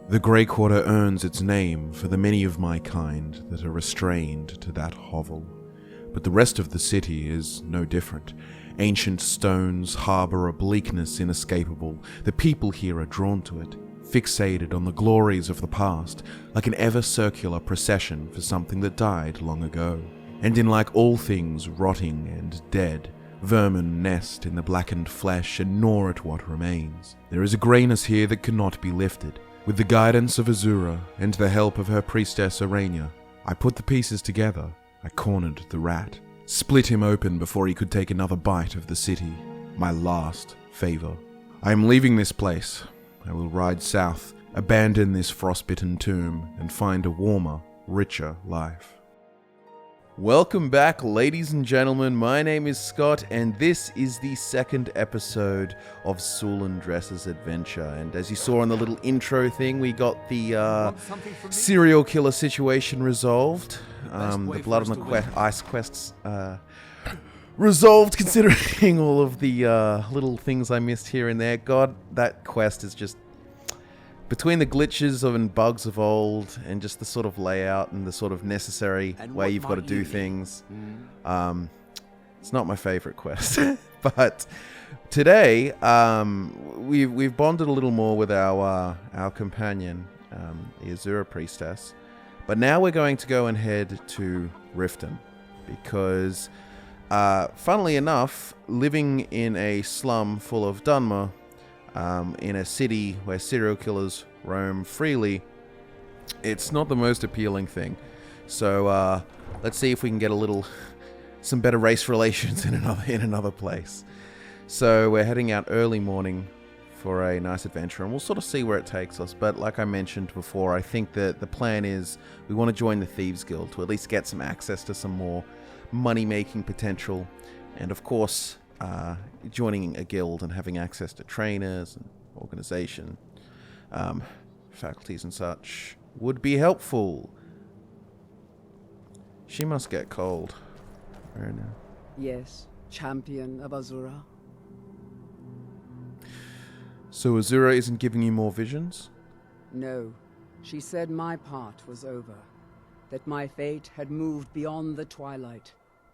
The Grey Quarter earns its name for the many of my kind that are restrained to that hovel. But the rest of the city is no different. Ancient stones harbour a bleakness inescapable. The people here are drawn to it, fixated on the glories of the past, like an ever-circular procession for something that died long ago. And in like all things rotting and dead, vermin nest in the blackened flesh and gnaw at what remains. There is a greyness here that cannot be lifted. With the guidance of Azura and the help of her priestess Arania, I put the pieces together. I cornered the rat, split him open before he could take another bite of the city. My last favor. I am leaving this place. I will ride south, abandon this frostbitten tomb, and find a warmer, richer life. Welcome back, ladies and gentlemen. My name is Scott, and this is the second episode of Sulan Dres' adventure. And as you saw in the little intro thing, we got the serial killer situation resolved. The blood on the ice quests resolved, considering all of the little things I missed here and there. God, that quest is just... Between the glitches and bugs of old and just the sort of layout and the sort of necessary way you've got to do things, it's not my favorite quest. But today, we've bonded a little more with our companion, the Azura priestess. But now we're going to go and head to Riften because, funnily enough, living in a slum full of Dunmer, in a city where serial killers roam freely, it's not the most appealing thing. So let's see if we can get some better race relations in another place. So we're heading out early morning for a nice adventure, and we'll sort of see where it takes us. But like I mentioned before, I think that the plan is we want to join the Thieves Guild to at least get some access to some more money-making potential, and of course, joining a guild and having access to trainers and organization, faculties and such would be helpful. She must get cold right now. Yes, champion of Azura. So Azura isn't giving you more visions? No, she said my part was over, that my fate had moved beyond the twilight,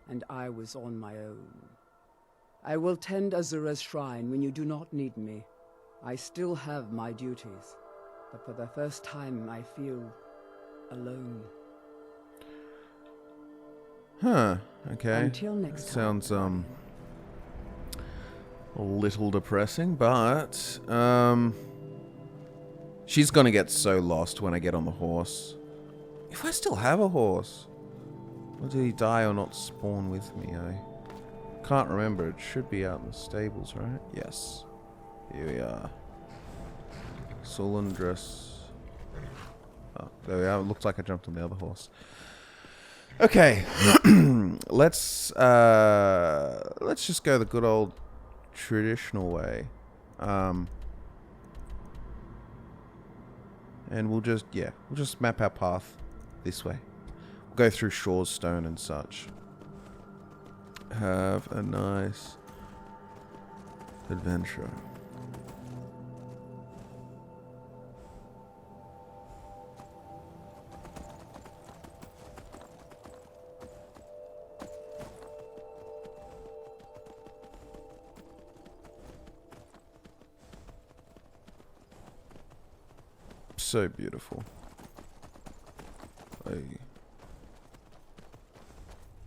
and I was on my own. I will tend Azura's shrine when you do not need me. I still have my duties, but for the first time I feel alone. Huh, okay. Until next time. Sounds, a little depressing, but, she's gonna get so lost when I get on the horse. If I still have a horse. Or did he die or not spawn with me, Can't remember. It should be out in the stables, right? Yes. Here we are. Sulan Dres. Oh, there we are. It looked like I jumped on the other horse. Okay. Let's just go the good old traditional way. And we'll just map our path this way. We'll go through Shaw's Stone and such. Have a nice adventure. So beautiful. Hey.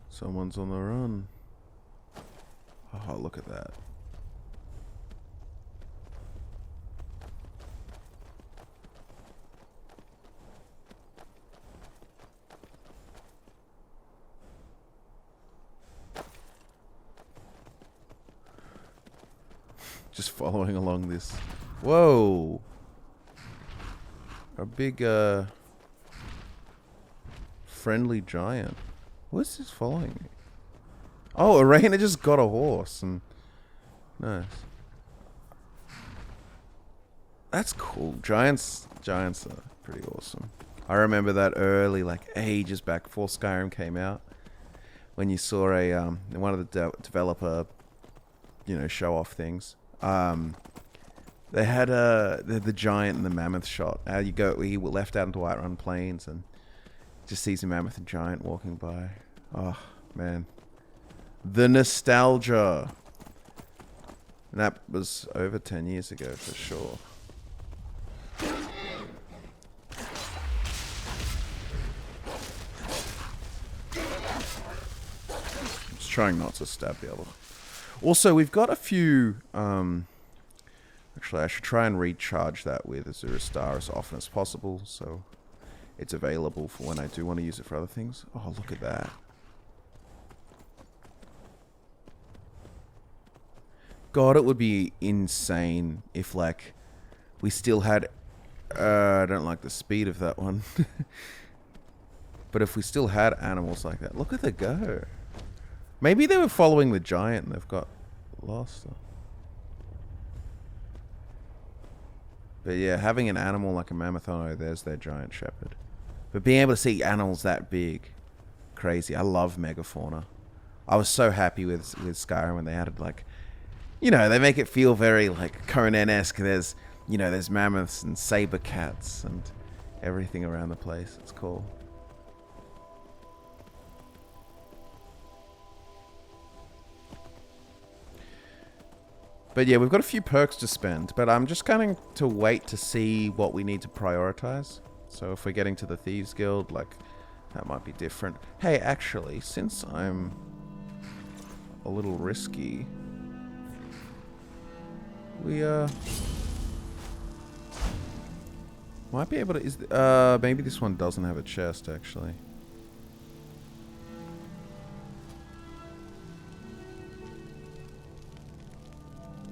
Someone's on the run. Oh, look at that. Just following along this. Whoa! A big, friendly giant. What's this following me? Oh, Arena just got a horse and... Nice. That's cool. Giants are pretty awesome. I remember that early, like ages back before Skyrim came out, when you saw one of the developer, show off things. They had the giant and the mammoth shot. He left out into Whiterun Plains and just sees a mammoth and giant walking by. Oh, man. The nostalgia. And that was over 10 years ago for sure. Just trying not to stab the other. Also, we've got a few... actually, I should try and recharge that with Azura Star as often as possible, so it's available for when I do want to use it for other things. Oh, look at that. God, it would be insane if, like, we still had... I don't like the speed of that one. But if we still had animals like that... Look at the go. Maybe they were following the giant and they've got lost. But yeah, having an animal like a mammoth, oh no, there's their giant shepherd. But being able to see animals that big, crazy. I love megafauna. I was so happy with Skyrim when they added, like... You know, they make it feel very, like, Conan-esque. There's, you know, there's mammoths and saber cats and everything around the place. It's cool. But yeah, we've got a few perks to spend, but I'm just going to wait to see what we need to prioritize. So if we're getting to the Thieves Guild, like, that might be different. Hey, actually, since I'm a little risky... We, might be able to... maybe this one doesn't have a chest, actually.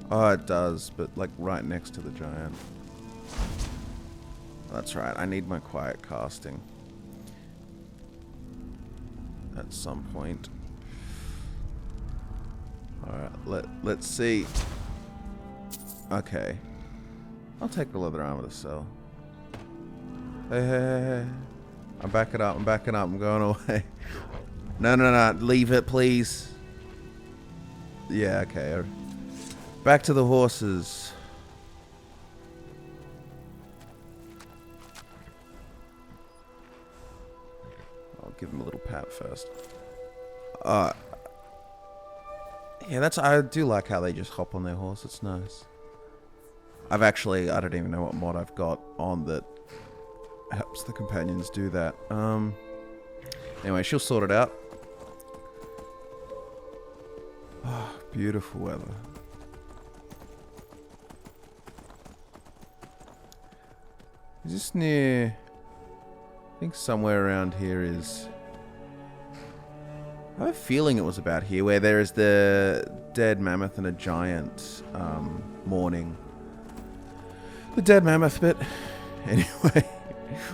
Oh, it does, but, like, right next to the giant. That's right, I need my quiet casting. At some point. Alright, let's see. Okay. I'll take the leather armor to sell. Hey. I'm backing up, I'm going away. No, leave it, please. Yeah, okay. Back to the horses. I'll give them a little pat first. Yeah, I do like how they just hop on their horse, it's nice. I don't even know what mod I've got on that helps the companions do that. Anyway, she'll sort it out. Oh, beautiful weather. Is this near... I think somewhere around here is... I have a feeling it was about here, where there is the dead mammoth and a giant mourning. The dead mammoth bit. Anyway.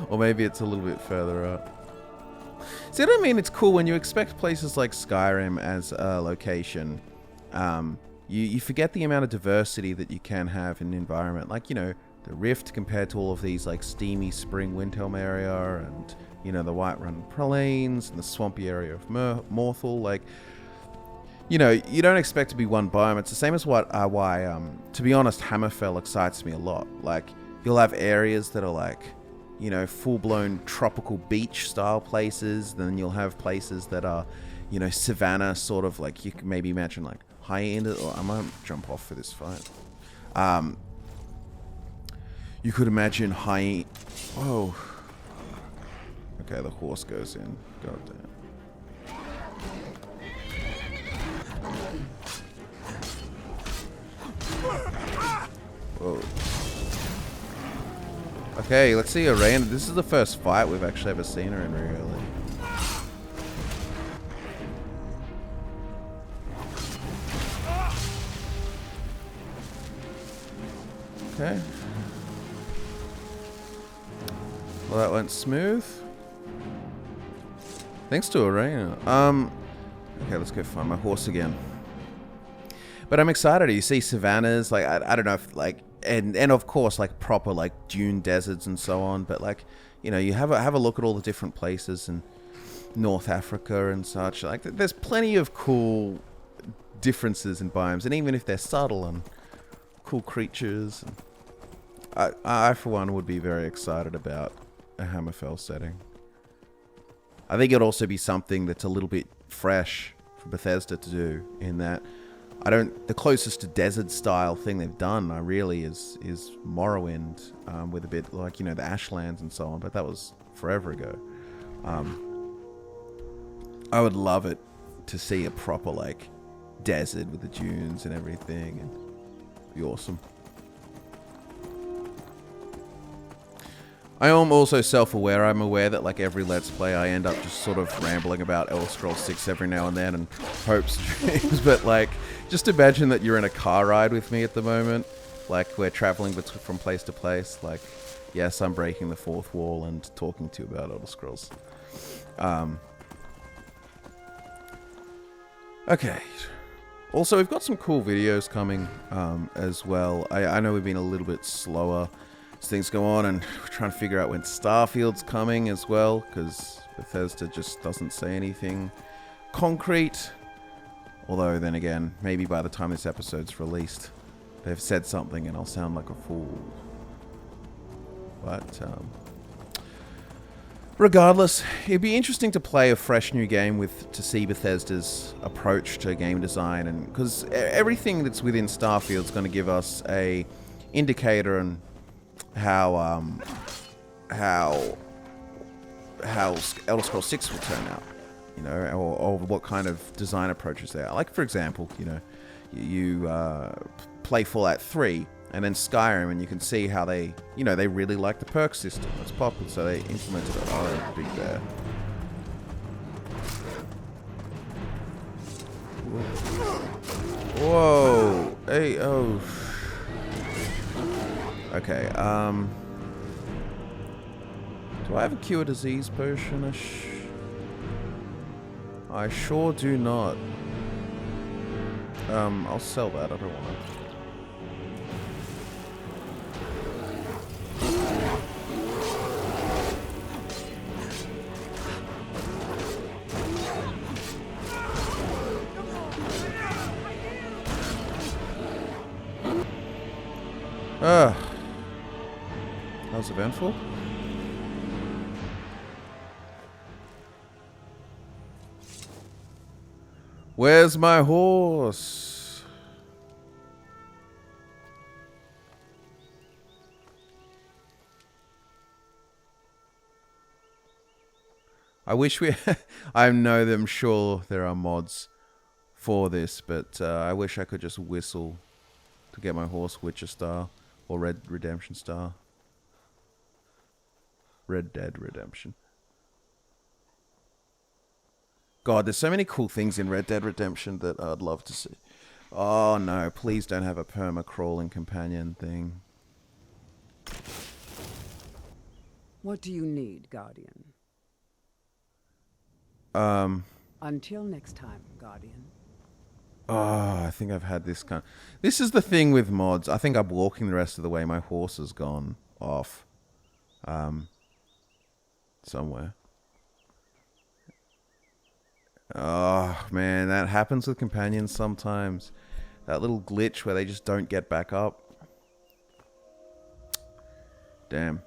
Or maybe it's a little bit further up. See what I mean? It's cool when you expect places like Skyrim as a location. You forget the amount of diversity that you can have in an environment. Like, you know, the Rift compared to all of these, like, steamy spring Windhelm area and, you know, the Whiterun Plains and the swampy area of Morthal. Like, you know, you don't expect to be one biome. It's the same as why, to be honest, Hammerfell excites me a lot. Like, you'll have areas that are like, you know, full-blown tropical beach-style places. Then you'll have places that are, you know, savanna, sort of like, you can maybe imagine like high-end, or I might jump off for this fight. You could imagine high... Oh. Okay, the horse goes in. God damn. Whoa. Okay, let's see Arena. This is the first fight we've actually ever seen her in, really. Okay. Well, that went smooth. Thanks to Arena. Okay, let's go find my horse again. But I'm excited. You see savannas, like, I don't know if, like, and of course, like, proper, like, dune deserts and so on. But, like, you know, you have a look at all the different places in North Africa and such. Like, there's plenty of cool differences in biomes. And even if they're subtle and cool creatures and I for one would be very excited about a Hammerfell setting. I think it'd also be something that's a little bit fresh for Bethesda to do, in that the closest to desert style thing they've done really is Morrowind, with a bit like, the Ashlands and so on, but that was forever ago. I would love it to see a proper like desert with the dunes and everything, and it'd be awesome. I am also self-aware. I'm aware that like every Let's Play, I end up just sort of rambling about Elder Scrolls 6 every now and then, and hopes, dreams. But like, just imagine that you're in a car ride with me at the moment. Like, we're traveling from place to place. Like, yes, I'm breaking the fourth wall and talking to you about Elder Scrolls. Okay. Also, we've got some cool videos coming as well. I know we've been a little bit slower as things go on, and we're trying to figure out when Starfield's coming as well, because Bethesda just doesn't say anything concrete. Although, then again, maybe by the time this episode's released, they've said something and I'll sound like a fool. But, regardless, it'd be interesting to play a fresh new game to see Bethesda's approach to game design, and because everything that's within Starfield's going to give us a indicator on how Elder Scrolls 6 will turn out, or what kind of design approaches there are. Like, for example, you play Fallout 3 and then Skyrim, and you can see how they really like the perk system. It's popular, so they implemented it. Oh, big bear. Whoa. Hey, oh. Okay, do I have a cure disease potion? I sure do not. I'll sell that, I don't want to. That was eventful. Where's my horse? I wish we... I know them, sure there are mods for this, but I wish I could just whistle to get my horse Witcher Star or Red Redemption Star. Red Dead Redemption. God, there's so many cool things in Red Dead Redemption that I'd love to see. Oh no, please don't have a perma-crawling companion thing. What do you need, Guardian? Until next time, Guardian. Oh, I think I've had this kind. This is the thing with mods. I think I'm walking the rest of the way. My horse has gone off. Somewhere. Oh, man, that happens with companions sometimes. That little glitch where they just don't get back up. Damn.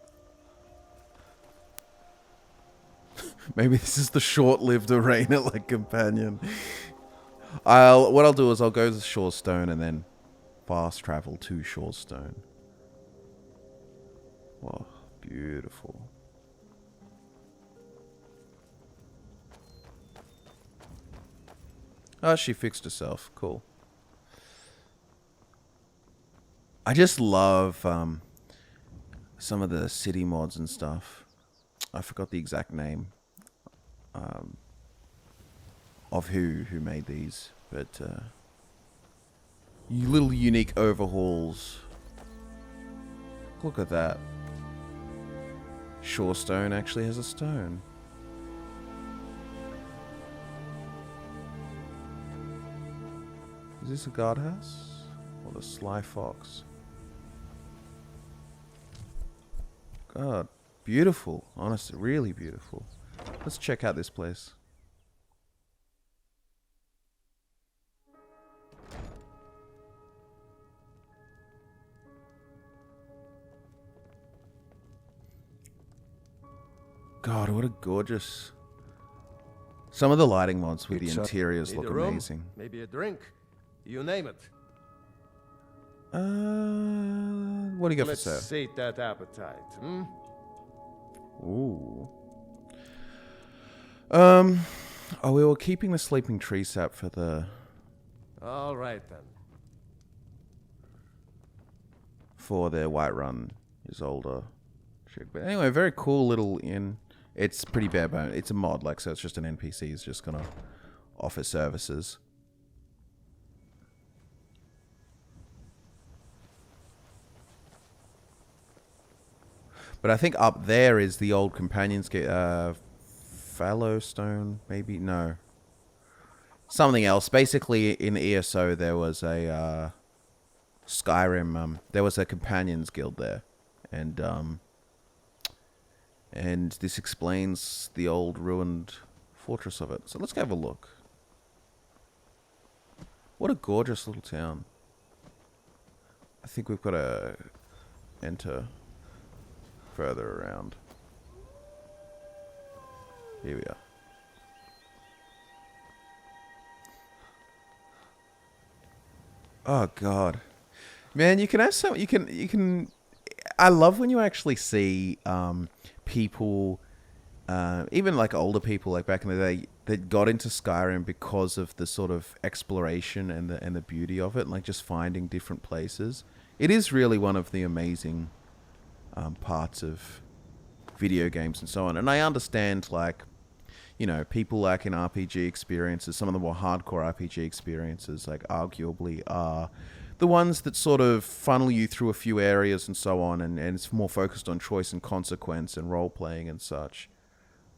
Maybe this is the short-lived arena-like companion. What I'll do is I'll go to Shorestone and then fast travel to Shorestone. Wow, beautiful. Oh, she fixed herself. Cool. I just love some of the city mods and stuff. I forgot the exact name of who made these, but little unique overhauls. Look at that. Shorestone actually has a stone. Is this a guardhouse? Or the Sly Fox? God, beautiful. Honestly, really beautiful. Let's check out this place. God, what a gorgeous... Some of the lighting mods with the interiors Need look a room, amazing. maybe a drink. You name it. What do you got Let's for sale? sate that appetite, hmm? Ooh. Oh, we were keeping the sleeping tree sap for the... All right, then. For their Whiterun is older. But anyway, very cool little inn. It's pretty bare bone. It's a mod, like, so it's just an NPC is just gonna offer services. But I think up there is the old Companions Gate, Fallowstone, maybe? No. Something else. Basically, in ESO, there was a, Skyrim, there was a Companions Guild there. And this explains the old ruined fortress of it. So let's go have a look. What a gorgeous little town. I think we've got to enter further around. Here we are. Oh God, man! You can have some. You can. I love when you actually see people, even like older people, like back in the day, that got into Skyrim because of the sort of exploration and the beauty of it, and like just finding different places. It is really one of the amazing parts of video games and so on. And I understand, like, you know, people like in RPG experiences, some of the more hardcore RPG experiences, like, arguably are the ones that sort of funnel you through a few areas and so on, and it's more focused on choice and consequence and role-playing and such.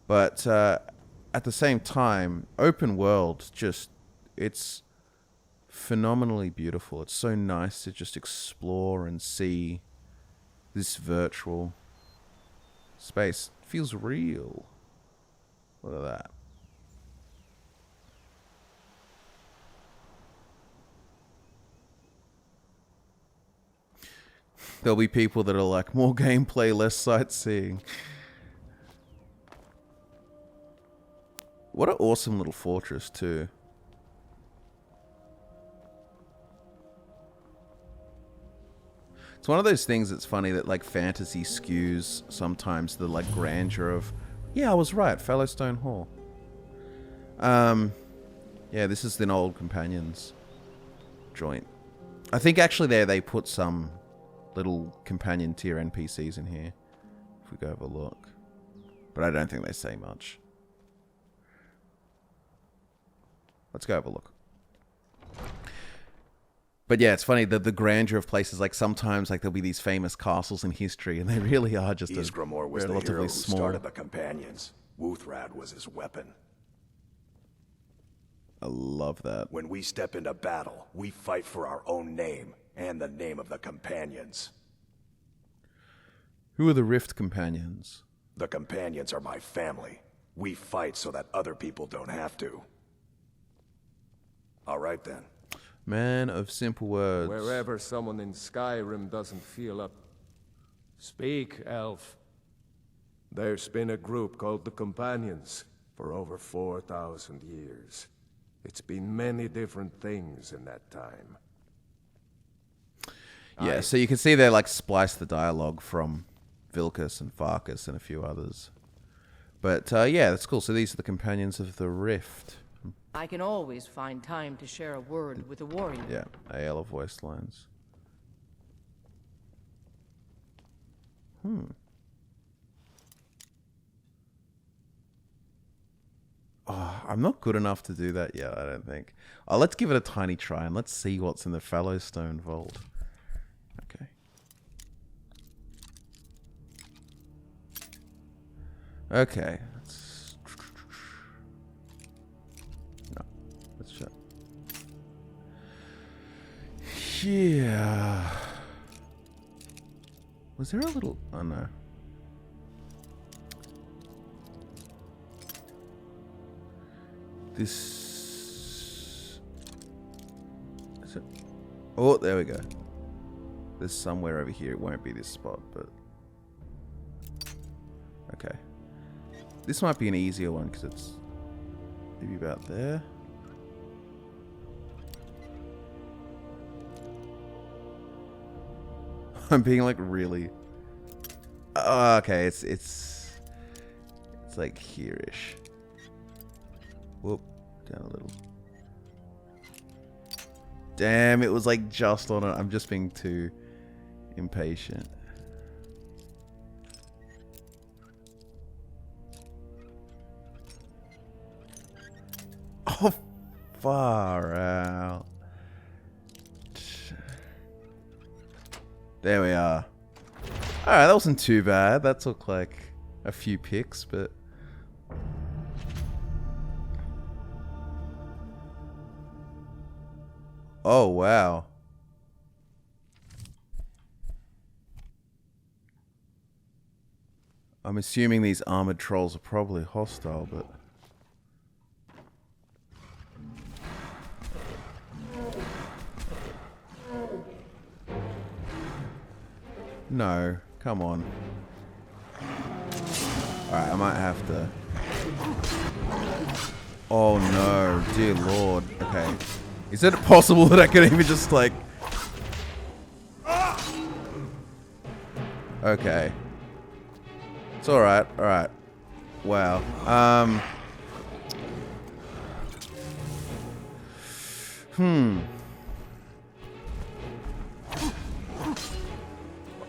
But at the same time, open world, just, it's phenomenally beautiful. It's so nice to just explore and see this virtual space. It feels real. Look at that. There'll be people that are like, more gameplay, less sightseeing. What an awesome little fortress, too. It's one of those things that's funny that, like, fantasy skews sometimes the, like, grandeur of... Yeah, I was right. Fallowstone Hall. Yeah, this is an old Companions joint. I think actually there they put some little companion tier NPCs in here. If we go have a look. But I don't think they say much. Let's go have a look. But yeah, it's funny that the grandeur of places, like sometimes like there'll be these famous castles in history and they really are just Ysgramor was the relatively hero who small. started the Companions. Wuthrad was his weapon. I love that. When we step into battle, we fight for our own name and the name of the Companions. Who are the Rift Companions? The Companions are my family. We fight so that other people don't have to. All right then. Man of simple words. Wherever someone in Skyrim doesn't feel up. Speak, elf. There's been a group called the Companions for over 4,000 years. It's been many different things in that time. Yeah, so you can see they like splice the dialogue from Vilkas and Farkas and a few others. But yeah, that's cool. So these are the Companions of the Rift. I can always find time to share a word with a warrior. Yeah, AL of voice lines. Oh, I'm not good enough to do that yet, I don't think. Oh, let's give it a tiny try and let's see what's in the Fallowstone Vault. Okay. Okay. No. Let's check. Yeah. Was there a little... Oh, no. This... Is it... Oh, there we go. There's somewhere over here. It won't be this spot, but... Okay. This might be an easier one because it's maybe about there. I'm being like really. Oh, okay, it's like here-ish. Whoop, down a little. Damn, it was like just on it. I'm just being too impatient. Oh, far out. There we are. Alright, that wasn't too bad. That took like a few picks, but... Oh, wow. I'm assuming these armored trolls are probably hostile, but... No, come on. Alright, I might have to... Oh no, dear lord. Okay. Is it possible that I could even just like... Okay. It's alright, alright. Wow.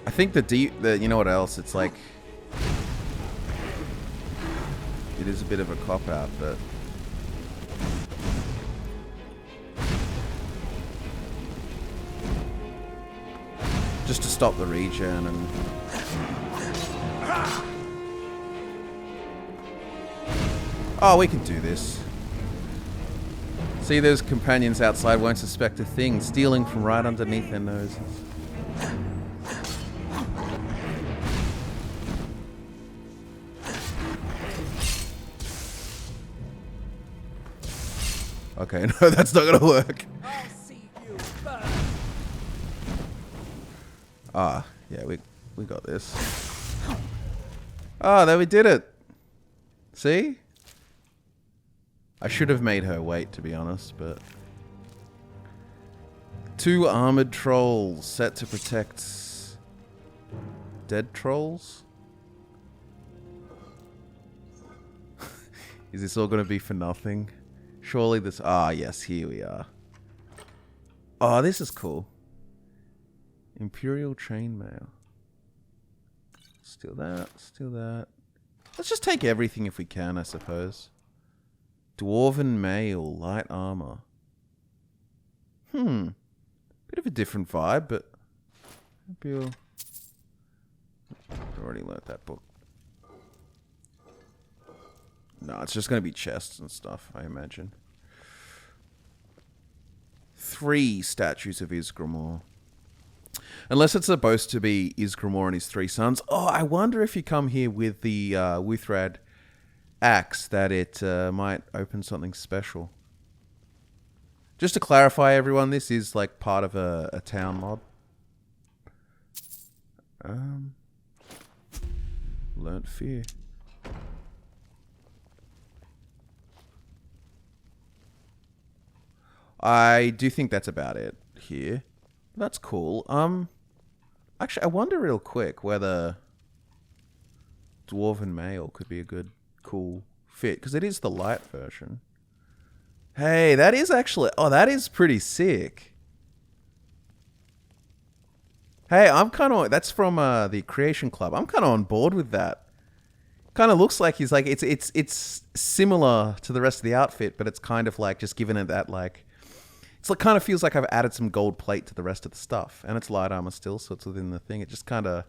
I think the you know what else? It's like... It is a bit of a cop-out, but... Just to stop the regen and... Oh, we can do this. See, those companions outside won't suspect a thing, stealing from right underneath their noses. Okay, no, that's not gonna work. I'll see you burn. Ah, yeah, we got this. Ah, there we did it. See? I should have made her wait, to be honest, but... 2 armored trolls set to protect... dead trolls? Is this all going to be for nothing? Surely this... Ah, yes, here we are. Oh, this is cool. Imperial chainmail. Steal that, steal that. Let's just take everything if we can, I suppose. Dwarven mail, light armor. Bit of a different vibe, but... I've already learnt that book. No, it's just going to be chests and stuff, I imagine. 3 statues of Isgramor. Unless it's supposed to be Isgramor and his 3 sons. Oh, I wonder if you come here with the Withrad axe, that it might open something special. Just to clarify, everyone, this is like part of a town mod. Learnt fear. I do think that's about it here. That's cool. Actually, I wonder real quick whether Dwarven Mail could be a good, cool fit, because it is the light version. Hey, that is actually... Oh, that is pretty sick. Hey, I'm kind of... That's from the Creation Club. I'm kind of on board with that. Kind of looks like he's like... It's similar to the rest of the outfit, but it's kind of like just giving it that like... It's like, kind of feels like I've added some gold plate to the rest of the stuff. And it's light armor still, so it's within the thing. It just kind of...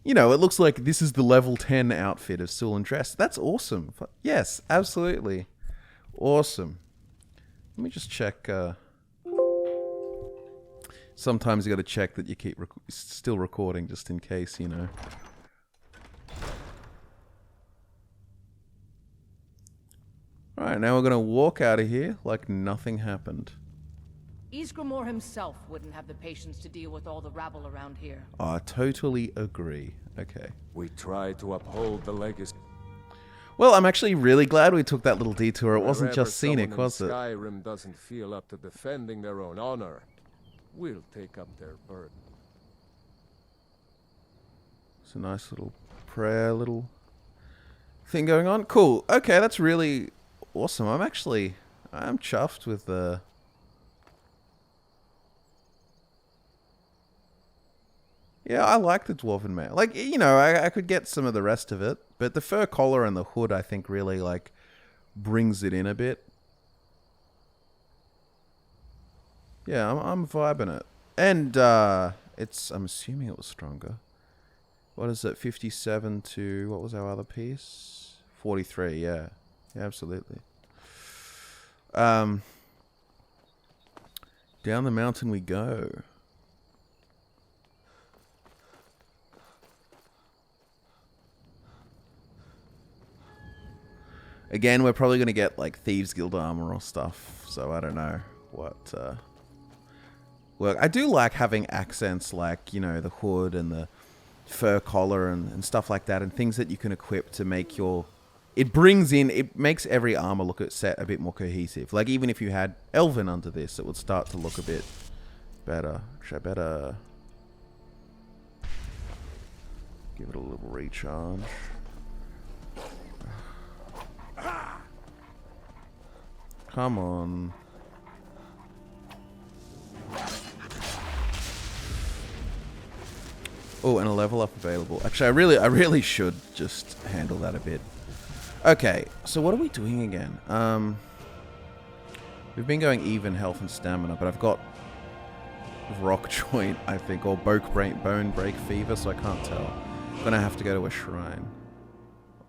You know, it looks like this is the level 10 outfit of Sulan Dres. That's awesome. Yes, absolutely. Awesome. Let me just check. Sometimes you got to check that you keep still recording just in case, you know. Alright, now we're going to walk out of here like nothing happened. Ysgramor himself wouldn't have the patience to deal with all the rabble around here. I totally agree. Okay. We try to uphold the legacy. Well, I'm actually really glad we took that little detour. It wasn't Wherever just scenic, someone was in it? Skyrim doesn't feel up to defending their own honor, we'll take up their burden. It's a nice little prayer, little thing going on. Cool. Okay, that's really awesome. I'm chuffed with the... Yeah, I like the Dwarven Mail. Like, you know, I could get some of the rest of it, but the fur collar and the hood, I think, really, like, brings it in a bit. Yeah, I'm vibing it. And, I'm assuming it was stronger. What is it, 57 to, what was our other piece? 43, yeah. Yeah, absolutely. Down the mountain we go. Again, we're probably going to get, like, Thieves Guild armor or stuff, so I don't know what, work. I do like having accents like, you know, the hood and the fur collar and stuff like that, and things that you can equip to make your... It makes every armor look at set a bit more cohesive. Like, even if you had Elven under this, it would start to look a bit better. Should I better give it a little recharge? Come on. Oh, and a level up available. Actually, I really should just handle that a bit. Okay, so what are we doing again? We've been going even health and stamina, but I've got rock joint, I think, or bone break fever, so I can't tell. I'm gonna have to go to a shrine.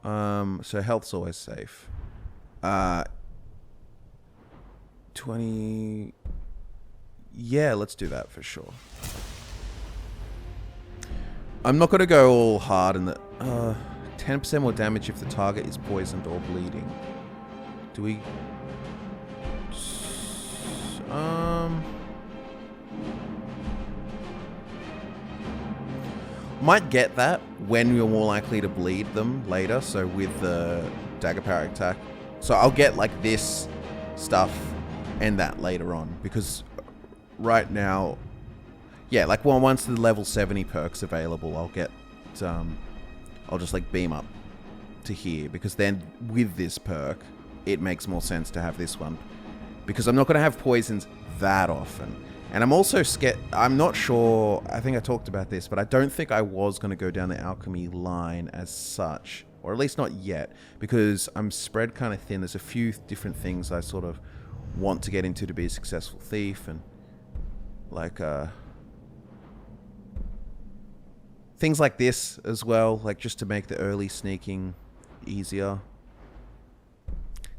So health's always safe. 20... Yeah, let's do that for sure. I'm not going to go all hard in the... 10% more damage if the target is poisoned or bleeding. Do we... Might get that when you're more likely to bleed them later, so with the dagger power attack. So I'll get, like, this stuff and that later on, because right now... Yeah, like, well, once the level 70 perk's available, I'll get, I'll just, like, beam up to here, because then with this perk, it makes more sense to have this one, because I'm not going to have poisons that often. And I'm also scared, I'm not sure, I think I talked about this, but I don't think I was going to go down the alchemy line as such, or at least not yet, because I'm spread kind of thin. There's a few different things I sort of want to get into to be a successful thief, and, like, things like this as well, like just to make the early sneaking easier.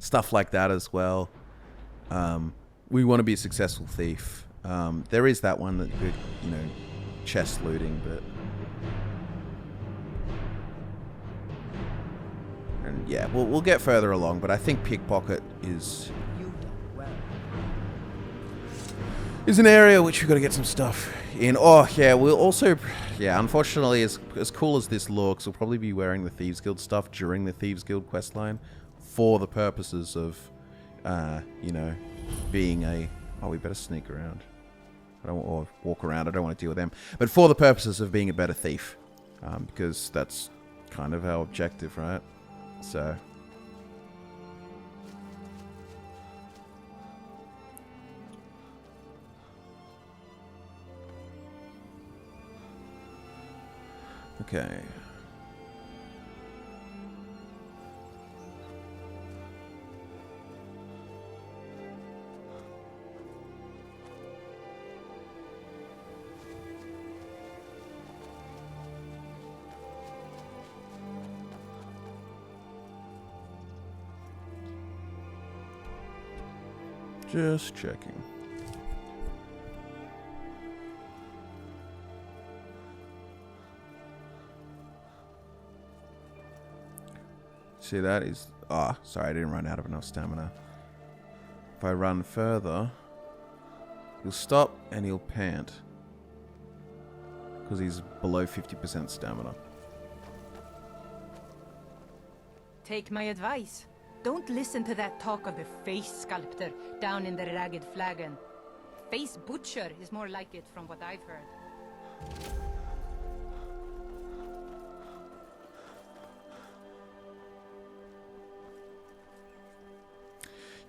Stuff like that as well. We want to be a successful thief. There is that one that could, you know, chest looting, but... And yeah, we'll get further along, but I think pickpocket is an area which we've got to get some stuff in. Oh, yeah, we'll also... Yeah, unfortunately, as cool as this looks, we'll probably be wearing the Thieves Guild stuff during the Thieves Guild questline for the purposes of, you know, being a... Oh, we better sneak around. Or walk around. I don't want to deal with them. But for the purposes of being a better thief. Because that's kind of our objective, right? So... Okay. Just checking. See, that is... Ah, sorry, I didn't run out of enough stamina. If I run further... He'll stop and he'll pant. Because he's below 50% stamina. Take my advice. Don't listen to that talk of the face sculptor down in the Ragged Flagon. Face butcher is more like it from what I've heard.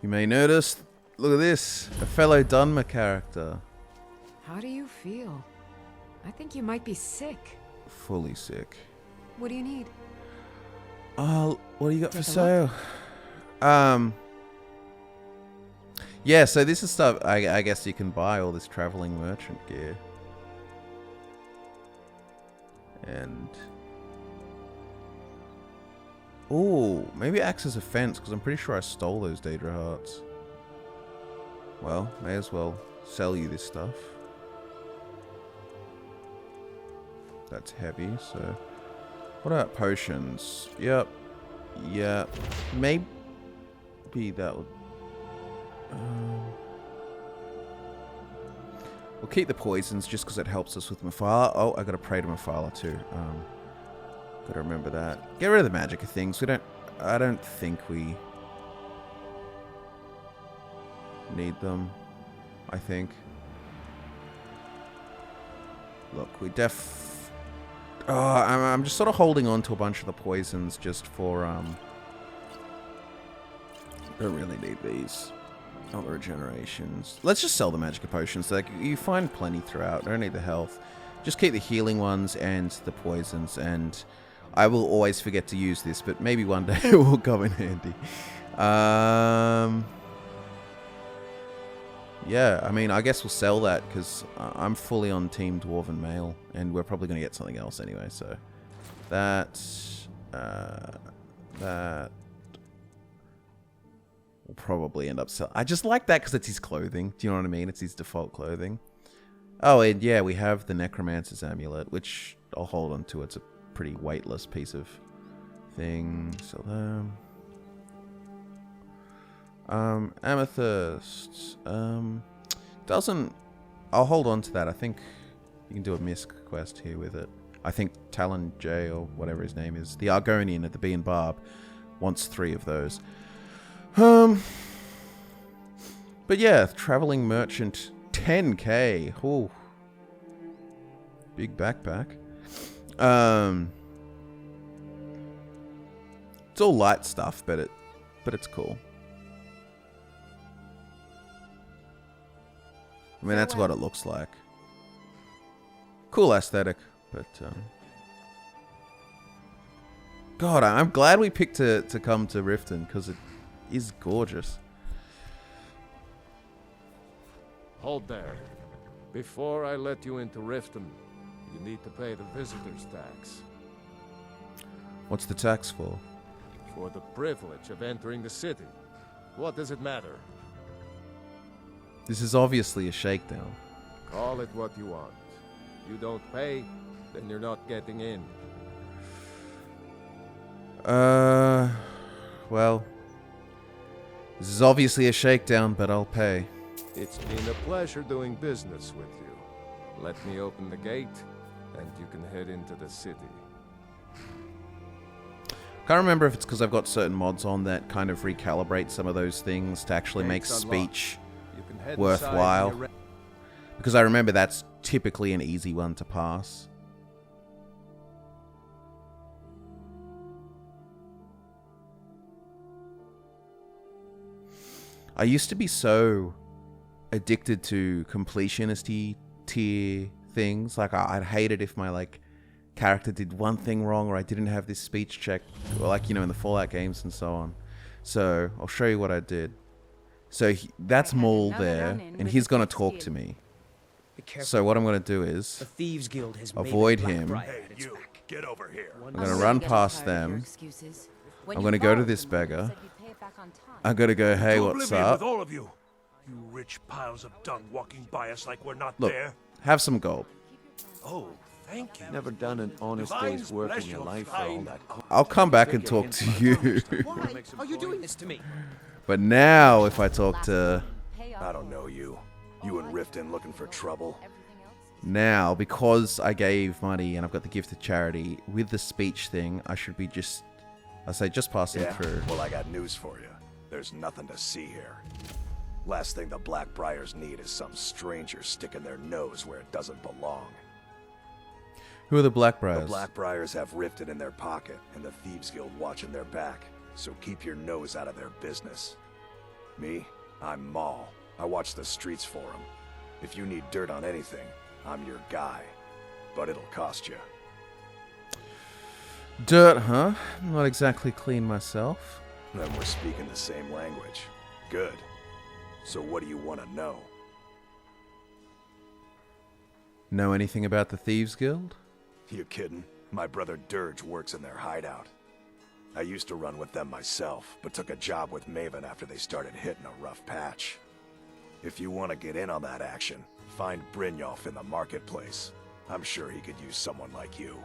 You may notice, look at this, a fellow Dunmer character. How do you feel? I think you might be sick. Fully sick. What do you need? Oh, what do you got Take for a sale? Yeah, so this is stuff, I guess you can buy all this traveling merchant gear. And... oh, maybe it acts as a fence, because I'm pretty sure I stole those Daedra hearts. Well, may as well sell you this stuff. That's heavy, so... what about potions? Yep. Yeah. Maybe that would... we'll keep the poisons just because it helps us with Mephala. Oh, I gotta pray to Mephala too. Gotta remember that. Get rid of the magic of things. I don't think we need them. I think. Look, we I'm just sort of holding on to a bunch of the poisons just for, don't really need these. Not the regenerations. Let's just sell the magic potions. Like, you find plenty throughout. Don't need the health. Just keep the healing ones and the poisons, and I will always forget to use this, but maybe one day it will come in handy. Yeah, I mean, I guess we'll sell that, because I'm fully on Team Dwarven Male, and we're probably going to get something else anyway, so... that... we'll probably end up selling... I just like that because it's his clothing. Do you know what I mean? It's his default clothing. Oh, and yeah, we have the Necromancer's Amulet, which I'll hold on to. It's a pretty weightless piece of thing. So, Amethyst. Doesn't... I'll hold on to that. I think you can do a misc quest here with it. I think Talon J, or whatever his name is, the Argonian at the Bee and Barb, wants 3 of those. But yeah, traveling merchant, 10k. Ooh. Big backpack. It's all light stuff, but it's cool. I mean, that's what it looks like. Cool aesthetic, but God, I'm glad we picked to come to Riften, because it is gorgeous. Hold there. Before I let you into Riften, you need to pay the visitor's tax. What's the tax for? For the privilege of entering the city. What does it matter? This is obviously a shakedown. Call it what you want. You don't pay, then you're not getting in. Well, this is obviously a shakedown, but I'll pay. It's been a pleasure doing business with you. Let me open the gate, and you can head into the city. Can't remember if it's because I've got certain mods on that kind of recalibrate some of those things to actually make speech worthwhile. Because I remember that's typically an easy one to pass. I used to be so addicted to completionist tier things. Like, I'd hate it if my character did one thing wrong, or I didn't have this speech check, or in the Fallout games and so on. So I'll show you what I did. So that's Maul there, and he's gonna talk to me. So what I'm gonna do is the Thieves Guild has avoid him. Hey, you, get over here. I'm gonna run past them. I'm gonna go to this beggar. I'm gonna go, hey, what's up? With all of you. You rich piles of dung walking by us like we're not Look, there. have some gold. Oh, thank you. Never done an honest day's work in your life for all that. I'll come back and talk to you. Why are you doing this to me? But now, if I talk to... I don't know you. You and Riften looking for trouble? Now, because I gave money and I've got the gift of charity, with the speech thing, I should be just passing through. Well, I got news for you. There's nothing to see here. Last thing the Blackbriars need is some stranger sticking their nose where it doesn't belong. Who are the Blackbriars? The Blackbriars have Riften in their pocket and the Thieves Guild watching their back, so keep your nose out of their business. Me? I'm Maul. I watch the streets for them. If you need dirt on anything, I'm your guy. But it'll cost you. Dirt, huh? Not exactly clean myself. Then we're speaking the same language. Good. So what do you want to know? Know anything about the Thieves Guild? You kidding? My brother Dirge works in their hideout. I used to run with them myself, but took a job with Maven after they started hitting a rough patch. If you want to get in on that action, find Brynjolf in the marketplace. I'm sure he could use someone like you.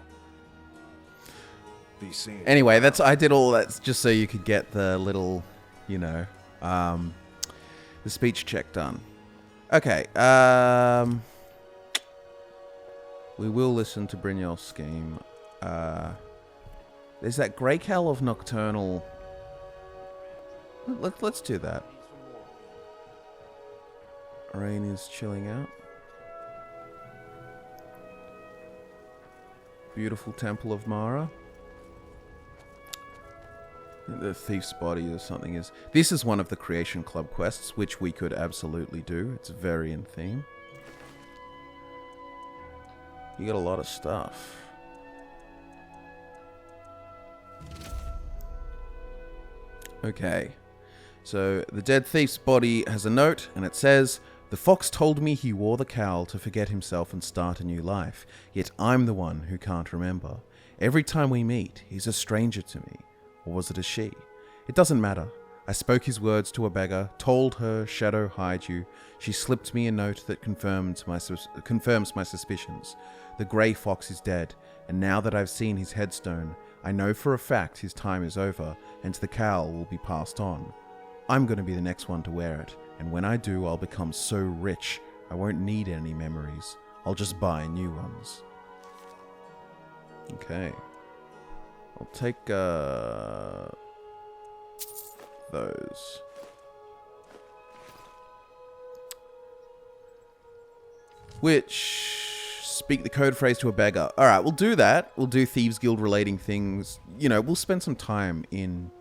Be seen. Anyway, I did all that just so you could get the little, the speech check done. Okay, we will listen to Brynjolf's scheme. There's that Grey Cowl of Nocturnal. Let's do that. Rain is chilling out. Beautiful Temple of Mara. The Thief's Body or something is... This is one of the Creation Club quests, which we could absolutely do. It's very in theme. You got a lot of stuff. Okay. So, the dead thief's body has a note, and it says, "The fox told me he wore the cowl to forget himself and start a new life, yet I'm the one who can't remember. Every time we meet, he's a stranger to me. Or was it a she? It doesn't matter. I spoke his words to a beggar, told her, shadow hide you. She slipped me a note that confirms my suspicions. The grey fox is dead, and now that I've seen his headstone, I know for a fact his time is over, and the cowl will be passed on. I'm going to be the next one to wear it, and when I do, I'll become so rich, I won't need any memories. I'll just buy new ones." Okay. I'll take, those. Which... Speak the code phrase to a beggar. Alright, we'll do that. We'll do Thieves Guild relating things. We'll spend some time in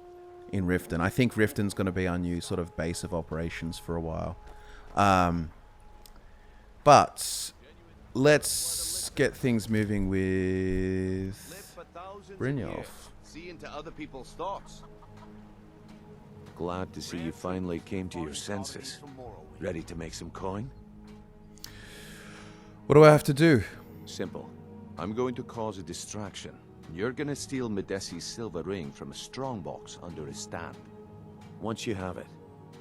Riften. I think Riften's going to be our new sort of base of operations for a while. But let's get things moving with Brynjolf. See into other people's thoughts. Glad to see you finally came to your senses. Ready to make some coin? What do I have to do? Simple. I'm going to cause a distraction. You're gonna steal Medesi's silver ring from a strongbox under his stand. Once you have it,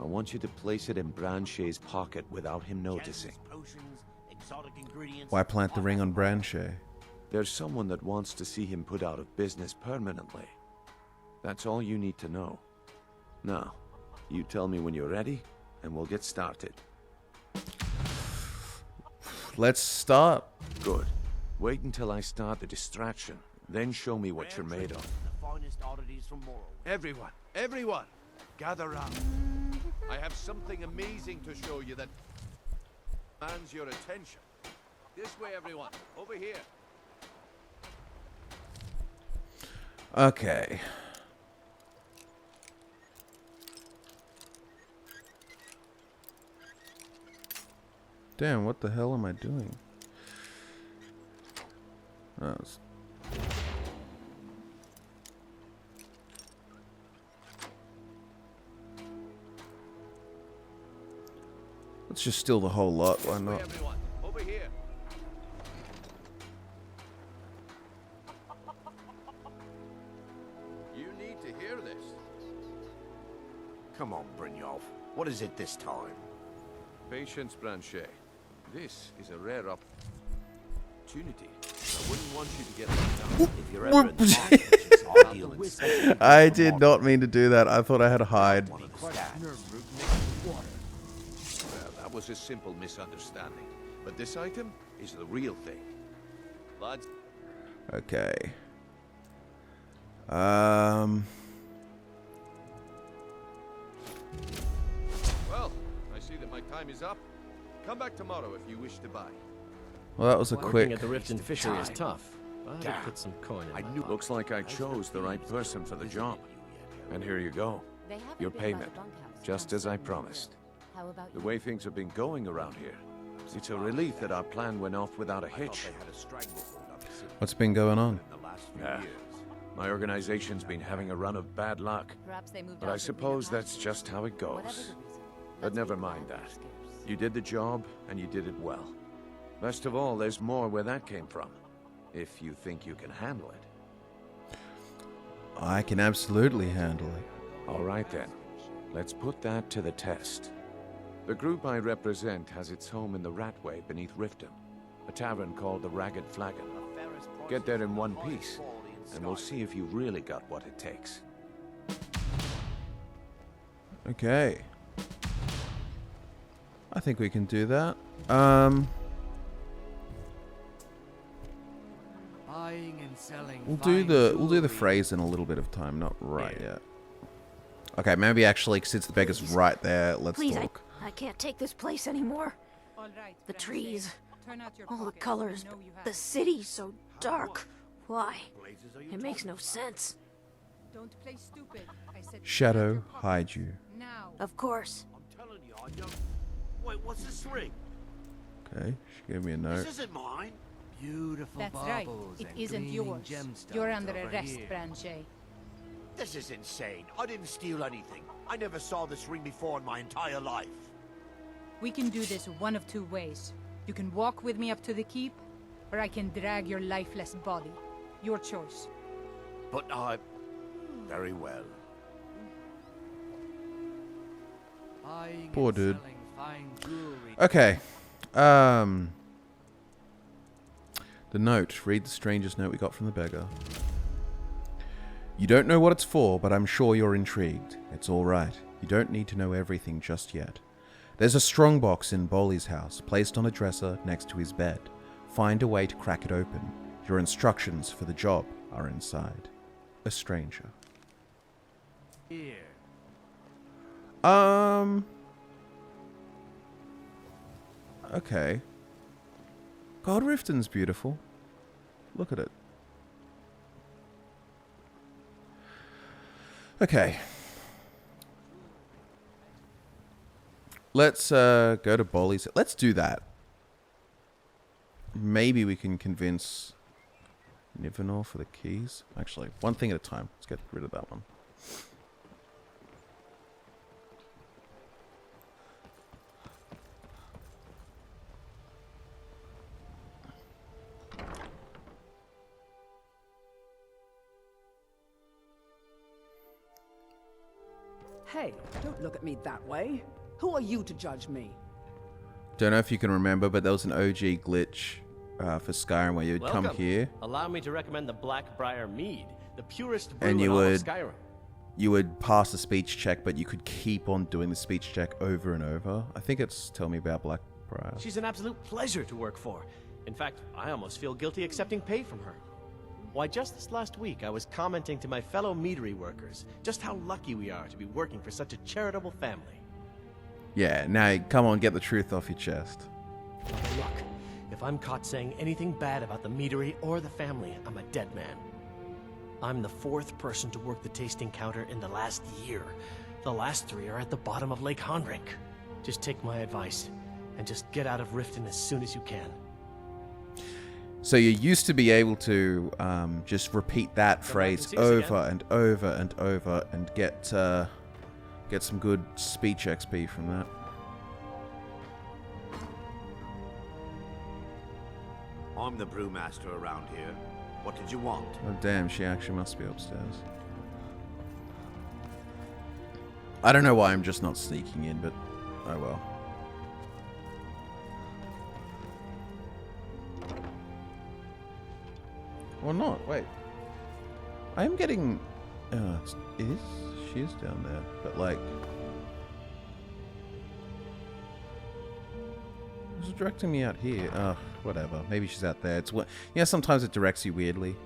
I want you to place it in Branche's pocket without him noticing. Why plant the ring on Branche? There's someone that wants to see him put out of business permanently. That's all you need to know. Now, you tell me when you're ready, and we'll get started. Let's start. Good. Wait until I start the distraction, then show me what you're made of. Everyone, gather round. I have something amazing to show you that demands your attention. This way, everyone. Over here. Okay. Damn, what the hell am I doing? Let's just steal the whole lot, why not? Everyone, over here. You need to hear this. Come on, Brynjolf. What is it this time? Patience, Branche. This is a rare opportunity. I wouldn't want you to get left out. If you're ever in the market, I did not mean to do that. I thought I had to hide. Well, that was was a simple misunderstanding. But this item is the real thing. Lads, Okay. well, I see that my time is up. Come back tomorrow if you wish to buy. Well, that was a Working quick. at the Riften Fishery is tough. But I put some coin in my pocket. Looks like I chose the right person for the job. And here you go. Your payment. Just as I promised. The way things have been going around here, it's a relief that our plan went off without a hitch. What's been going on? My organization's been having a run of bad luck. But I suppose that's just how it goes. But never mind that. You did the job, and you did it well. Best of all, there's more where that came from. If you think you can handle it. I can absolutely handle it. All right then. Let's put that to the test. The group I represent has its home in the Ratway beneath Riften, a tavern called the Ragged Flagon. Get there in one piece, and we'll see if you really got what it takes. Okay. I think we can do that. Buying and selling. We'll do the phrase in a little bit of time, not right yet. Okay, maybe actually, since the beggar's right there, let's Please, talk. I can't take this place anymore. All right, The Ramsay. trees, Turn out your all the pockets. colors, You know you have the it. city so dark. Why? It makes no sense. Don't play stupid. I said Shadow, turn out your hide pockets. you. Now. Of course. I'm telling you, I don't. Wait, what's this ring? Okay, she gave me a note. This isn't mine. Beautiful That's right. baubles It and isn't gleaming yours. gemstones You're under over arrest, here. Branchet. This is insane. I didn't steal anything. I never saw this ring before in my entire life. We can do this one of two ways. You can walk with me up to the keep, or I can drag your lifeless body. Your choice. But I... Very well. Poor dude. Okay. The note. Read the stranger's note we got from the beggar. You don't know what it's for, but I'm sure you're intrigued. It's all right. You don't need to know everything just yet. There's a strongbox in Bolly's house, placed on a dresser next to his bed. Find a way to crack it open. Your instructions for the job are inside. A stranger. Here. Okay. God, Riften's beautiful. Look at it. Okay. Let's go to Bolly's. Let's do that. Maybe we can convince Nivanor for the keys. Actually, one thing at a time. Let's get rid of that one. Hey, don't look at me that way. Who are you to judge me? Don't know if you can remember, but there was an OG glitch for Skyrim where you would come here Allow me to recommend the Blackbriar Mead, the purest brew and in you all of would Skyrim. pass the speech check, but you could keep on doing the speech check over and over. I think it's Tell Me About Blackbriar. She's an absolute pleasure to work for. In fact, I almost feel guilty accepting pay from her. Why, just this last week, I was commenting to my fellow meadery workers just how lucky we are to be working for such a charitable family. Yeah, now come on, get the truth off your chest. But look, if I'm caught saying anything bad about the meadery or the family, I'm a dead man. I'm the 4th person to work the tasting counter in the last year. The last 3 are at the bottom of Lake Honrink. Just take my advice, and just get out of Riften as soon as you can. So you used to be able to just repeat that phrase over and over and over and get some good speech XP from that. I'm the brewmaster around here. What did you want? Oh damn, she actually must be upstairs. I don't know why I'm just not sneaking in, but oh well. Or not, wait. I am getting... she is down there, but like... directing me out here? Whatever. Maybe she's out there. Yeah, sometimes it directs you weirdly.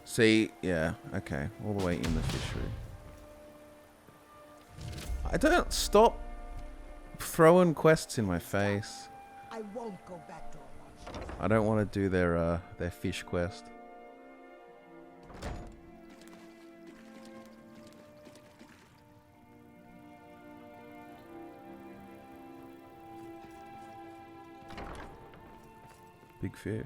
See, yeah, okay, all the way in the fishery. I don't stop throwing quests in my face. I won't go back to a monster. I don't want to do their fish quest. Big fish.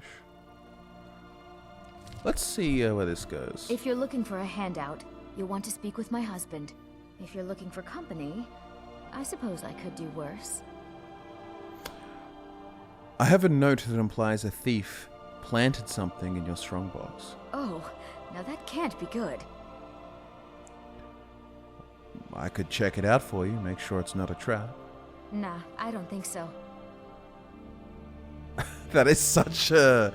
Let's see where this goes. If you're looking for a handout, you'll want to speak with my husband. If you're looking for company, I suppose I could do worse. I have a note that implies a thief planted something in your strongbox. Oh, now that can't be good. I could check it out for you, make sure it's not a trap. Nah, I don't think so. That is such a...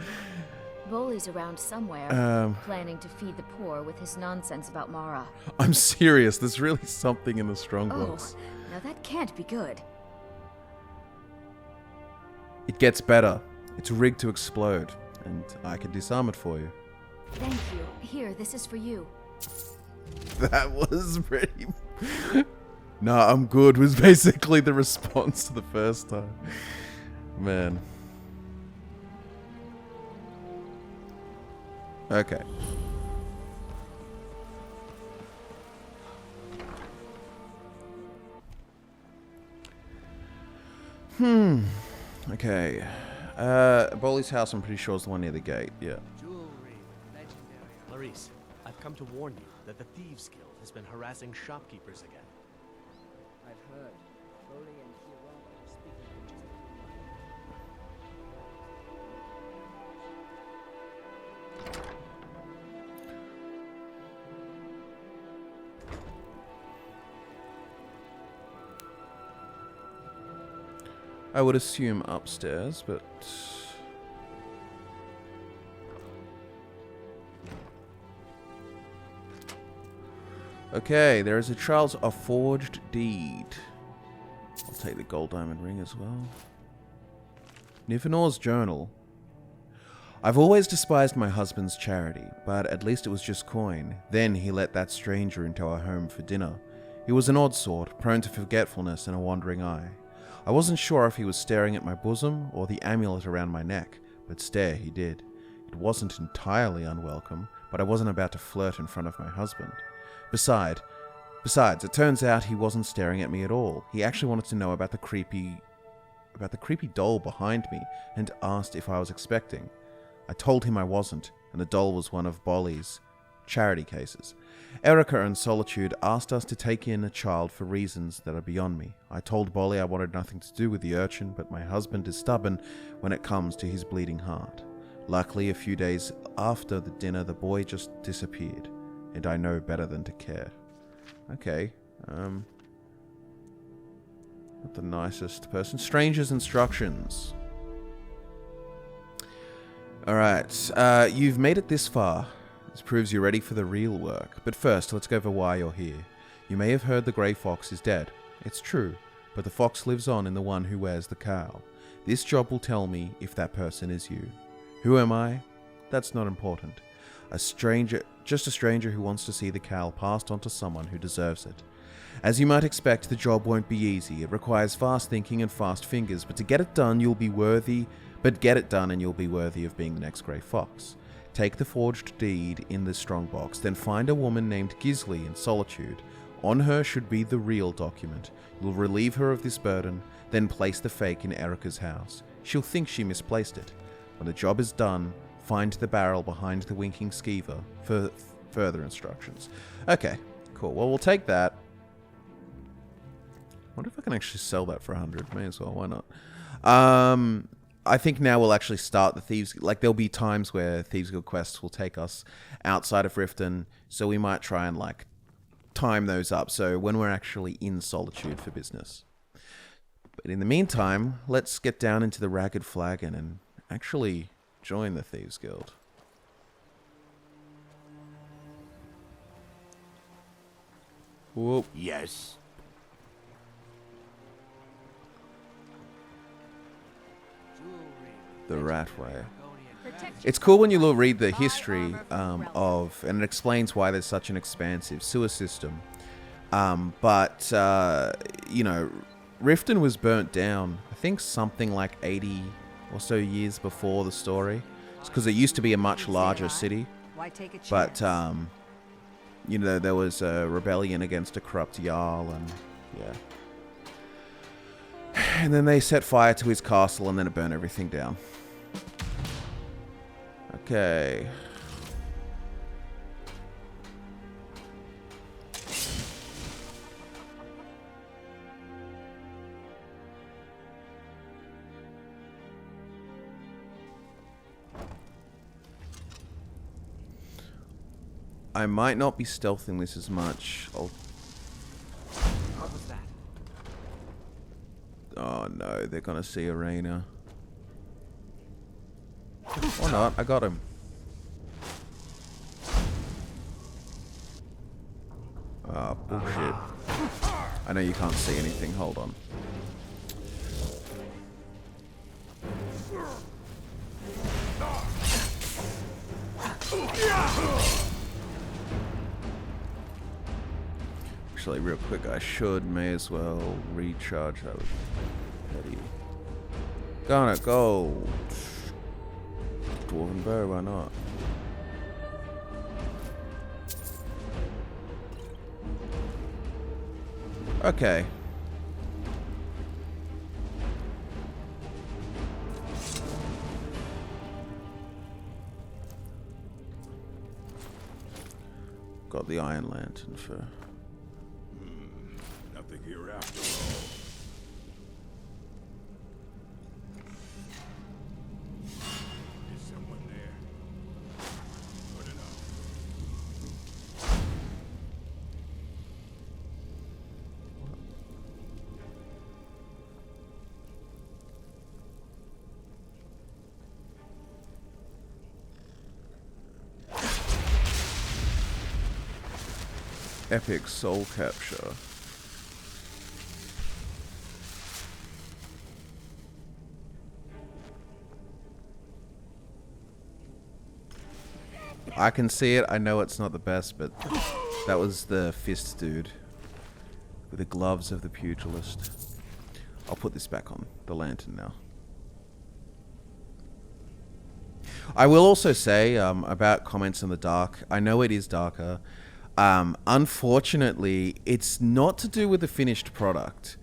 Bully's around somewhere, planning to feed the poor with his nonsense about Mara. I'm serious, there's really something in the strongbox. Oh, now that can't be good. It gets better. It's rigged to explode, and I can disarm it for you. Thank you. Here, this is for you. That was pretty... Nah, I'm good was basically the response to the first time. Man. Okay. Okay. Bolly's house, I'm pretty sure, is the one near the gate. Yeah. Jewelry, legendary. Maurice, I've come to warn you that the Thieves Guild has been harassing shopkeepers again. I've heard. Foley and Kieran are speaking just I would assume upstairs, but... Okay, there is a forged deed. I'll take the gold diamond ring as well. Nifanor's journal. I've always despised my husband's charity, but at least it was just coin. Then he let that stranger into our home for dinner. He was an odd sort, prone to forgetfulness and a wandering eye. I wasn't sure if he was staring at my bosom or the amulet around my neck, but stare he did. It wasn't entirely unwelcome, but I wasn't about to flirt in front of my husband. Besides, it turns out he wasn't staring at me at all. He actually wanted to know about the creepy doll behind me and asked if I was expecting. I told him I wasn't, and the doll was one of Bolly's charity cases. Erica and Solitude asked us to take in a child for reasons that are beyond me. I told Bolly I wanted nothing to do with the urchin, but my husband is stubborn when it comes to his bleeding heart. Luckily, a few days after the dinner, the boy just disappeared, and I know better than to care. Okay, not the nicest person. Stranger's instructions. Alright, you've made it this far. This proves you're ready for the real work. But first, let's go over why you're here. You may have heard the Grey Fox is dead. It's true, but the fox lives on in the one who wears the cowl. This job will tell me if that person is you. Who am I? That's not important. Just a stranger who wants to see the cowl passed on to someone who deserves it. As you might expect, the job won't be easy. It requires fast thinking and fast fingers, but to get it done, you'll be worthy. But get it done and you'll be worthy of being the next Grey Fox. Take the forged deed in the strongbox, then find a woman named Gisli in Solitude. On her should be the real document. You'll relieve her of this burden, then place the fake in Erica's house. She'll think she misplaced it. When the job is done, find the barrel behind the winking skeever for further instructions. Okay, cool. Well, we'll take that. I wonder if I can actually sell that for 100. May as well, why not? I think now we'll actually start the Thieves... Like, there'll be times where Thieves Guild quests will take us outside of Riften, so we might try and, like, time those up, so when we're actually in Solitude for business. But in the meantime, let's get down into the Ragged Flagon and actually join the Thieves Guild. Whoop. Yes. The Ratway. It's cool when you read the history of, and it explains why there's such an expansive sewer system. But you know, Riften was burnt down, I think something like 80 or so years before the story. It's because it used to be a much larger city. But, you know, there was a rebellion against a corrupt Jarl, and yeah. And then they set fire to his castle, and then it burned everything down. Okay. I might not be stealthing this as much. What was that? Oh no, they're gonna see Arena. Or not, I got him. Ah, bullshit. I know you can't see anything, hold on. Actually, real quick, may as well recharge that with petty. Gonna go. Dwarven bow, why not? Okay. Got the Iron Lantern for... Nothing here after all. Is someone there? Good enough. Epic soul capture. I can see it. I know it's not the best, but that was the fist dude with the gloves of the pugilist. I'll put this back on the lantern now. I will also say about comments in the dark. I know it is darker. Unfortunately, it's not to do with the finished product.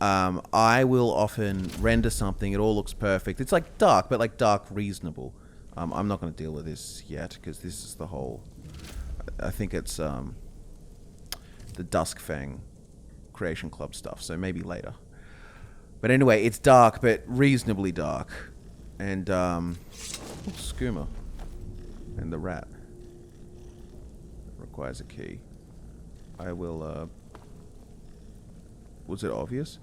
I will often render something. It all looks perfect. It's like dark, but like dark reasonable. I'm not going to deal with this yet because this is the whole... I think it's the Duskfang Creation Club stuff, so maybe later. But anyway, it's dark, but reasonably dark. And, skooma. And the rat. Requires a key. I will, was it obvious?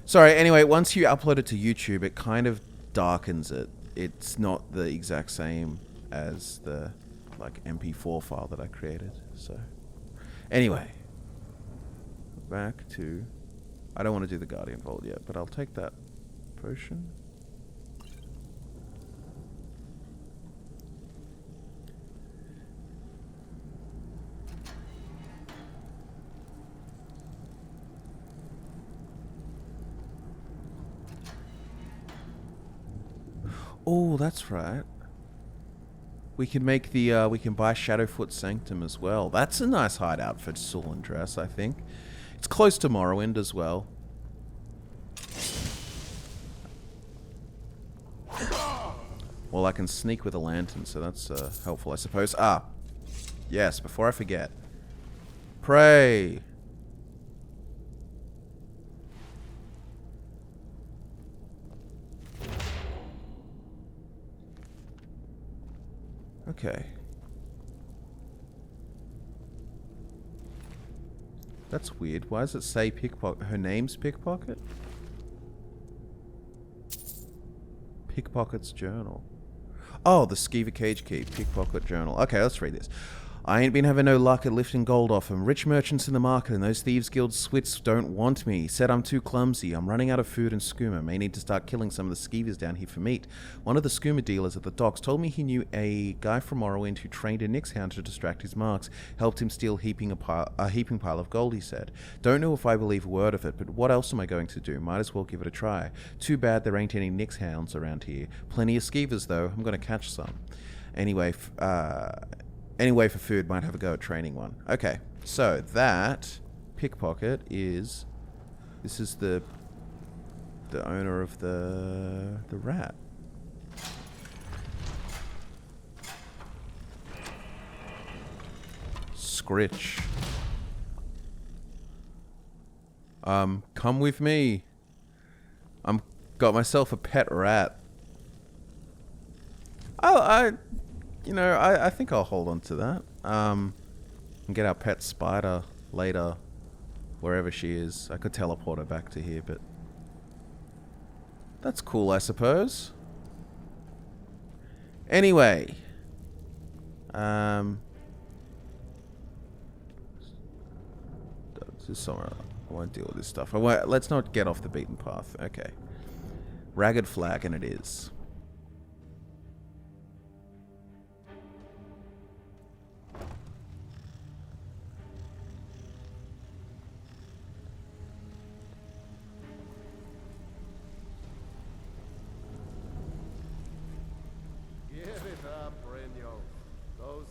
Sorry, anyway, once you upload it to YouTube, it kind of darkens it. It's not the exact same as the, like, MP4 file that I created, so... Anyway. Back to... I don't want to do the Guardian Vault yet, but I'll take that potion. Oh, that's right. We can make the, we can buy Shadowfoot Sanctum as well. That's a nice hideout for Sulan Dres, I think. It's close to Morrowind as well. Well, I can sneak with a lantern, so that's helpful, I suppose. Ah, yes, before I forget. Pray. Okay. That's weird. Why does it say pickpocket? Her name's Pickpocket? Pickpocket's journal. Oh, the Skeever Cage Key. Pickpocket journal. Okay, let's read this. I ain't been having no luck at lifting gold off 'em. Rich merchants in the market and those Thieves Guild swits don't want me. Said I'm too clumsy. I'm running out of food and skooma. May need to start killing some of the skeevers down here for meat. One of the skooma dealers at the docks told me he knew a guy from Morrowind who trained a Nyx hound to distract his marks. Helped him steal a heaping pile of gold, he said. Don't know if I believe a word of it, but what else am I going to do? Might as well give it a try. Too bad there ain't any Nyx hounds around here. Plenty of skeevers, though. I'm going to catch some. Anyway, Anyway, for food, might have a go at training one. Okay, so that Pickpocket is... This is the owner of the rat. Scritch. Come with me. Got myself a pet rat. I think I'll hold on to that. And get our pet spider later, wherever she is. I could teleport her back to here, but that's cool, I suppose. Anyway, this is somewhere. I won't deal with this stuff. Let's not get off the beaten path. Okay, Ragged Flagon it is.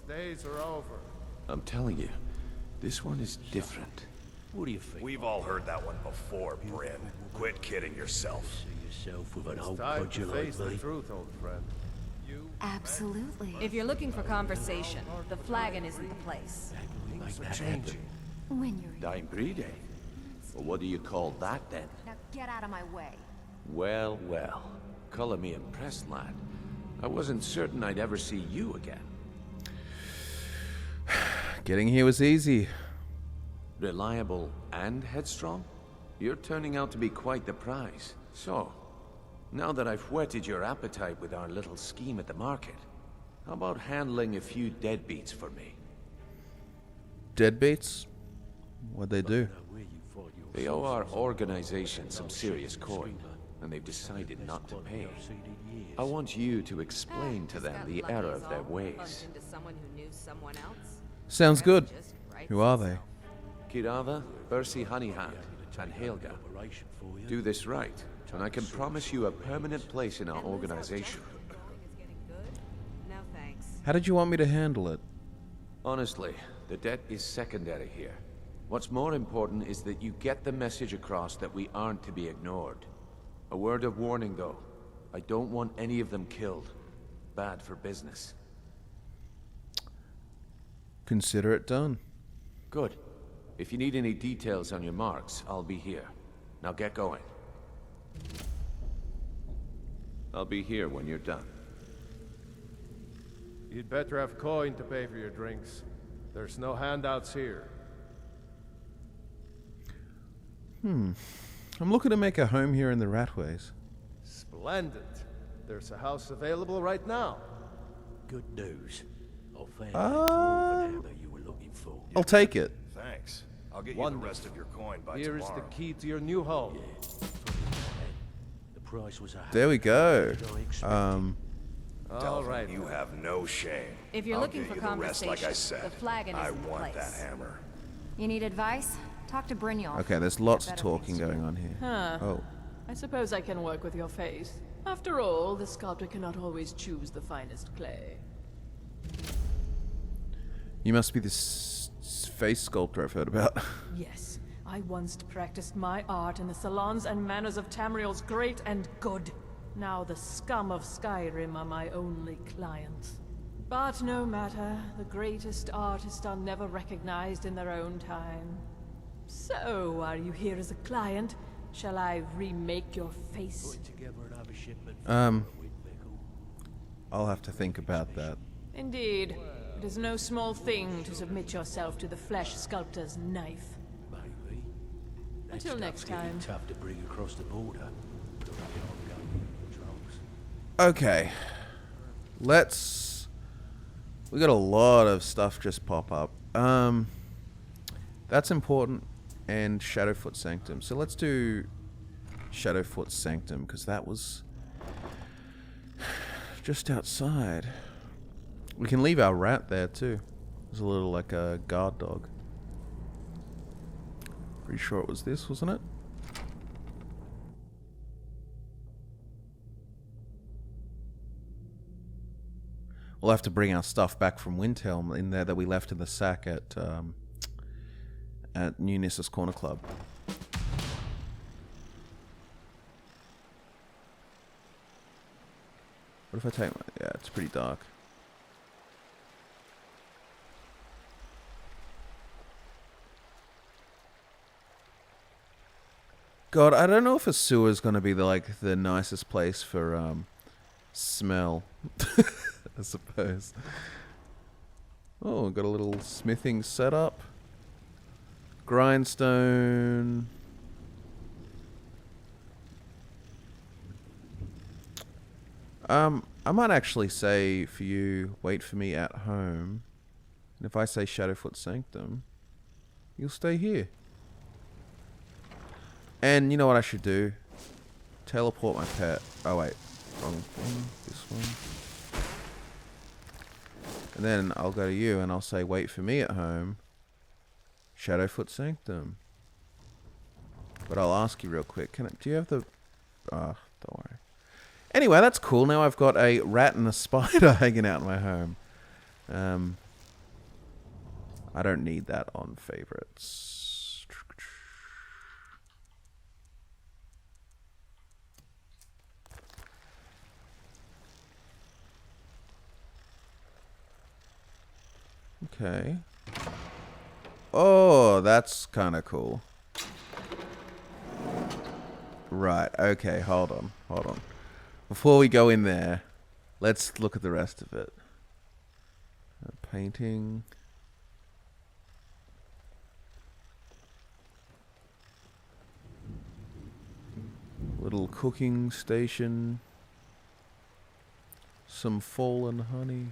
Days are over. I'm telling you, this one is different. What do you think? We've all heard that one before, Bryn. Quit kidding yourself. See yourself with an It's old time to codger like face the me? truth, old friend. Absolutely. If you're looking for conversation, the flagon isn't the place. Make that happen. When you're... Dying breed, eh? Well, what do you call that, then? Now get out of my way. Well, well. Color me impressed, lad. I wasn't certain I'd ever see you again. Getting here was easy. Reliable and headstrong? You're turning out to be quite the prize. So, now that I've whetted your appetite with our little scheme at the market, how about handling a few deadbeats for me? Deadbeats? What'd they do? They owe our organization some serious coin, and they've decided not to pay. I want you to explain to them the error of their ways. Sounds good. Who are they? Kirava, Ursi Honeyhand, and Helga. Do this right, and I can promise you a permanent place in our organization. How did you want me to handle it? Honestly, the debt is secondary here. What's more important is that you get the message across that we aren't to be ignored. A word of warning, though. I don't want any of them killed. Bad for business. Consider it done. Good. If you need any details on your marks, I'll be here. Now get going. I'll be here when you're done. You'd better have coin to pay for your drinks. There's no handouts here. I'm looking to make a home here in the Ratways. Splendid. There's a house available right now. Good news. I found that dwarven hammer you were looking for. I'll take it. Thanks. I'll get you the rest of your coin by Here tomorrow. is the key to your new home. The price was There we go. All right. You have no shame. If you're I'll looking get for you the rest, like I conversation, said. the flagon I isn't the want place. that hammer. You need advice? Talk to Brynjolf. Okay, there's lots of talking going on here. Huh. Oh. I suppose I can work with your face. After all, the sculptor cannot always choose the finest clay. You must be this face sculptor I've heard about. Yes, I once practiced my art in the salons and manners of Tamriel's great and good. Now the scum of Skyrim are my only clients. But no matter, the greatest artists are never recognized in their own time. So, are you here as a client? Shall I remake your face? I'll have to think about that. Indeed. It is no small thing to submit yourself to the flesh sculptor's knife. Maybe. Until next time. Tough to bring across the border. Okay. Let's... We got a lot of stuff just pop up. That's important. And Shadowfoot Sanctum. So let's do Shadowfoot Sanctum, because that was just outside. We can leave our rat there too. There's a little, like, a guard dog. Pretty sure it was this, wasn't it? We'll have to bring our stuff back from Windhelm in there that we left in the sack at New Nissa's Corner Club. What if I take my... Yeah, it's pretty dark. God, I don't know if a sewer is going to be the nicest place for smell. I suppose. Oh, got a little smithing setup. Grindstone. I might actually say for you, wait for me at home. And if I say Shadowfoot Sanctum, you'll stay here. And you know what I should do? Teleport my pet. Oh wait, wrong thing. This one. And then I'll go to you and I'll say, wait for me at home. Shadowfoot Sanctum. But I'll ask you real quick. Do you have the... don't worry. Anyway, that's cool. Now I've got a rat and a spider hanging out in my home. I don't need that on favorites. Okay. Oh, that's kind of cool. Right, okay, hold on. Before we go in there, let's look at the rest of it. Painting. Little cooking station. Some fallen honey.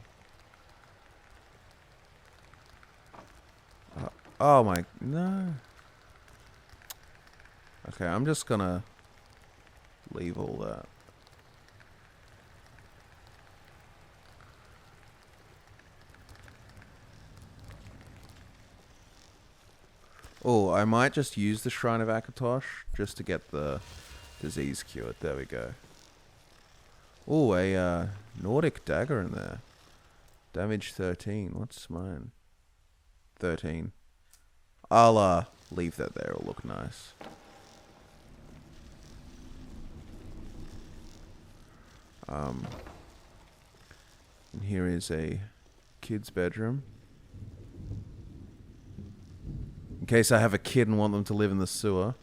Oh my, no. Okay, I'm just gonna leave all that. Oh, I might just use the Shrine of Akatosh just to get the disease cured. There we go. Oh, a Nordic dagger in there. Damage 13. What's mine? 13. I'll leave that there. It'll look nice. And here is a kid's bedroom. In case I have a kid and want them to live in the sewer.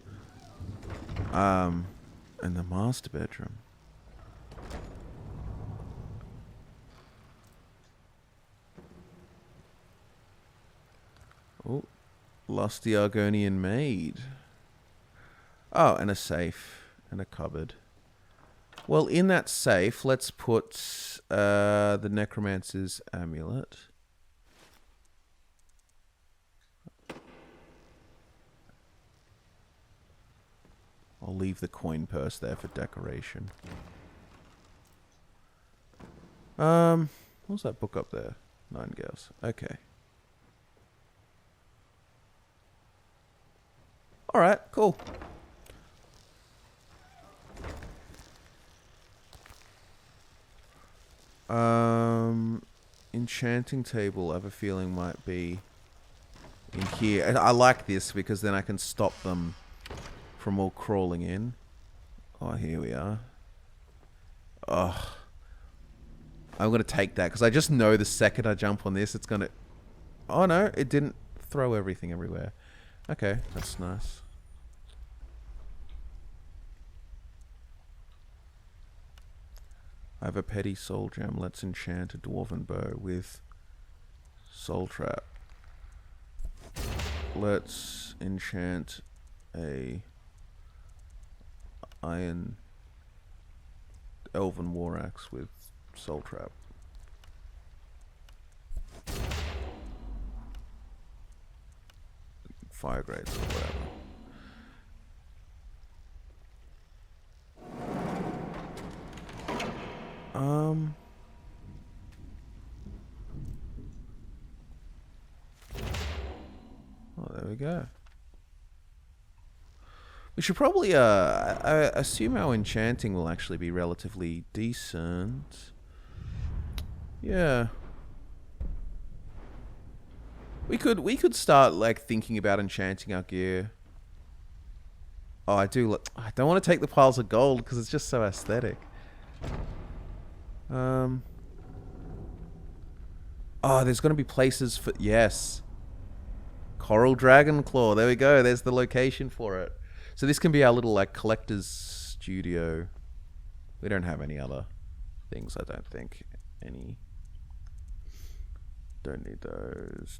And the master bedroom. Oh, lusty Argonian maid. Oh, and a safe and a cupboard. Well, in that safe, let's put the necromancer's amulet. I'll leave the coin purse there for decoration. What's that book up there? Nightingales. Okay. Alright, cool. Enchanting table, I have a feeling might be in here. I like this because then I can stop them from all crawling in. Oh, here we are. Oh. I'm going to take that because I just know the second I jump on this, it's going to... Oh, no, it didn't throw everything everywhere. Okay, that's nice. I have a petty soul gem. Let's enchant a dwarven bow with soul trap. Let's enchant a iron elven war axe with soul trap. Fire grades or whatever. Oh, there we go. We should probably, I assume our enchanting will actually be relatively decent. Yeah. We could start, like, thinking about enchanting our gear. Oh, I don't want to take the piles of gold, because it's just so aesthetic. Oh, there's going to be places for... Yes. Coral Dragon Claw. There we go. There's the location for it. So this can be our little, like, collector's studio. We don't have any other things, I don't think. Any. Don't need those.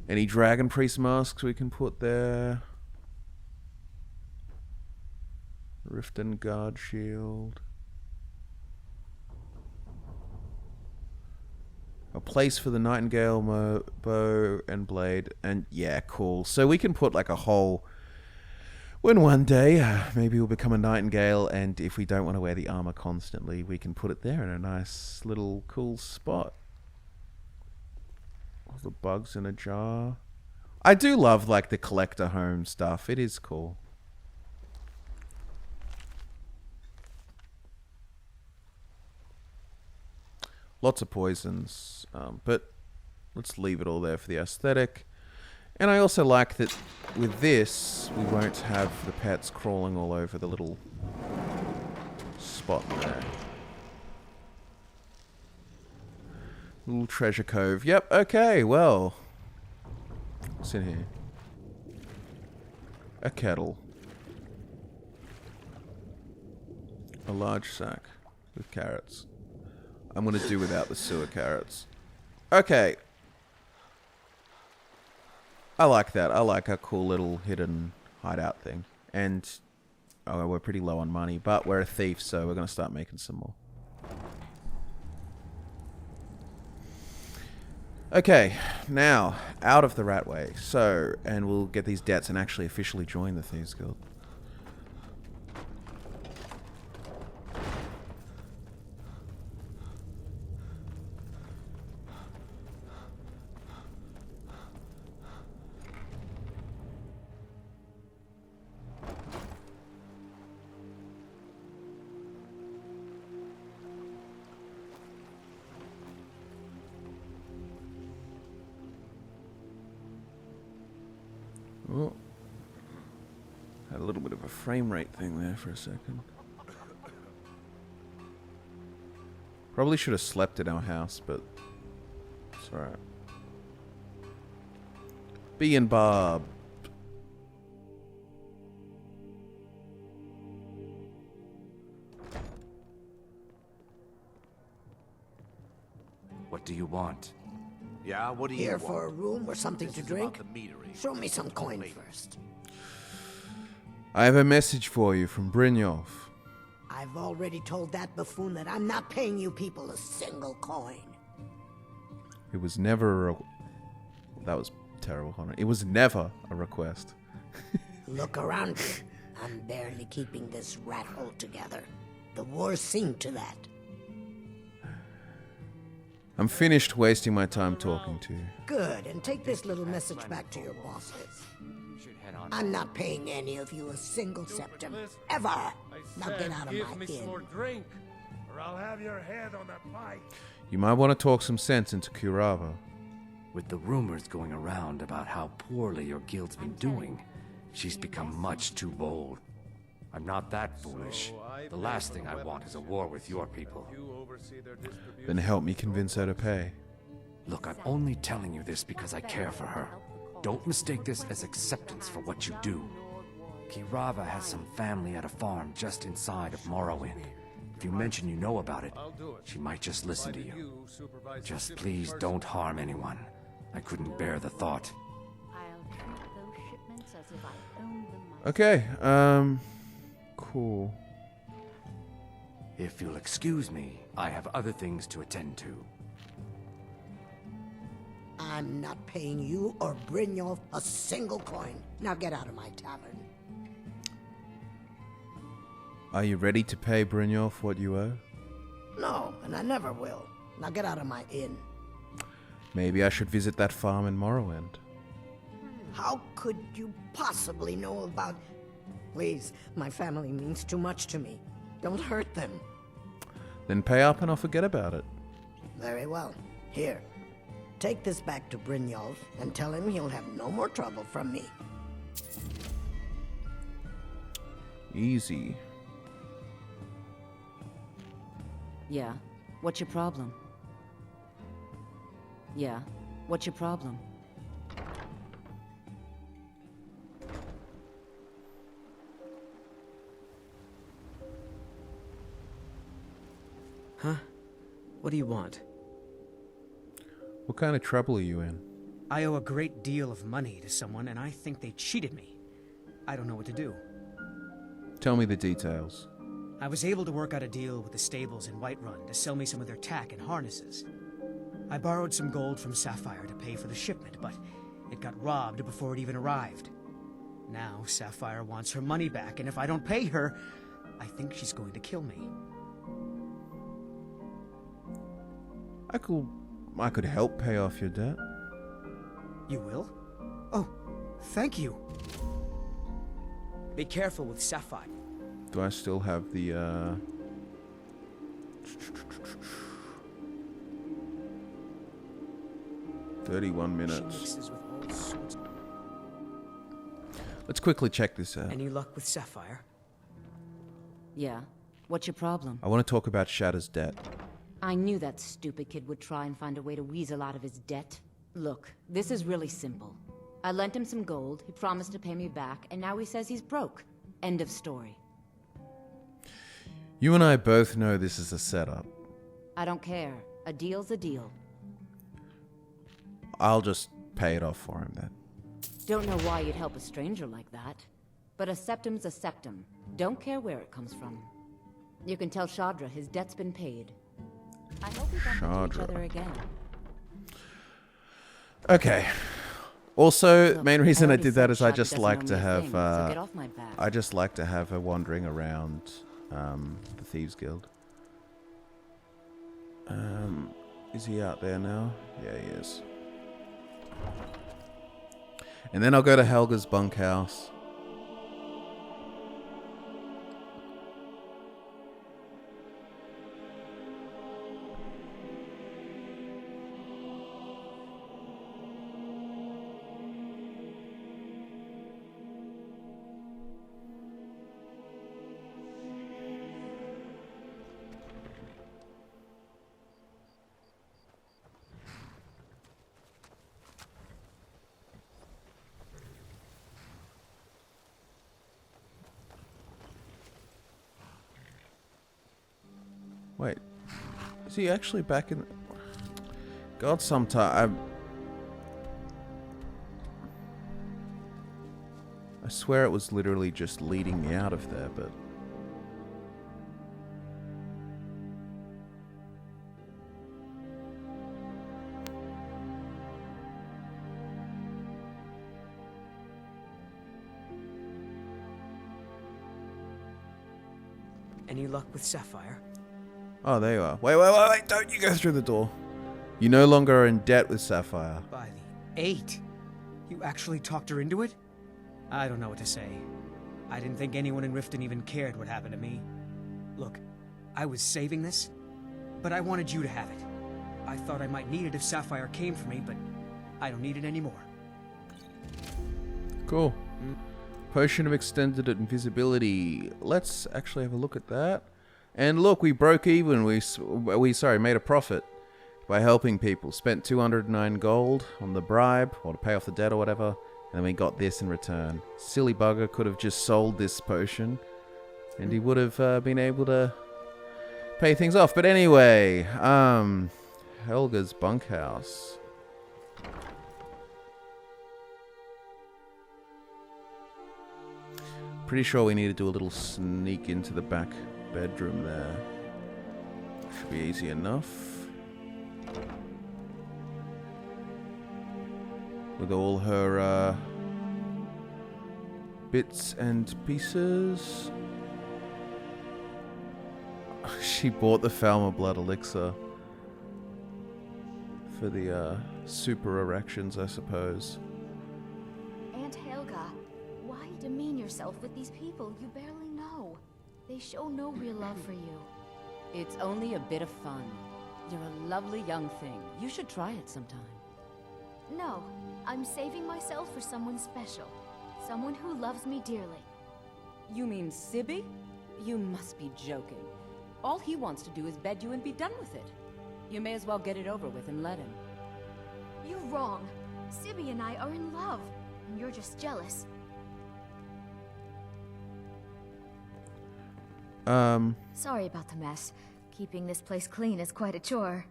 Any Dragon Priest masks we can put there. Rift and Guard Shield. A place for the Nightingale bow and blade. And yeah, cool. So we can put like a whole... When one day, maybe we'll become a Nightingale, and if we don't want to wear the armor constantly, we can put it there in a nice little cool spot. All the bugs in a jar. I do love like the collector home stuff. It is cool. Lots of poisons, but let's leave it all there for the aesthetic. And I also like that with this, we won't have the pets crawling all over the little spot there. Little treasure cove. Yep, okay, well. What's in here? A kettle. A large sack with carrots. I'm going to do without the sewer carrots. Okay. I like that. I like a cool little hidden hideout thing. And oh, we're pretty low on money, but we're a thief, so we're going to start making some more. Okay, now, out of the Ratway. So, and we'll get these debts and actually officially join the Thieves Guild. Oh, had a little bit of a frame rate thing there for a second. Probably should have slept in our house, but it's alright. B and Bob. What do you want? Yeah, what do you Here want? for a room or something to drink? About the meadery. Show me some coin first. I have a message for you from Brynjolf. I've already told that buffoon that I'm not paying you people a single coin. It was never a... That was terrible, Connor. It was never a request. Look around you. I'm barely keeping this rat hole together. The war's seen to that. I'm finished wasting my time talking to you. Good, and take this little message back to your bosses. I'm not paying any of you a single septim. Ever! Now get out of my Give me inn. some more drink, or I'll have your head on that pike. You might want to talk some sense into Kurava. With the rumors going around about how poorly your guild's been doing, she's become much too bold. I'm not that foolish. The last thing I want is a war with your people. Then help me convince her to pay. Look, I'm only telling you this because I care for her. Don't mistake this as acceptance for what you do. Kirava has some family at a farm just inside of Morrowind. If you mention you know about it, she might just listen to you. Just please don't harm anyone. I couldn't bear the thought. Okay, cool. If you'll excuse me, I have other things to attend to. I'm not paying you or Brynjolf a single coin. Now get out of my tavern. Are you ready to pay Brynjolf what you owe? No, and I never will. Now get out of my inn. Maybe I should visit that farm in Morrowind. How could you possibly know about... Please, my family means too much to me. Don't hurt them. Then pay up and I'll forget about it. Very well. Here. Take this back to Brynjolf and tell him he'll have no more trouble from me. Easy. Yeah. What's your problem? Yeah. What's your problem? Huh? What do you want? What kind of trouble are you in? I owe a great deal of money to someone, and I think they cheated me. I don't know what to do. Tell me the details. I was able to work out a deal with the stables in Whiterun to sell me some of their tack and harnesses. I borrowed some gold from Sapphire to pay for the shipment, but it got robbed before it even arrived. Now Sapphire wants her money back, and if I don't pay her, I think she's going to kill me. I could help pay off your debt. You will? Oh, thank you. Be careful with Sapphire. Do I still have the, 31 minutes. Let's quickly check this out. Any luck with Sapphire? Yeah. What's your problem? I want to talk about Shatter's debt. I knew that stupid kid would try and find a way to weasel out of his debt. Look, this is really simple. I lent him some gold, he promised to pay me back, and now he says he's broke. End of story. You and I both know this is a setup. I don't care. A deal's a deal. I'll just pay it off for him then. Don't know why you'd help a stranger like that. But a septum's a septum. Don't care where it comes from. You can tell Shadra his debt's been paid. I hope we bump into each other again. Okay. Also, Look, main reason I already did that said is I Shadra just doesn't like owe to me a have thing, so get off my back. I just like to have her wandering around the Thieves Guild. Is he out there now? Yeah, he is. And then I'll go to Helga's bunkhouse. Wait, is he actually back in? God, sometime I swear it was literally just leading me out of there, but Any luck with Sapphire? oh, there you are. Wait! Don't you go through the door. You no longer are in debt with Sapphire. By the 8. You actually talked her into it? I don't know what to say. I didn't think anyone in Riften even cared what happened to me. Look, I was saving this, but I wanted you to have it. I thought I might need it if Sapphire came for me, but I don't need it anymore. Cool. Potion of extended invisibility. Let's actually have a look at that. And look, we broke even. We made a profit. by helping people. Spent 209 gold on the bribe, or to pay off the debt or whatever, and then we got this in return. Silly bugger could have just sold this potion, and he would have been able to pay things off. But anyway, Helga's bunkhouse. Pretty sure we need to do a little sneak into the back bedroom there. Should be easy enough. With all her bits and pieces. She bought the Falmer blood elixir for the super erections, I suppose. Aunt Helga, why demean yourself with these people you barely know? They show no real love for you. It's only a bit of fun. You're a lovely young thing. You should try it sometime. No, I'm saving myself for someone special. Someone who loves me dearly. You mean Sibby? You must be joking. All he wants to do is bed you and be done with it. You may as well get it over with and let him. You're wrong. Sibby and I are in love, and you're just jealous. Sorry about the mess. Keeping this place clean is quite a chore.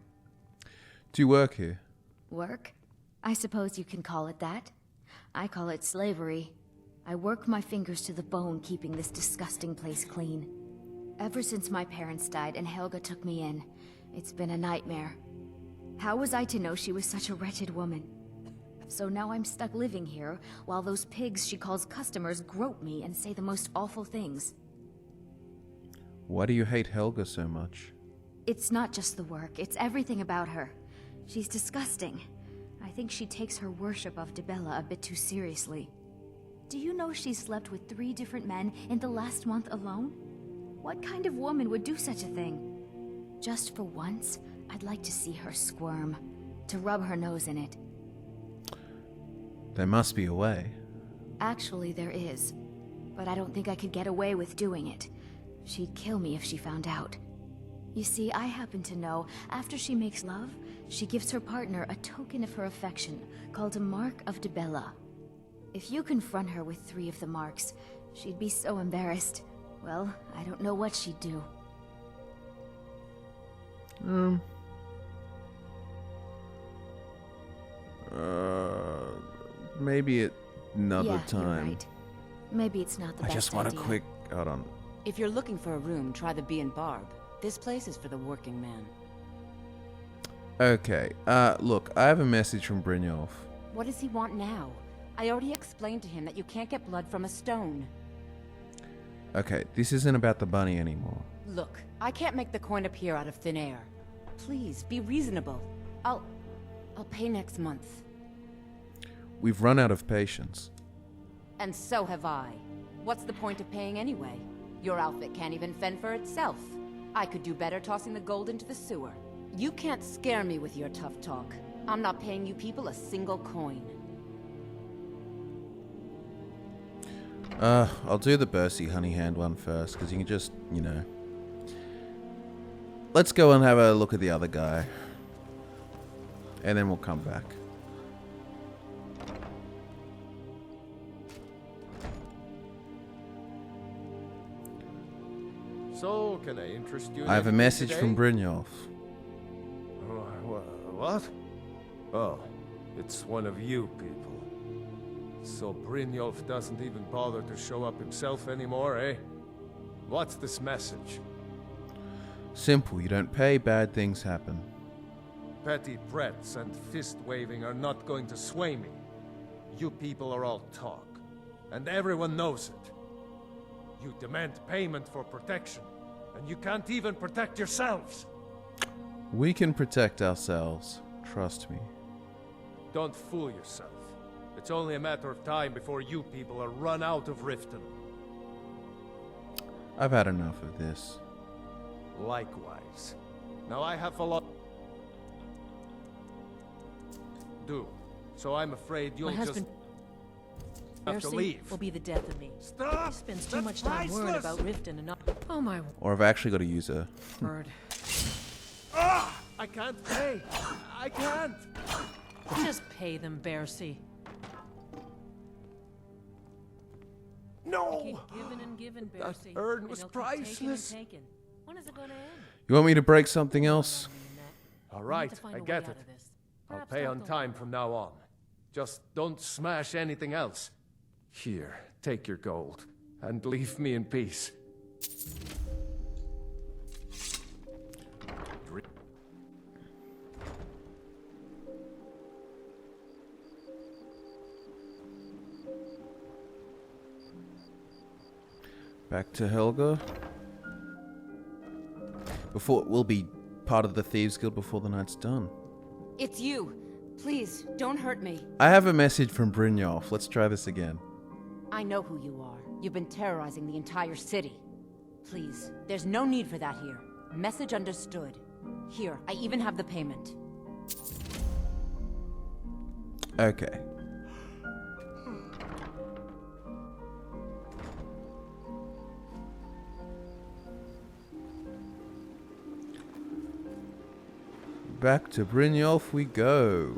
Do you work here? Work? I suppose you can call it that. I call it slavery. I work my fingers to the bone keeping this disgusting place clean. Ever since my parents died and Helga took me in, it's been a nightmare. How was I to know she was such a wretched woman? So now I'm stuck living here, while those pigs she calls customers grope me and say the most awful things. Why do you hate Helga so much? It's not just the work, it's everything about her. She's disgusting. I think she takes her worship of Dibella a bit too seriously. Do you know she's slept with 3 different men in the last month alone? What kind of woman would do such a thing? Just for once, I'd like to see her squirm, to rub her nose in it. There must be a way. Actually, there is. But I don't think I could get away with doing it. She'd kill me if she found out. You see, I happen to know, after she makes love, she gives her partner a token of her affection, called a Mark of Dibella. If you confront her with 3 of the marks, she'd be so embarrassed. Well, I don't know what she'd do. Maybe at another time. You're right. Maybe it's not the best I just want idea. a quick... Hold on. If you're looking for a room, try the Bee and Barb. This place is for the working man. Okay, look, I have a message from Brynjolf. What does he want now? I already explained to him that you can't get blood from a stone. Okay, this isn't about the bunny anymore. Look, I can't make the coin appear out of thin air. Please, be reasonable. I'll pay next month. We've run out of patience. And so have I. What's the point of paying anyway? Your outfit can't even fend for itself. I could do better tossing the gold into the sewer. You can't scare me with your tough talk. I'm not paying you people a single coin. I'll do the Bursey Honey Hand one first, because you can just, you know... Let's go and have a look at the other guy. And then we'll come back. So, can I interest you in I have a anything message today? from Brynjolf. What? Oh, it's one of you people. So Brynjolf doesn't even bother to show up himself anymore, eh? What's this message? Simple, you don't pay, bad things happen. Petty threats and fist-waving are not going to sway me. You people are all talk, and everyone knows it. You demand payment for protection, and you can't even protect yourselves. We can protect ourselves. Trust me. Don't fool yourself. It's only a matter of time before you people are run out of Riften. I've had enough of this. Likewise. Now I have a lot... do. So I'm afraid you'll My husband have to Mercy leave. will be the death of me. Stop! He spends too much time worrying about Riften and not... Oh my Or I've actually got to use a... word. Ah! I can't pay. I can't. Just pay them, Bercy. No! Keep giving and giving, That Bercy. urn was priceless. When is it gonna end? You want me to break something else? All right, I get it. I'll pay on time from now on. Just don't smash anything else. Here, take your gold, and leave me in peace. Back to Helga. We'll be part of the Thieves Guild before the night's done. It's you. Please, don't hurt me. I have a message from Brynjolf. Let's try this again. I know who you are. You've been terrorizing the entire city. Please, there's no need for that here. Message understood. Here, I even have the payment. Okay. Back to Brynjolf we go.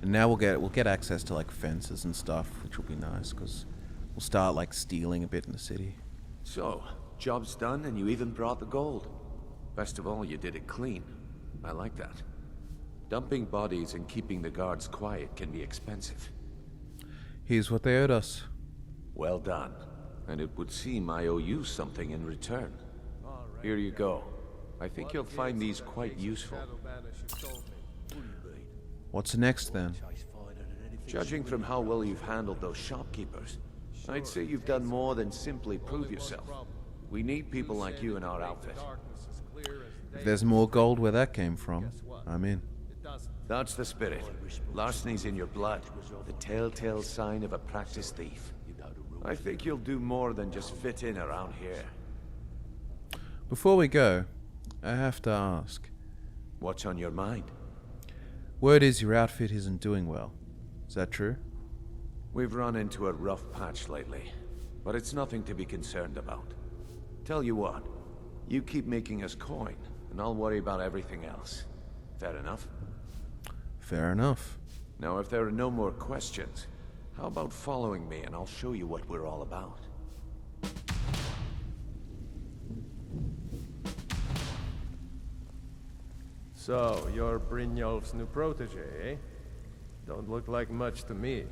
And now we'll get access to like fences and stuff, which will be nice because we'll start like stealing a bit in the city. So, job's done and you even brought the gold. Best of all, you did it clean. I like that. Dumping bodies and keeping the guards quiet can be expensive. Here's what they owed us. Well done. And it would seem I owe you something in return. Here you go. I think you'll find these quite useful. What's next then? Judging from how well you've handled those shopkeepers, I'd say you've done more than simply prove yourself. We need people like you in our outfit. If there's more gold where that came from, I'm in. That's the spirit. Larceny's in your blood, the telltale sign of a practiced thief. I think you'll do more than just fit in around here. Before we go, I have to ask. What's on your mind? Word is your outfit isn't doing well. Is that true? We've run into a rough patch lately, but it's nothing to be concerned about. Tell you what, you keep making us coin, and I'll worry about everything else. Fair enough? Fair enough. Now, if there are no more questions, how about following me and I'll show you what we're all about? So, you're Brynjolf's new protege, eh? Don't look like much to me.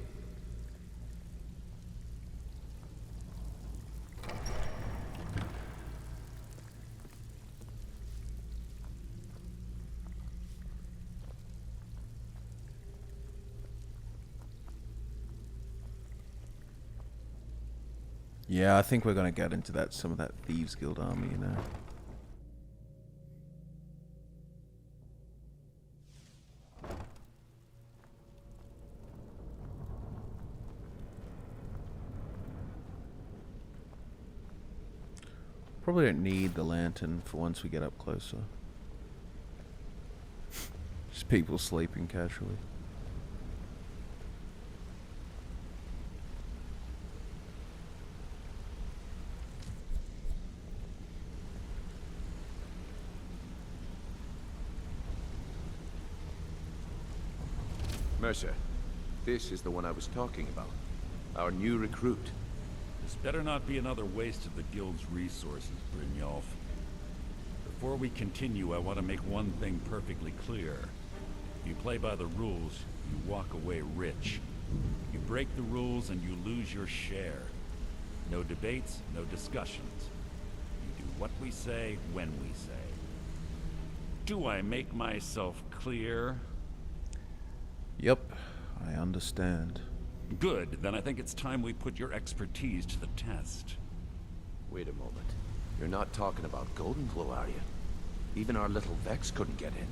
Yeah, I think we're gonna get into some of that Thieves Guild army, you know. Probably don't need the lantern for once we get up closer. Just people sleeping casually. Mercer, this is the one I was talking about. Our new recruit. This better not be another waste of the Guild's resources, Brynjolf. Before we continue, I want to make one thing perfectly clear. If you play by the rules, you walk away rich. You break the rules and you lose your share. No debates, no discussions. You do what we say, when we say. Do I make myself clear? Yep, I understand. Good, then I think it's time we put your expertise to the test. Wait a moment. You're not talking about Golden Glow, are you? Even our little Vex couldn't get in.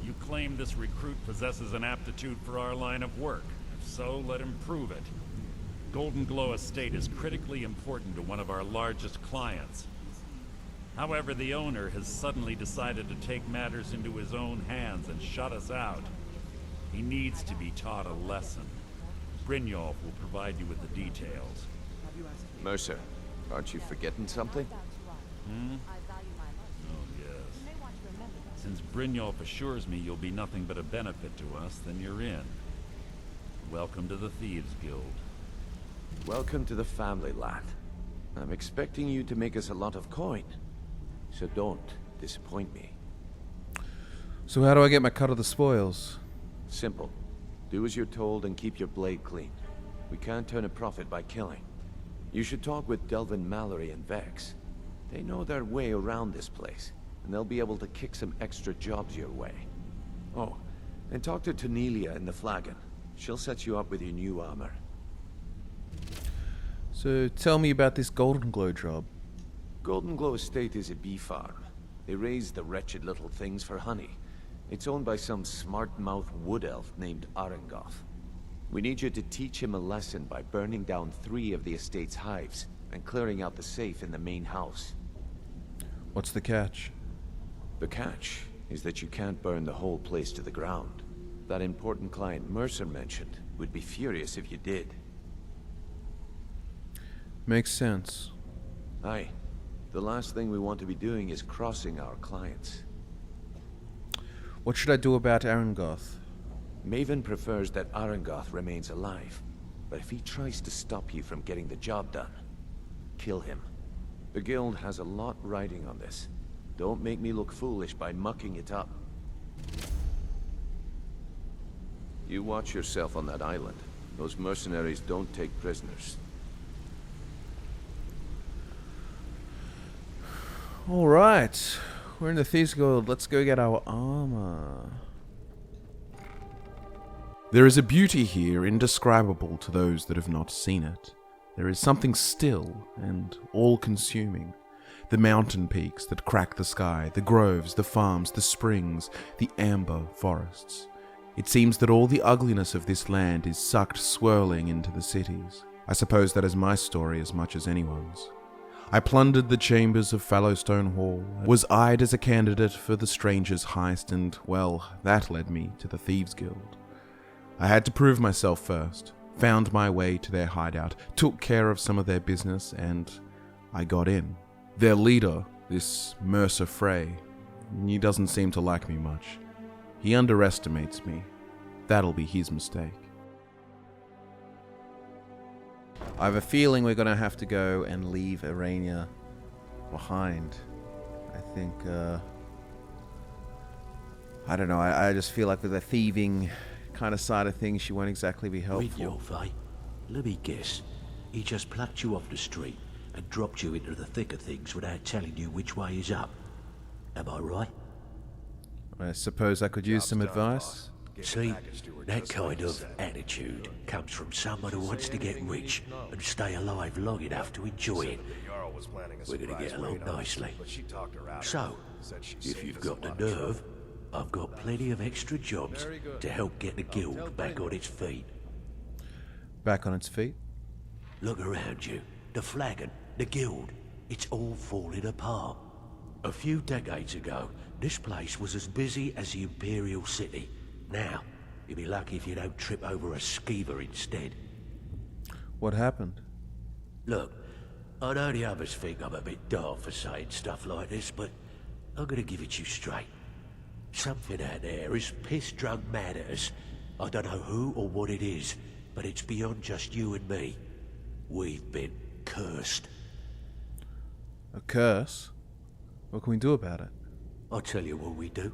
You claim this recruit possesses an aptitude for our line of work. If so, let him prove it. Golden Glow Estate is critically important to one of our largest clients. However, the owner has suddenly decided to take matters into his own hands and shut us out. He needs to be taught a lesson. Brynjolf will provide you with the details. Mercer, aren't you forgetting something? Hmm? Oh, yes. Since Brynjolf assures me you'll be nothing but a benefit to us, then you're in. Welcome to the Thieves Guild. Welcome to the family, lad. I'm expecting you to make us a lot of coin. So don't disappoint me. So how do I get my cut of the spoils? Simple. Do as you're told and keep your blade clean. We can't turn a profit by killing. You should talk with Delvin Mallory and Vex. They know their way around this place, and they'll be able to kick some extra jobs your way. Oh, and talk to Tanelia in the Flagon. She'll set you up with your new armor. So tell me about this Golden Glow job. Golden Glow Estate is a bee farm. They raise the wretched little things for honey. It's owned by some smart-mouthed wood elf named Arengoth. We need you to teach him a lesson by burning down 3 of the estate's hives and clearing out the safe in the main house. What's the catch? The catch is that you can't burn the whole place to the ground. That important client Mercer mentioned would be furious if you did. Makes sense. Aye. The last thing we want to be doing is crossing our clients. What should I do about Arengoth? Maven prefers that Arengoth remains alive, but if he tries to stop you from getting the job done, kill him. The guild has a lot riding on this. Don't make me look foolish by mucking it up. You watch yourself on that island. Those mercenaries don't take prisoners. Alright. We're in the Thieves Guild. Let's go get our armor. There is a beauty here indescribable to those that have not seen it. There is something still and all-consuming. The mountain peaks that crack the sky, the groves, the farms, the springs, the amber forests. It seems that all the ugliness of this land is sucked swirling into the cities. I suppose that is my story as much as anyone's. I plundered the chambers of Fallowstone Hall, was eyed as a candidate for the Stranger's heist, and, well, that led me to the Thieves Guild. I had to prove myself first, found my way to their hideout, took care of some of their business, and I got in. Their leader, this Mercer Frey, he doesn't seem to like me much. He underestimates me. That'll be his mistake. I have a feeling we're going to have to go and leave Arania behind. I think, I don't know, I just feel like with the thieving kind of side of things, she won't exactly be helpful. Let me guess. He just plucked you off the street and dropped you into the thick of things without telling you which way is up. Am I right? I suppose I could use some advice? See, that kind of attitude comes from someone who wants to get rich and stay alive long enough to enjoy it. We're gonna get along nicely. So, if you've got the nerve, I've got plenty of extra jobs to help get the guild back on its feet. Back on its feet? Look around you. The Flagon, the guild, it's all falling apart. A few decades ago, this place was as busy as the Imperial City. Now, you'll be lucky if you don't trip over a skeever instead. What happened? Look, I know the others think I'm a bit daft for saying stuff like this, but I'm gonna give it to you straight. Something out there is piss-drunk mad at us. I don't know who or what it is, but it's beyond just you and me. We've been cursed. A curse? What can we do about it? I'll tell you what we do.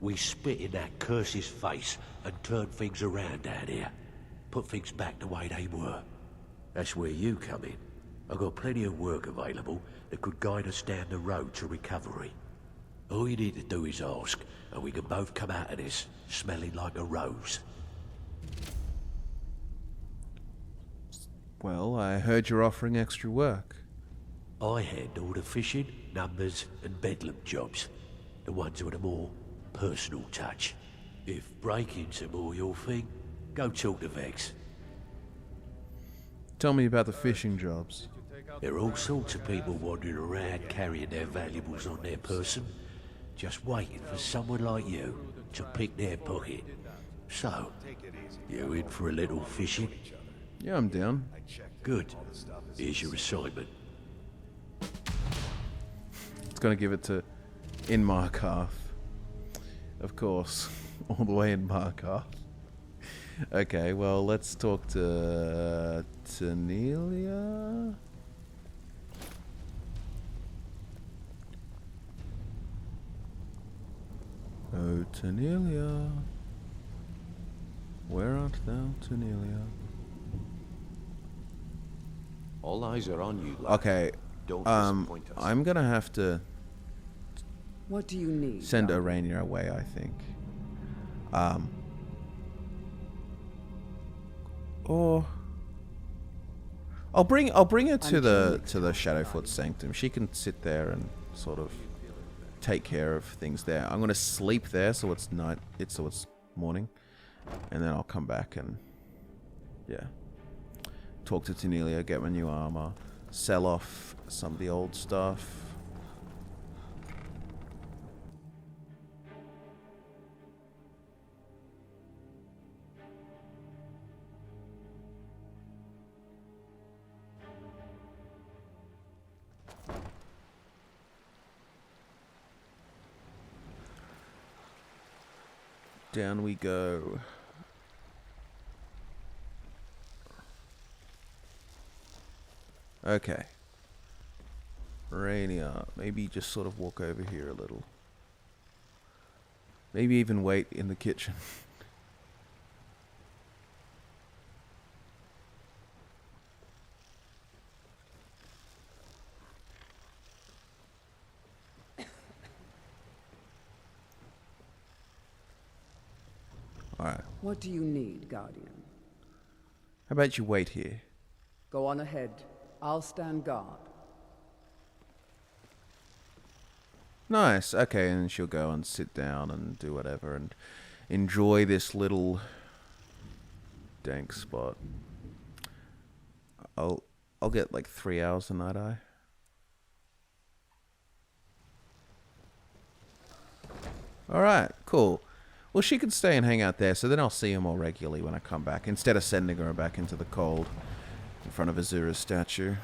We spit in that curse's face and turn things around down here. Put things back the way they were. That's where you come in. I've got plenty of work available that could guide us down the road to recovery. All you need to do is ask, and we can both come out of this smelling like a rose. Well, I heard you're offering extra work. I handle the fishing, numbers, and bedlam jobs. The ones with a more personal touch. If breaking's more your thing, go talk to Vex. Tell me about the fishing jobs. There are all sorts of people wandering around carrying their valuables on their person, just waiting for someone like you to pick their pocket. So, you in for a little fishing? Yeah, I'm down. Good. Here's your assignment. It's gonna give it to in Markarth. Of course. All the way in Markarth. Okay, well, let's talk to Tanelia. Oh, Tanelia. Where art thou, Tanelia? All eyes are on you, lad. Okay, Don't disappoint us. I'm gonna have to What do you need? send Arania away, I think. Or I'll bring her to the Shadowfoot Sanctum. She can sit there and sort of take care of things there. I'm gonna sleep there so it's night. So it's morning, and then I'll come back and yeah, talk to Tanelia, get my new armor, sell off some of the old stuff. Down we go. Okay. Rainia, maybe just sort of walk over here a little. Maybe even wait in the kitchen. Alright. What do you need, Guardian? How about you wait here? Go on ahead. I'll stand guard. Nice. Okay, and she'll go and sit down and do whatever and enjoy this little dank spot. I'll get like 3 hours tonight, Alright, cool. Well, she can stay and hang out there, so then I'll see her more regularly when I come back, instead of sending her back into the cold in front of Azura's statue.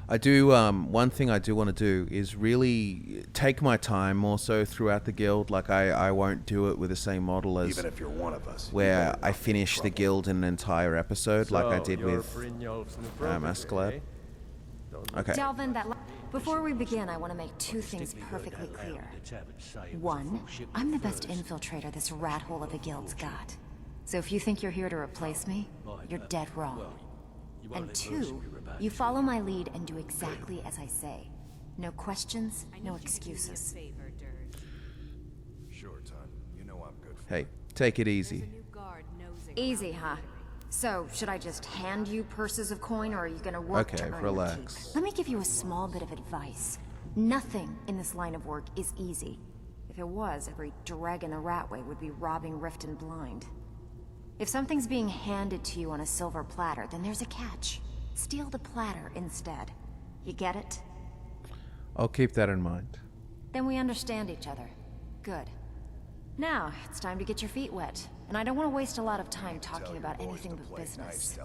I do, one thing I do want to do is really take my time more so throughout the guild. Like, I won't do it with the same model as... Even if you're one of us. Where I finish the guild in an entire episode, like I did with Askeladd. Okay. Delvin, before we begin, I want to make two things perfectly clear. One, I'm the best infiltrator this rat hole of a guild's got. So if you think you're here to replace me, you're dead wrong. And two, you follow my lead and do exactly as I say. No questions, no excuses. Sure, Ton. You know I'm good for Hey, take it easy. Easy, huh? So, should I just hand you purses of coin, or are you gonna work to earn your relax. keep? Let me give you a small bit of advice. Nothing in this line of work is easy. If it was, every dreg in the Ratway would be robbing Rift and Blind. If something's being handed to you on a silver platter, then there's a catch. Steal the platter instead. You get it? I'll keep that in mind. Then we understand each other. Good. Now, it's time to get your feet wet. And I don't want to waste a lot of time talking about anything but business.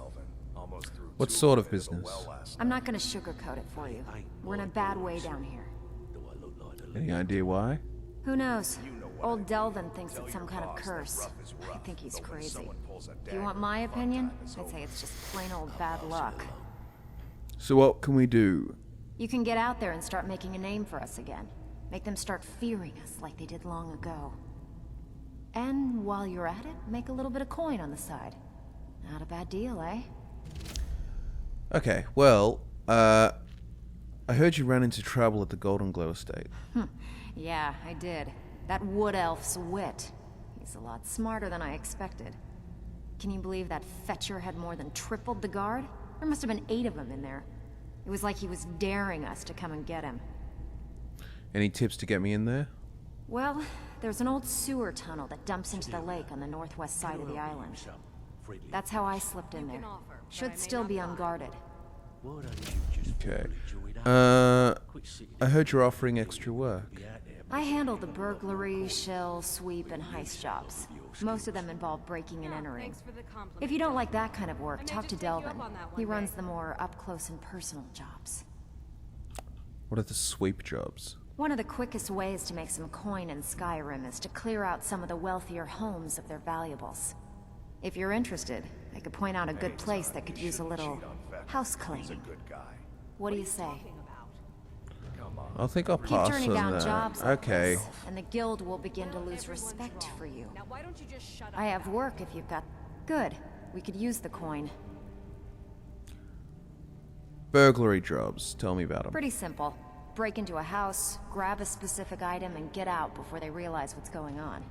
What sort of business? I'm not going to sugarcoat it for you. We're in a bad way down here. Any idea why? Who knows? Old Delvin thinks it's some kind of curse. I think he's crazy. If you want my opinion, I'd say it's just plain old bad luck. So what can we do? You can get out there and start making a name for us again. Make them start fearing us like they did long ago. And while you're at it, make a little bit of coin on the side. Not a bad deal, eh? Okay, well, I heard you ran into trouble at the Golden Glow estate. Yeah, I did. That wood elf's wit. He's a lot smarter than I expected. Can you believe that fetcher had more than tripled the guard? There must have been 8 of them in there. It was like he was daring us to come and get him. Any tips to get me in there? Well, there's an old sewer tunnel that dumps into the lake on the northwest side of the island. That's how I slipped in there. Should still be unguarded. Okay. I heard you're offering extra work. I handle the burglary, shell, sweep, and heist jobs. Most of them involve breaking and entering. If you don't like that kind of work, talk to Delvin. He runs the more up-close and personal jobs. What are the sweep jobs? One of the quickest ways to make some coin in Skyrim is to clear out some of the wealthier homes of their valuables. If you're interested, I could point out a good place that could use a little house cleaning. What do you say? I think I'll pass Keep turning on down that. jobs like Okay. this, and the guild will begin to lose respect for you. I have work if you've got... Good. We could use the coin. Burglary jobs. Tell me about them. Pretty simple. Break into a house, grab a specific item, and get out before they realize what's going on.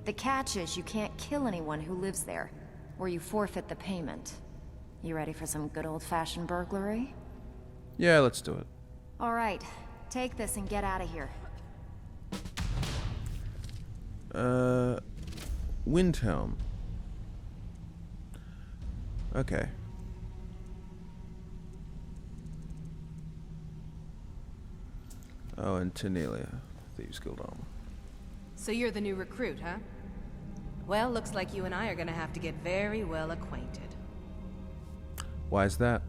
The catch is you can't kill anyone who lives there, or you forfeit the payment. You ready for some good old-fashioned burglary? Yeah, let's do it. All right. Take this and get out of here. Windhelm. Okay. Oh, and Tanelia, Thieves Guild armor. So you're the new recruit, huh? Well, looks like you and I are gonna have to get very well acquainted. Why is that?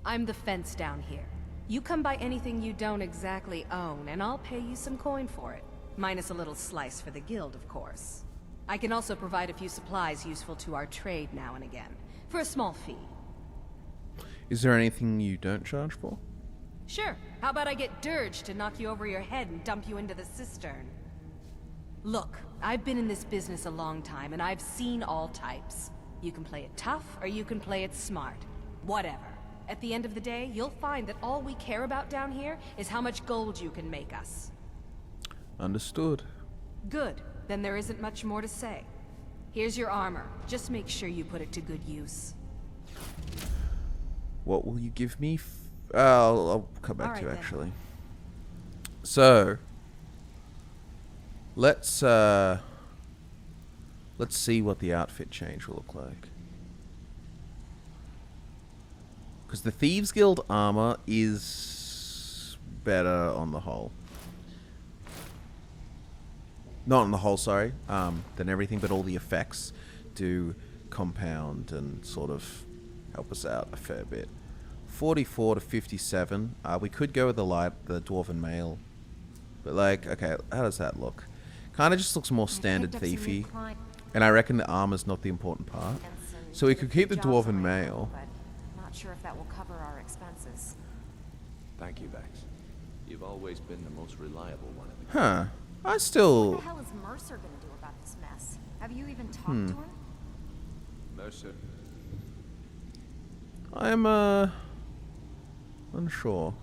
I'm the fence down here. You come by anything you don't exactly own, and I'll pay you some coin for it. Minus a little slice for the guild, of course. I can also provide a few supplies useful to our trade now and again, for a small fee. Is there anything you don't charge for? Sure. How about I get Dirge to knock you over your head and dump you into the cistern? Look, I've been in this business a long time, and I've seen all types. You can play it tough, or you can play it smart. Whatever. At the end of the day, you'll find that all we care about down here is how much gold you can make us. Understood. Good. Then there isn't much more to say. Here's your armor. Just make sure you put it to good use. What will you give me? I'll come back to you, then. actually. So, let's see what the outfit change will look like. Because the Thieves Guild armor is better on the whole. Not on the whole, sorry, than everything, but all the effects do compound and sort of help us out a fair bit. 44 to 57. We could go with the Dwarven Mail. But like, okay, how does that look? Kind of just looks more standard thiefy. And I reckon the armor's not the important part. So we could keep the Dwarven Mail. Not sure if that will cover our expenses. Thank you, Vex. You've always been the most reliable one of the Huh. I still... What the hell is Mercer gonna do about this mess? Have you even talked to him? Mercer. I'm, unsure.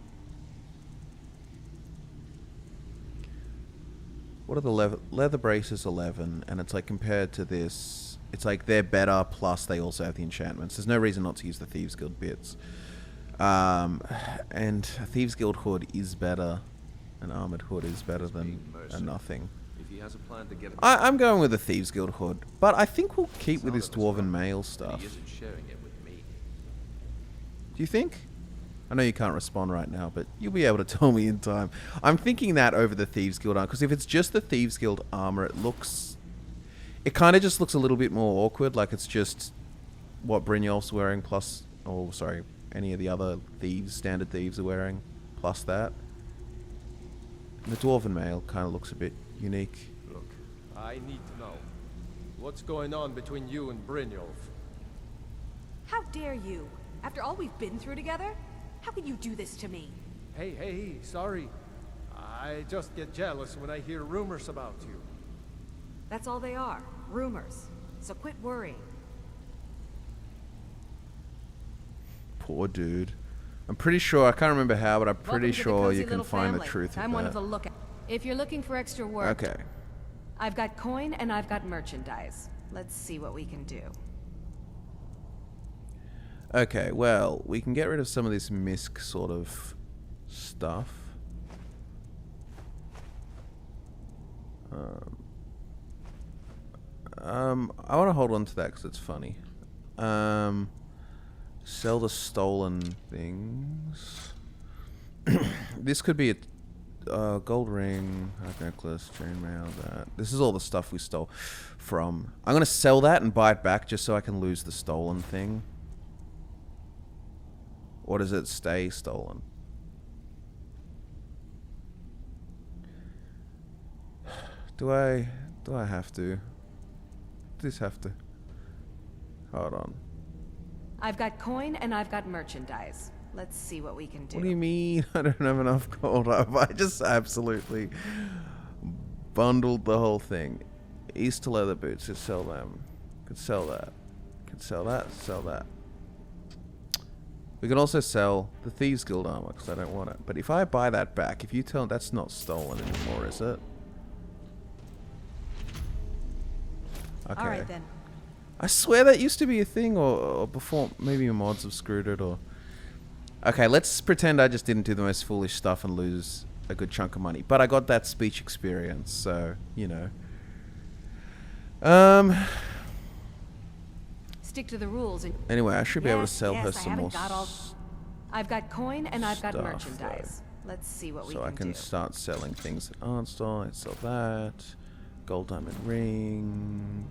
What are the leather braces? 11, and it's like compared to this, it's like they're better, plus they also have the enchantments. There's no reason not to use the Thieves Guild bits. And a Thieves Guild hood is better. An armored hood is better than a nothing. If he has a plan to get I'm going with the Thieves Guild hood, but I think we'll keep with this Dwarven Mail stuff. He isn't sharing it with me. Do you think? I know you can't respond right now, but you'll be able to tell me in time. I'm thinking that over the Thieves Guild armor, because if it's just the Thieves Guild armor, it kind of just looks a little bit more awkward, like it's just what Brynjolf's wearing plus, oh sorry, any of the other thieves, standard thieves are wearing, plus that. And the Dwarven Mail kind of looks a bit unique. Look, I need to know. What's going on between you and Brynjolf? How dare you? After all we've been through together? How can you do this to me? Hey, sorry. I just get jealous when I hear rumors about you. That's all they are. Rumors. So quit worrying. poor dude. I'm pretty sure, I can't remember how, but I'm pretty Welcome to the sure cozy you can little find the family. truth of I'm one of that. the look. If you're looking for extra work, Okay. I've got coin and I've got merchandise. Let's see what we can do. Okay, well, we can get rid of some of this misc sort of stuff. I want to hold on to that because it's funny. Sell the stolen things. This could be a gold ring, heart necklace, chainmail, that. This is all the stuff we stole from. I'm going to sell that and buy it back just so I can lose the stolen thing. Or does it stay stolen? Do I have to? This have to? Hold on. I've got coin and I've got merchandise. Let's see what we can do. What do you mean? I don't have enough gold. I just absolutely bundled the whole thing. Easter leather boots. Could sell them. Could sell that. Could sell that. Sell that. We can also sell the Thieves Guild armor because I don't want it. But if I buy that back, if you tell that's not stolen anymore, is it? Okay. All right then. I swear that used to be a thing, or before maybe mods have screwed it, or... Okay, let's pretend I just didn't do the most foolish stuff and lose a good chunk of money. But I got that speech experience, so, you know. Stick to the rules. And Anyway, I should be able to sell her some more I've got coin and I've got stuff, merchandise. Let's see what we so can I can do. start selling things at Art Store. Let's sell that. Gold diamond ring.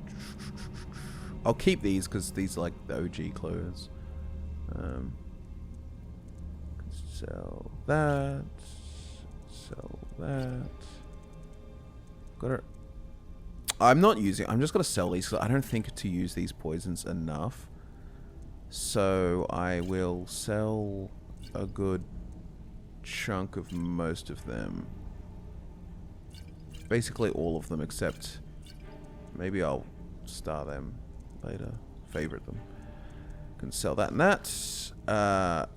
I'll keep these because these are like the OG clothes. Sell that. Sell that. Got it. I'm not using. I'm just gonna sell these because I don't think to use these poisons enough. So I will sell a good chunk of most of them. Basically all of them, except maybe I'll star them later. Favorite them. Can sell that and that.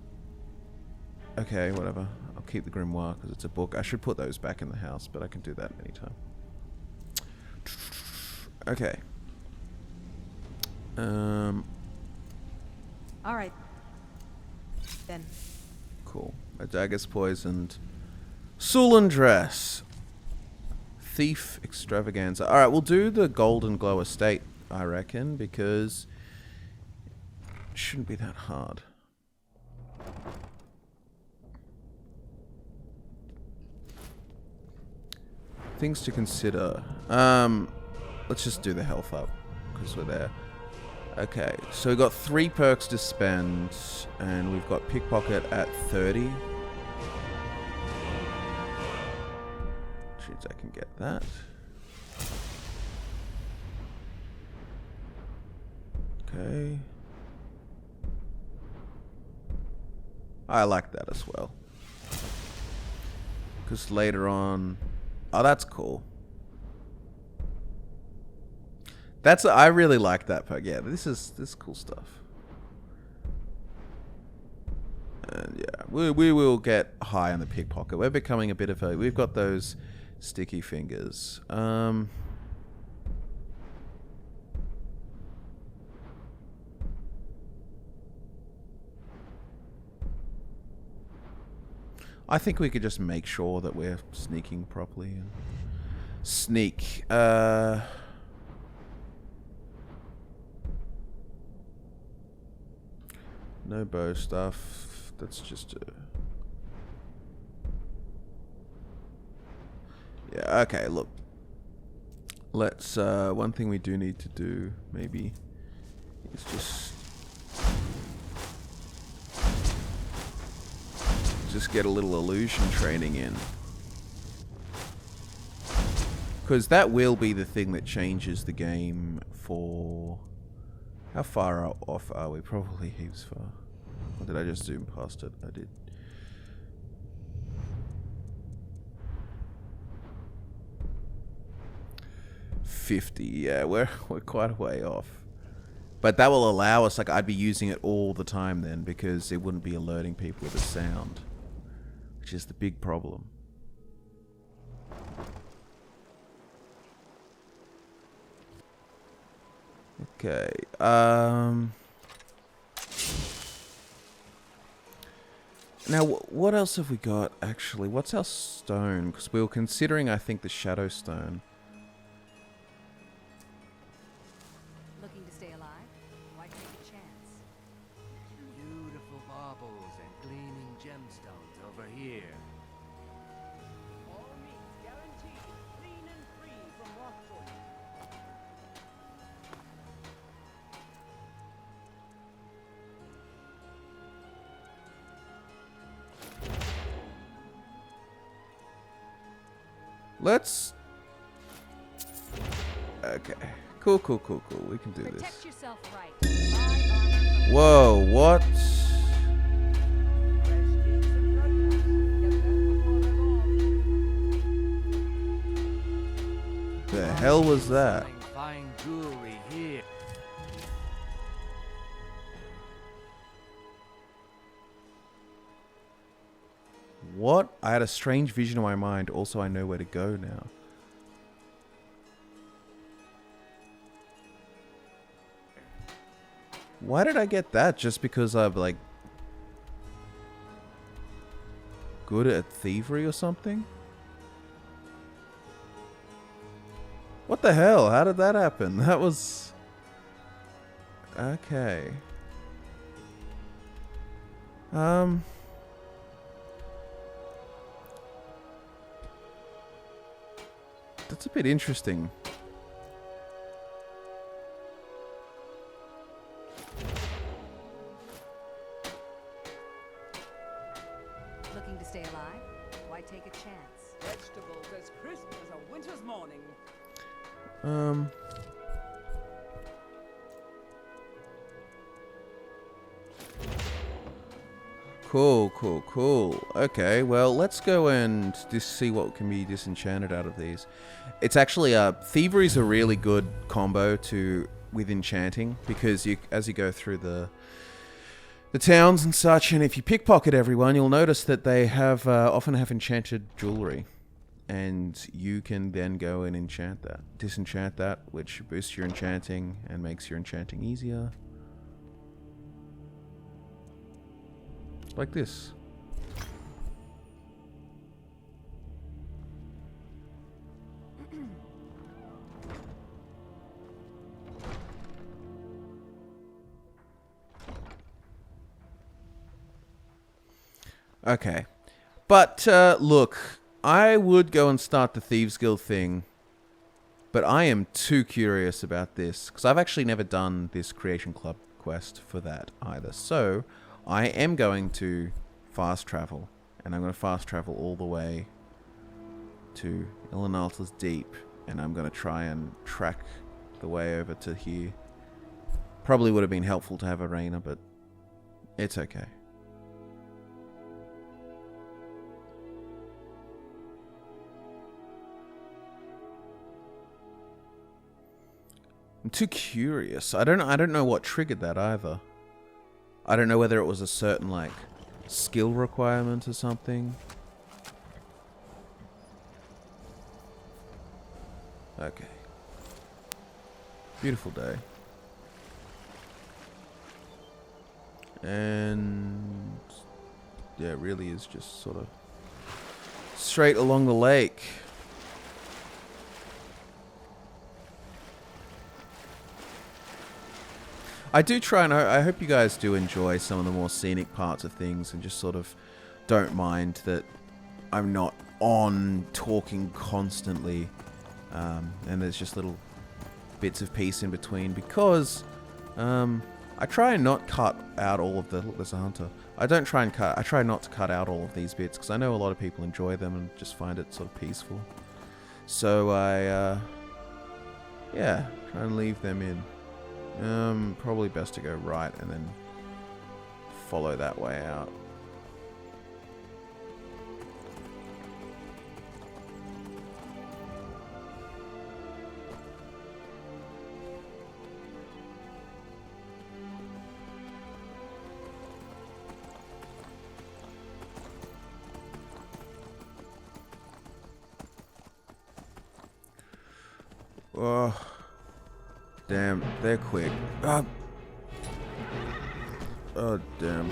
Okay, whatever. I'll keep the grimoire because it's a book. I should put those back in the house, but I can do that anytime. Okay. All right. Then. Cool. My dagger's poisoned. Sulan Dres. Thief extravaganza. Alright, we'll do the Golden Glow Estate, I reckon, because it shouldn't be that hard. Things to consider. Let's just do the health up, because we're there. Okay, so we've got 3 perks to spend, and we've got Pickpocket at 30. Which means I can get that. Okay. I like that as well. Because later on... Oh, that's cool. I really like that perk. Yeah, this is cool stuff. And yeah, we will get high on the pickpocket. We're becoming a bit of a... We've got those sticky fingers. I think we could just make sure that we're sneaking properly. And sneak. No bow stuff. That's just a... Yeah, okay, look. Let's, one thing we do need to do, maybe, is just get a little illusion training in. Because that will be the thing that changes the game for... How far off are we? Probably heaps far. Or did I just zoom past it? I did. $50. Yeah, we're quite a way off. But that will allow us, like, I'd be using it all the time then, because it wouldn't be alerting people with a sound, which is the big problem. Okay, now, what else have we got, actually? What's our stone? Because we were considering, I think, the Shadow Stone. Looking to stay alive? Why take a chance? Beautiful baubles and gleaming gemstones over here. All meat guaranteed, clean and free from rockwood. Let's... Okay. Cool. We can do this. Protect yourself right. Whoa, what? The hell was that? Fine jewelry here. What? I had a strange vision in my mind. Also, I know where to go now. Why did I get that? Just because I'm, like, good at thievery or something? What the hell? How did that happen? That was... Okay. That's a bit interesting. Looking to stay alive? Why take a chance? Vegetables as crisp as a winter's morning. Cool. Okay, well, let's go and just see what can be disenchanted out of these. It's actually, thievery is a really good combo with enchanting, because as you go through the towns and such, and if you pickpocket everyone, you'll notice that they often have enchanted jewelry. And you can then go and disenchant that, which boosts your enchanting and makes your enchanting easier. Like this. Okay. But, look, I would go and start the Thieves Guild thing, but I am too curious about this, because I've actually never done this Creation Club quest for that either. So, I am going to fast travel, and I'm going to fast travel all the way to Illinalta's Deep, and I'm going to try and track the way over to here. Probably would have been helpful to have Arena, but it's okay. I'm too curious. I don't know what triggered that either. I don't know whether it was a certain, like, skill requirement or something. Okay. Beautiful day. And yeah, it really is just sort of straight along the lake. I do try, and I hope you guys do enjoy some of the more scenic parts of things and just sort of don't mind that I'm not on talking constantly, and there's just little bits of peace in between, because I try and not cut out all of the... Look, there's a hunter. I try not to cut out all of these bits, because I know a lot of people enjoy them and just find it sort of peaceful. So yeah, try and leave them in. Probably best to go right and then follow that way out. Oh. Damn, they're quick. Ah. Oh, damn.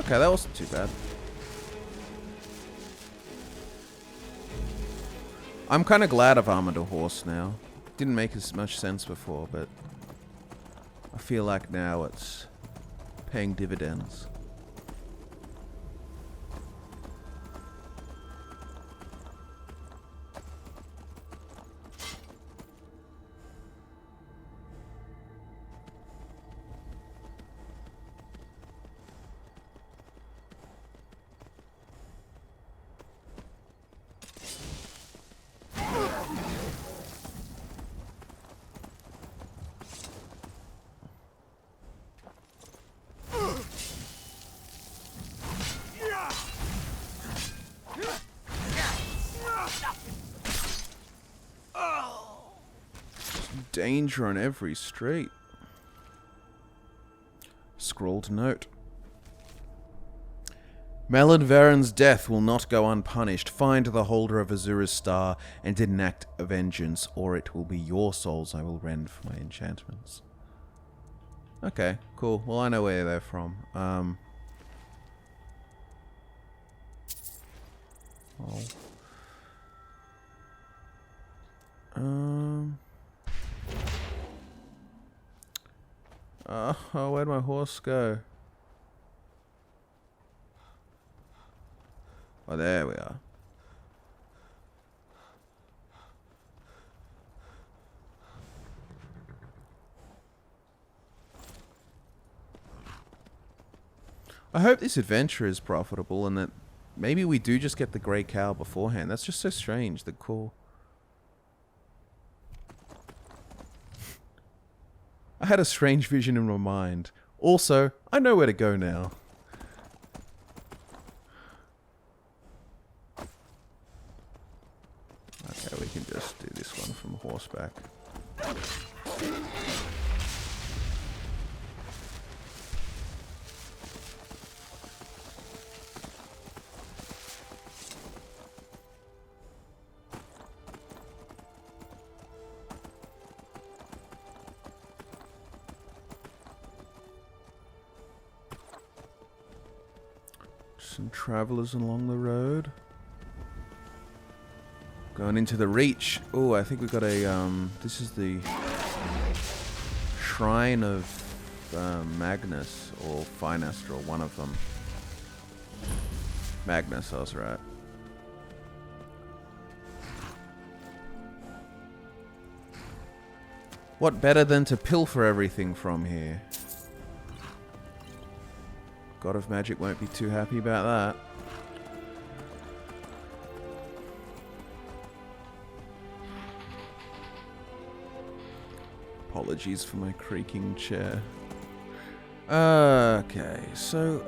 Okay, that wasn't too bad. I'm kind of glad I've armored a horse now. Didn't make as much sense before, but I feel like now it's paying dividends. Danger on every street. Scrawled note. Melon Varen's death will not go unpunished. Find the holder of Azura's star and enact a vengeance, or it will be your souls I will rend for my enchantments. Okay, cool. Well, I know where they're from. Oh, where'd my horse go? Oh, there we are. I hope this adventure is profitable and that maybe we do just get the grey cow beforehand. That's just so strange. The cool. I had a strange vision in my mind. Also, I know where to go now. Okay, we can just do this one from horseback. Some travelers along the road. Going into the Reach. Oh, I think we've got a, this is the Shrine of Magnus, or Finest, or one of them. Magnus, I was right. What better than to pilfer everything from here? God of Magic won't be too happy about that. Apologies for my creaking chair. Okay, so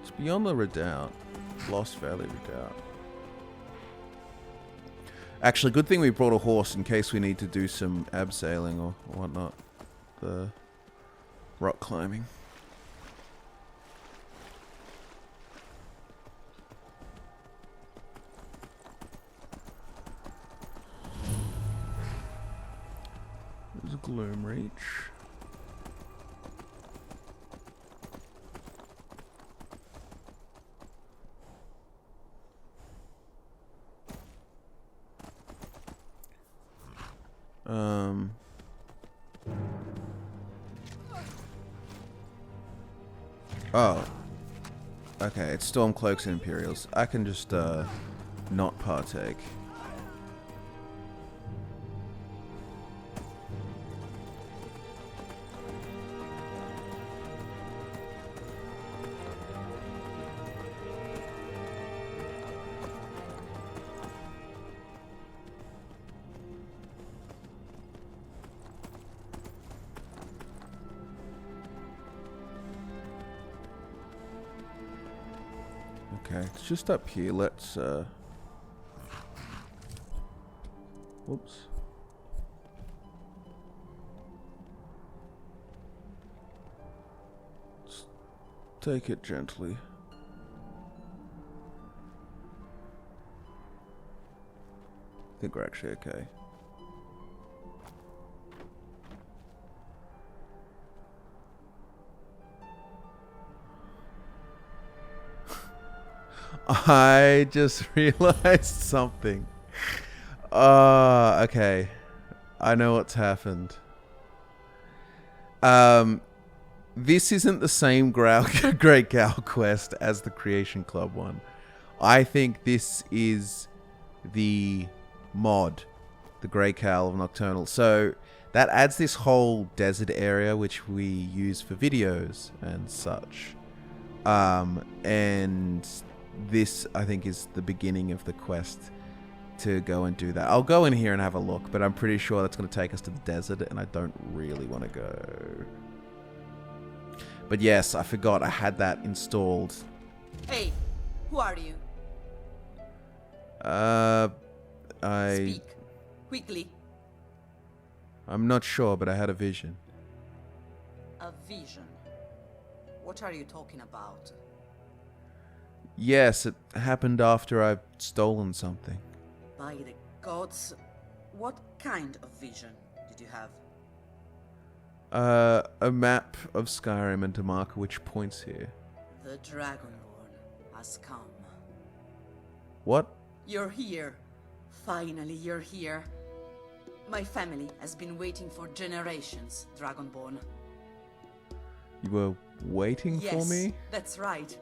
it's beyond the Redoubt. Lost Valley Redoubt. Actually, good thing we brought a horse in case we need to do some abseiling or whatnot. The rock climbing. There's a Gloom Reach. Oh. Okay, it's Stormcloaks and Imperials. I can just, not partake. Okay, it's just up here. Let's Whoops. Just take it gently. I think we're actually okay. I just realized something. Okay. I know what's happened. This isn't the same Great Gal quest as the Creation Club one. I think this is the mod, the Grey Cowl of Nocturnal. So that adds this whole desert area which we use for videos and such. And this, I think, is the beginning of the quest to go and do that. I'll go in here and have a look, but I'm pretty sure that's going to take us to the desert, and I don't really want to go. But yes, I forgot I had that installed. Hey, who are you? Speak. Quickly. I'm not sure, but I had a vision. A vision? What are you talking about? Yes, it happened after I've stolen something. By the gods, what kind of vision did you have? A map of Skyrim and to mark which points here. The Dragonborn has come. What? You're here. Finally, you're here. My family has been waiting for generations, Dragonborn. You were waiting for me? Yes, that's right.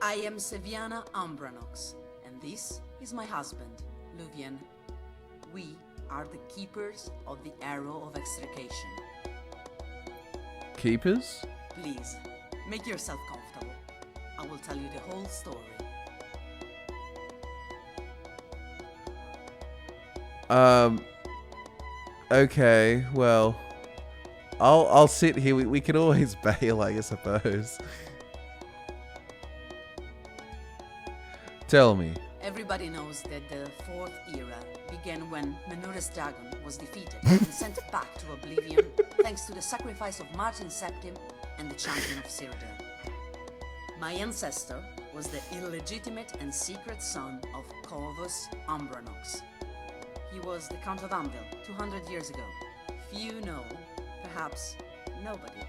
I am Seviana Umbranox, and this is my husband, Luvian. We are the keepers of the Arrow of Extrication. Keepers? Please, make yourself comfortable. I will tell you the whole story. Okay, well, I'll sit here. We could always bail, I suppose. Tell me. Everybody knows that the Fourth Era began when Menuris Dagon was defeated and sent back to oblivion thanks to the sacrifice of Martin Septim and the Champion of Cyrodiil. My ancestor was the illegitimate and secret son of Corvus Umbranox. He was the Count of Anvil 200 years ago. Few know, perhaps nobody,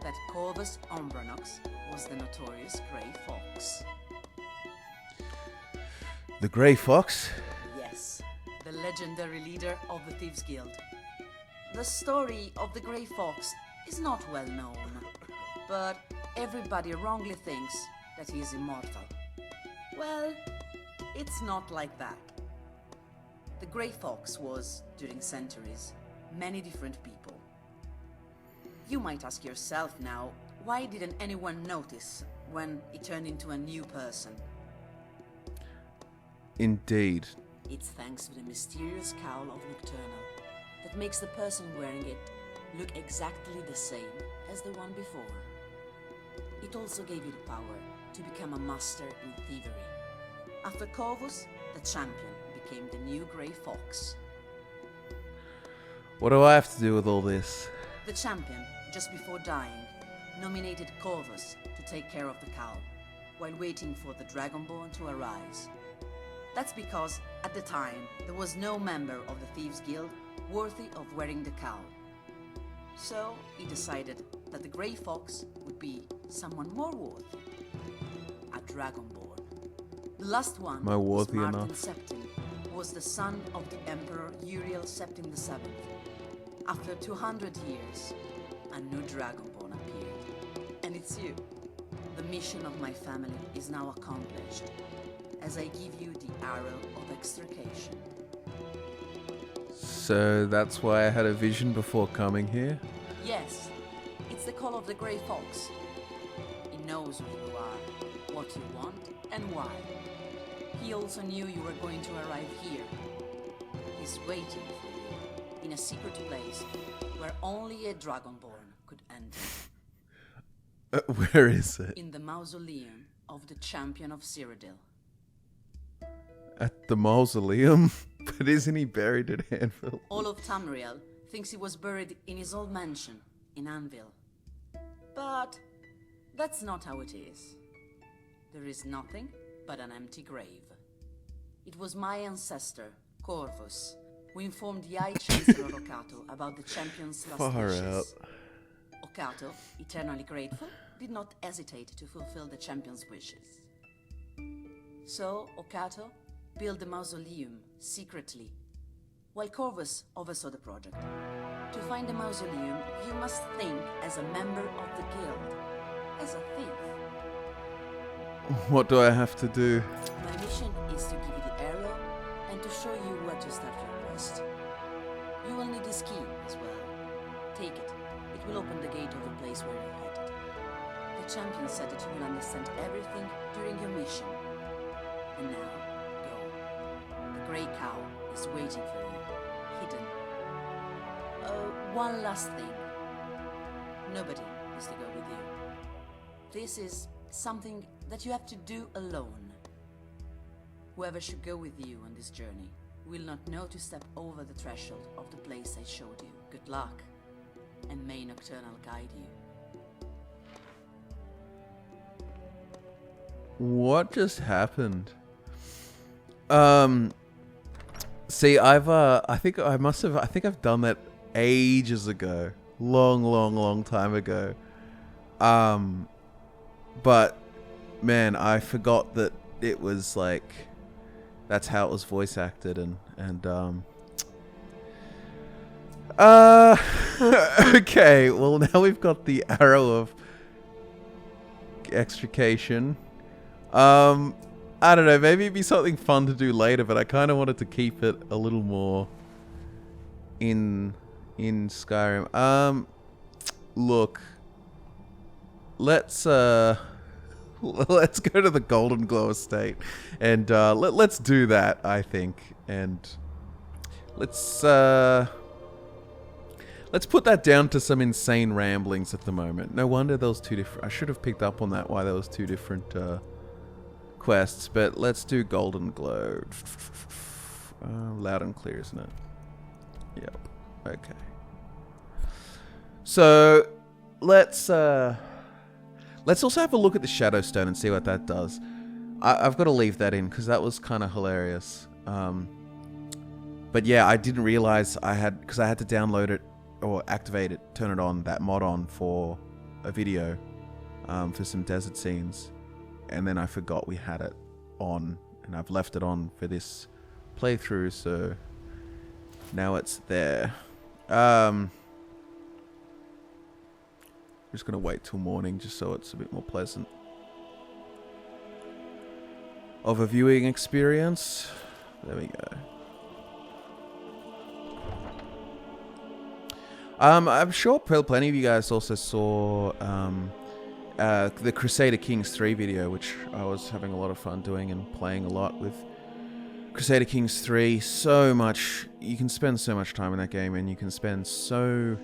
that Corvus Umbranox was the notorious Grey Fox. The Grey Fox? Yes, the legendary leader of the Thieves Guild. The story of the Grey Fox is not well known, but everybody wrongly thinks that he is immortal. Well, it's not like that. The Grey Fox was, during centuries, many different people. You might ask yourself now, why didn't anyone notice when he turned into a new person? Indeed. It's thanks to the mysterious cowl of Nocturnal that makes the person wearing it look exactly the same as the one before. It also gave you the power to become a master in thievery. After Corvus, the champion became the new Grey Fox. What do I have to do with all this? The champion, just before dying, nominated Corvus to take care of the cowl, while waiting for the Dragonborn to arise. That's because, at the time, there was no member of the Thieves Guild worthy of wearing the cowl. So, he decided that the Grey Fox would be someone more worthy. A Dragonborn. The last one Am I was worthy Martin enough? Septim, who was the son of the Emperor Uriel Septim VII. After 200 years, a new Dragonborn appeared. And it's you. The mission of my family is now accomplished, as I give you the Arrow of Extrication. So that's why I had a vision before coming here? Yes, it's the call of the Grey Fox. He knows who you are, what you want, and why. He also knew you were going to arrive here. He's waiting for you, in a secret place, where only a Dragonborn could enter. Where is it? In the mausoleum of the Champion of Cyrodiil. At the mausoleum? But isn't he buried at Anvil? All of Tamriel thinks he was buried in his old mansion in Anvil. But that's not how it is. There is nothing but an empty grave. It was my ancestor, Corvus, who informed the High Chancellor Okato about the champion's last Far wishes. out. Okato, eternally grateful, did not hesitate to fulfill the champion's wishes. So, Okato built the mausoleum secretly, while Corvus oversaw the project. To find the mausoleum, you must think as a member of the guild, as a thief. What do I have to do? My mission is to give you the arrow and to show you where to start your quest. You will need this key as well. Take it. It will open the gate of the place where you're headed. The champion said that you will understand everything during your mission. And now, go. The Grey Cow is waiting for you, hidden. One last thing. Nobody is to go with you. This is something that you have to do alone. Whoever should go with you on this journey will not know to step over the threshold of the place I showed you. Good luck, and may Nocturnal guide you. What just happened? See, I think I've done that ages ago. Long time ago. But man, I forgot that it was like that's how it was voice acted and okay, well now we've got the arrow of extrication. I don't know, maybe it'd be something fun to do later, but I kind of wanted to keep it a little more in Skyrim. Look, let's go to the Golden Glow estate and let's do that, I think, and let's put that down to some insane ramblings at the moment. No wonder there was two different. I should have picked up on that, why there was two different quests, but let's do Golden Glow. Loud and clear, isn't it? Yep. Okay. So let's also have a look at the Shadowstone and see what that does. I've got to leave that in because that was kind of hilarious. But yeah, I didn't realize because I had to download it or activate it, turn it on, that mod on for a video for some desert scenes, and then I forgot we had it on, and I've left it on for this playthrough, so now it's there. Just gonna wait till morning just so it's a bit more pleasant of a viewing experience. There we go. I'm sure plenty of you guys also saw the Crusader Kings 3 video, which I was having a lot of fun doing and playing a lot with Crusader Kings 3. So much, you can spend so much time in that game, and you can spend so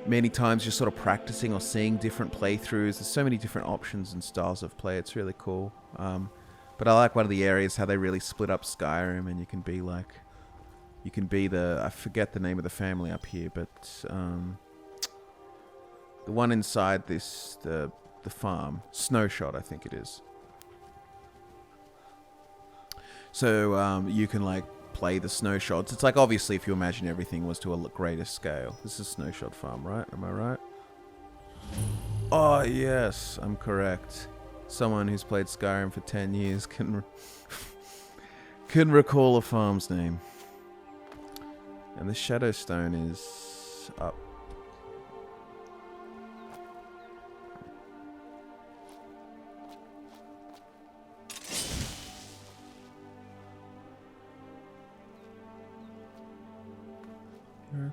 many times just sort of practicing or seeing different playthroughs. There's so many different options and styles of play. It's really cool. But I like one of the areas how they really split up Skyrim, and you can be like, I forget the name of the family up here, but the one inside this, the farm, Snowshot, I think it is. So you can like play the Snowshots. It's like, obviously, if you imagine everything was to a greater scale. This is Snowshot Farm, right? Am I right? Oh, yes, I'm correct. Someone who's played Skyrim for 10 years can recall a farm's name. And the Shadowstone is up. Yeah.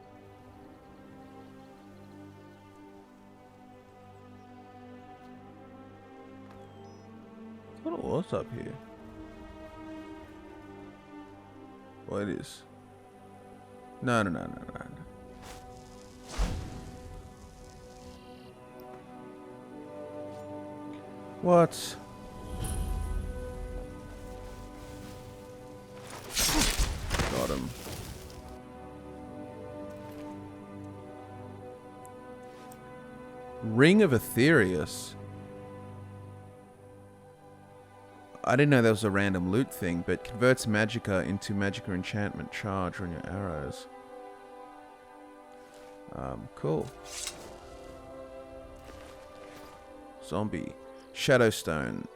What was up here? Well, it is. No. What? God Ring of Aetherius. I didn't know that was a random loot thing, but converts magicka into magicka enchantment charge on your arrows. Cool. Zombie. Shadowstone.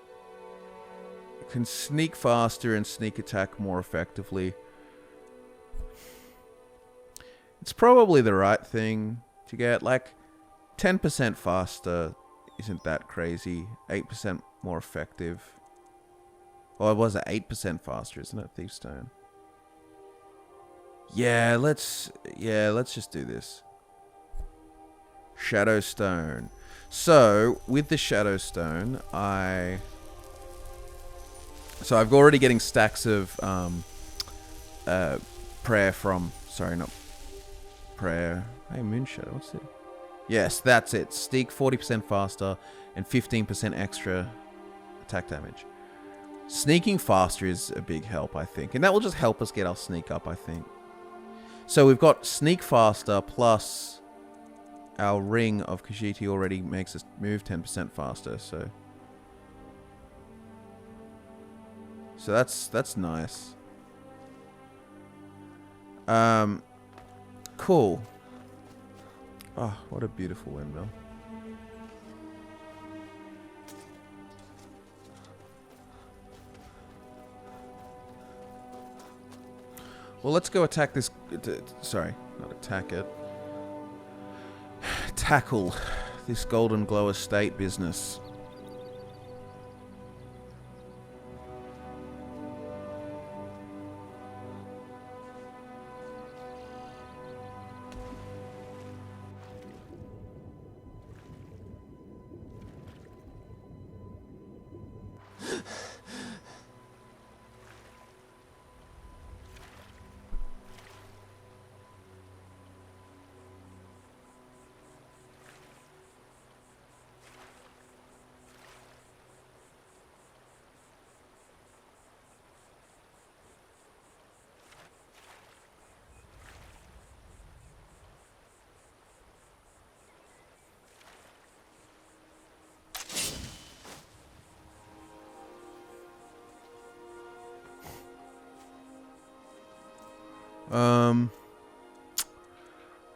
Can sneak faster and sneak attack more effectively. It's probably the right thing to get. Like, 10% faster isn't that crazy. 8% more effective. Well, it was at 8% faster, isn't it, Thiefstone? Yeah, let's just do this. Shadowstone. So, with the Shadowstone, I've already getting stacks of prayer from... Sorry, not prayer. Hey, Moonshadow, what's it? Yes, that's it. Sneak 40% faster and 15% extra attack damage. Sneaking faster is a big help, I think. And that will just help us get our sneak up, I think. So we've got sneak faster plus our ring of Khajiit already makes us move 10% faster, so that's nice. Cool. Oh, what a beautiful windmill. Well, let's go attack this... Sorry, not attack it. Tackle this Golden Glow estate business.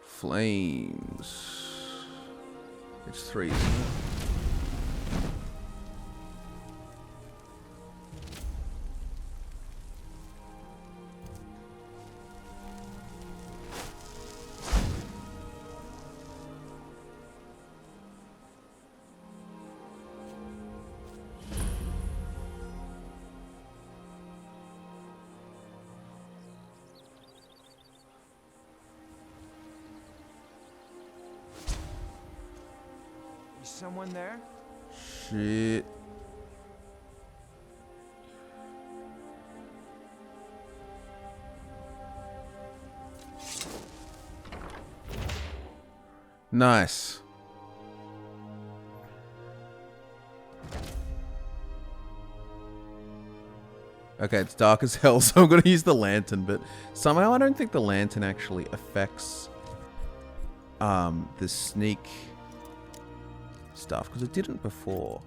Flames. It's 3, isn't it? Someone there? Shit. Nice. Okay, it's dark as hell, so I'm going to use the lantern, but somehow I don't think the lantern actually affects the sneak stuff, because it didn't before.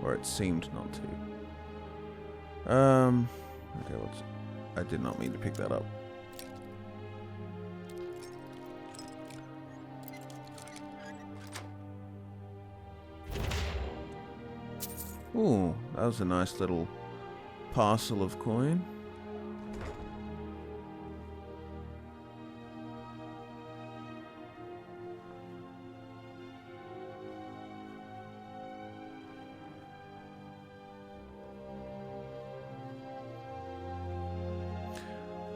Or it seemed not to. Okay, I did not mean to pick that up. Ooh, that was a nice little parcel of coin.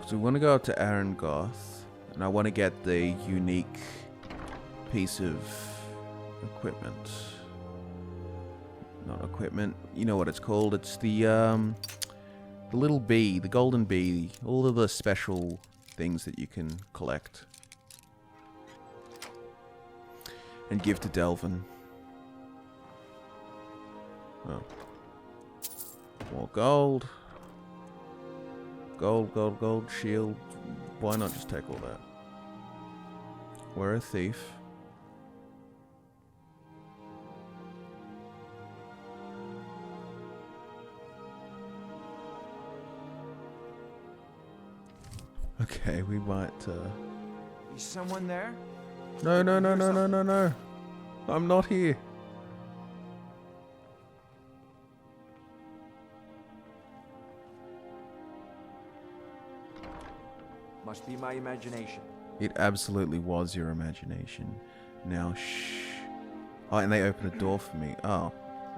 So we want to go up to Arangoth, and I want to get the unique piece of equipment. Not equipment, you know what it's called. It's the little bee, the golden bee, all of the special things that you can collect. And give to Delvin. Oh. More gold. Gold, gold, gold, shield, Why not just take all that? We're a thief. Okay, we might, Is someone there? No, no, no, no, no, no, no. I'm not here. Must be my imagination. It absolutely was your imagination. Now, shh. Oh, and they opened a door for me. Oh,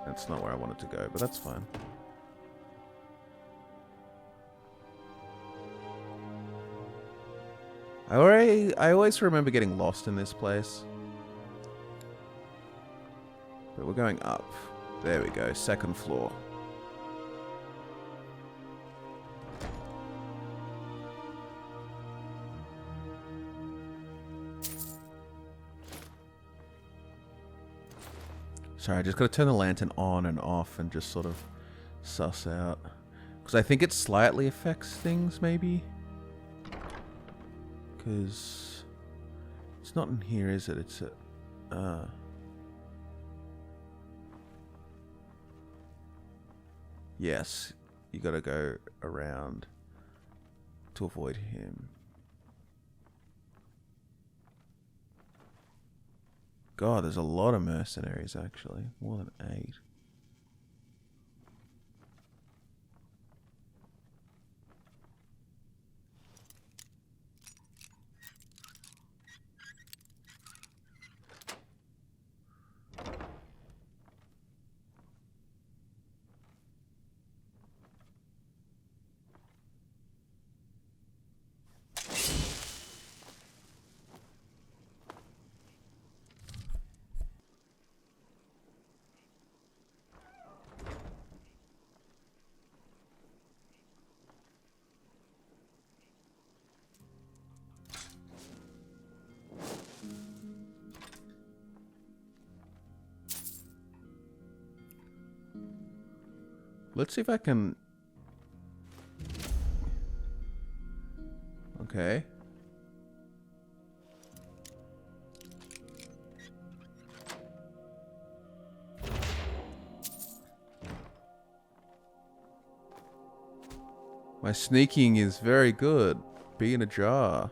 that's not where I wanted to go, but that's fine. I always remember getting lost in this place. But we're going up. There we go, second floor. Sorry, I just gotta turn the lantern on and off and just sort of suss out. Because I think it slightly affects things, maybe? Because it's not in here, is it? It's a... Yes, you gotta go around to avoid him. God, there's a lot of mercenaries, actually. More than 8. Let's see if I can... Okay. My sneaking is very good. Be in a jar.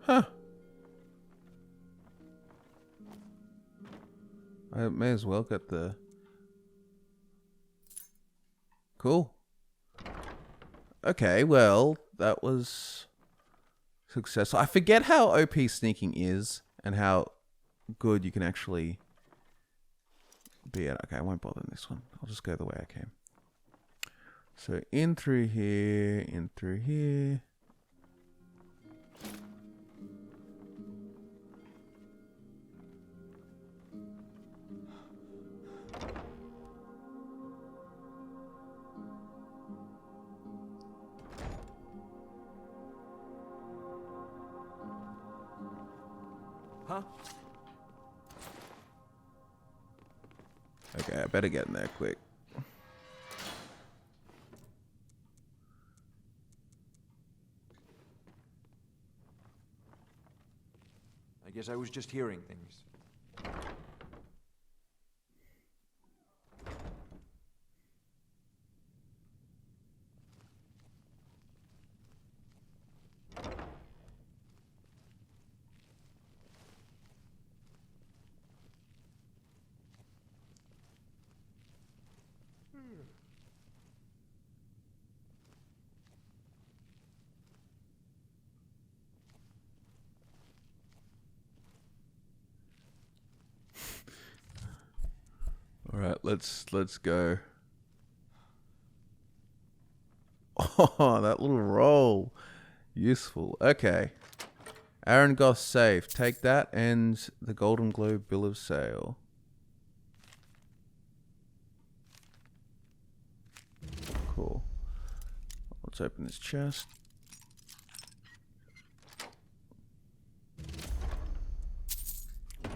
Huh. I may as well get the... Cool. Okay, well, that was successful. I forget how OP sneaking is and how good you can actually be at. Okay, I won't bother in this one. I'll just go the way I came. So in through here, in through here. Huh? Okay, I better get in there quick. I guess I was just hearing things. All right, let's go. Oh, that little roll. Useful. Okay. Aaron Goth safe. Take that and the Golden Globe bill of sale. Cool. Let's open this chest.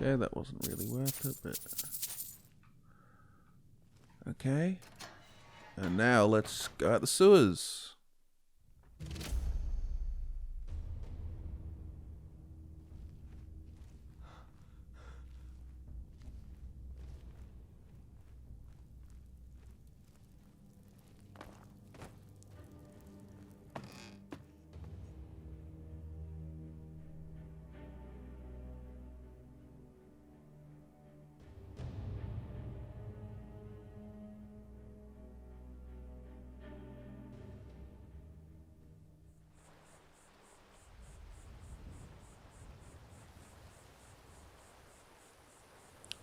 Okay, that wasn't really worth it, but... Okay. And now let's go out the sewers.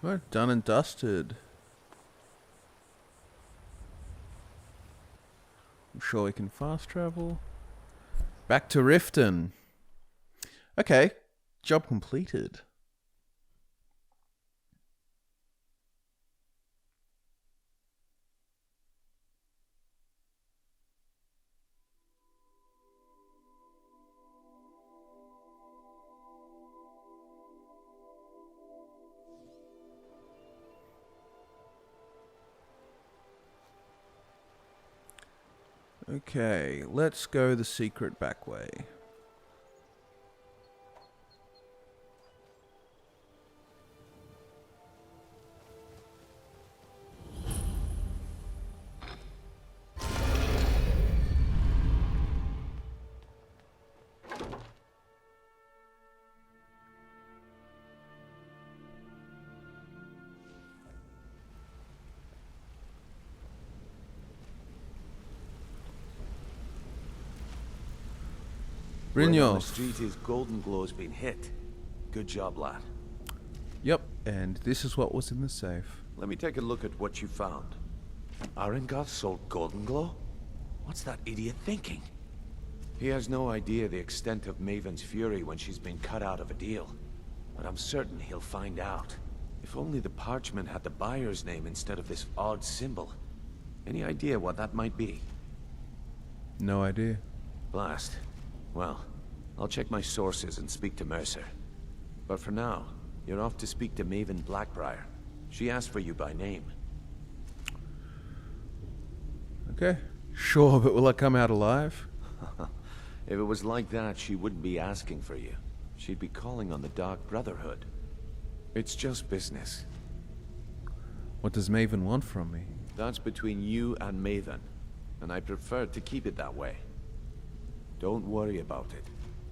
We're done and dusted. I'm sure we can fast travel. Back to Riften. Okay, job completed. Okay, let's go the secret back way. Word on the Brynjolf. street is Golden Glow's been hit. Good job, lad. Yep, and this is what was in the safe. Let me take a look at what you found. Arengoth sold Golden Glow? What's that idiot thinking? He has no idea the extent of Maven's fury when she's been cut out of a deal. But I'm certain he'll find out. If only the parchment had the buyer's name instead of this odd symbol. Any idea what that might be? No idea. Blast. Well, I'll check my sources and speak to Mercer. But for now, you're off to speak to Maven Blackbriar. She asked for you by name. Okay, sure, but will I come out alive? If it was like that, she wouldn't be asking for you. She'd be calling on the Dark Brotherhood. It's just business. What does Maven want from me? That's between you and Maven, and I prefer to keep it that way. Don't worry about it.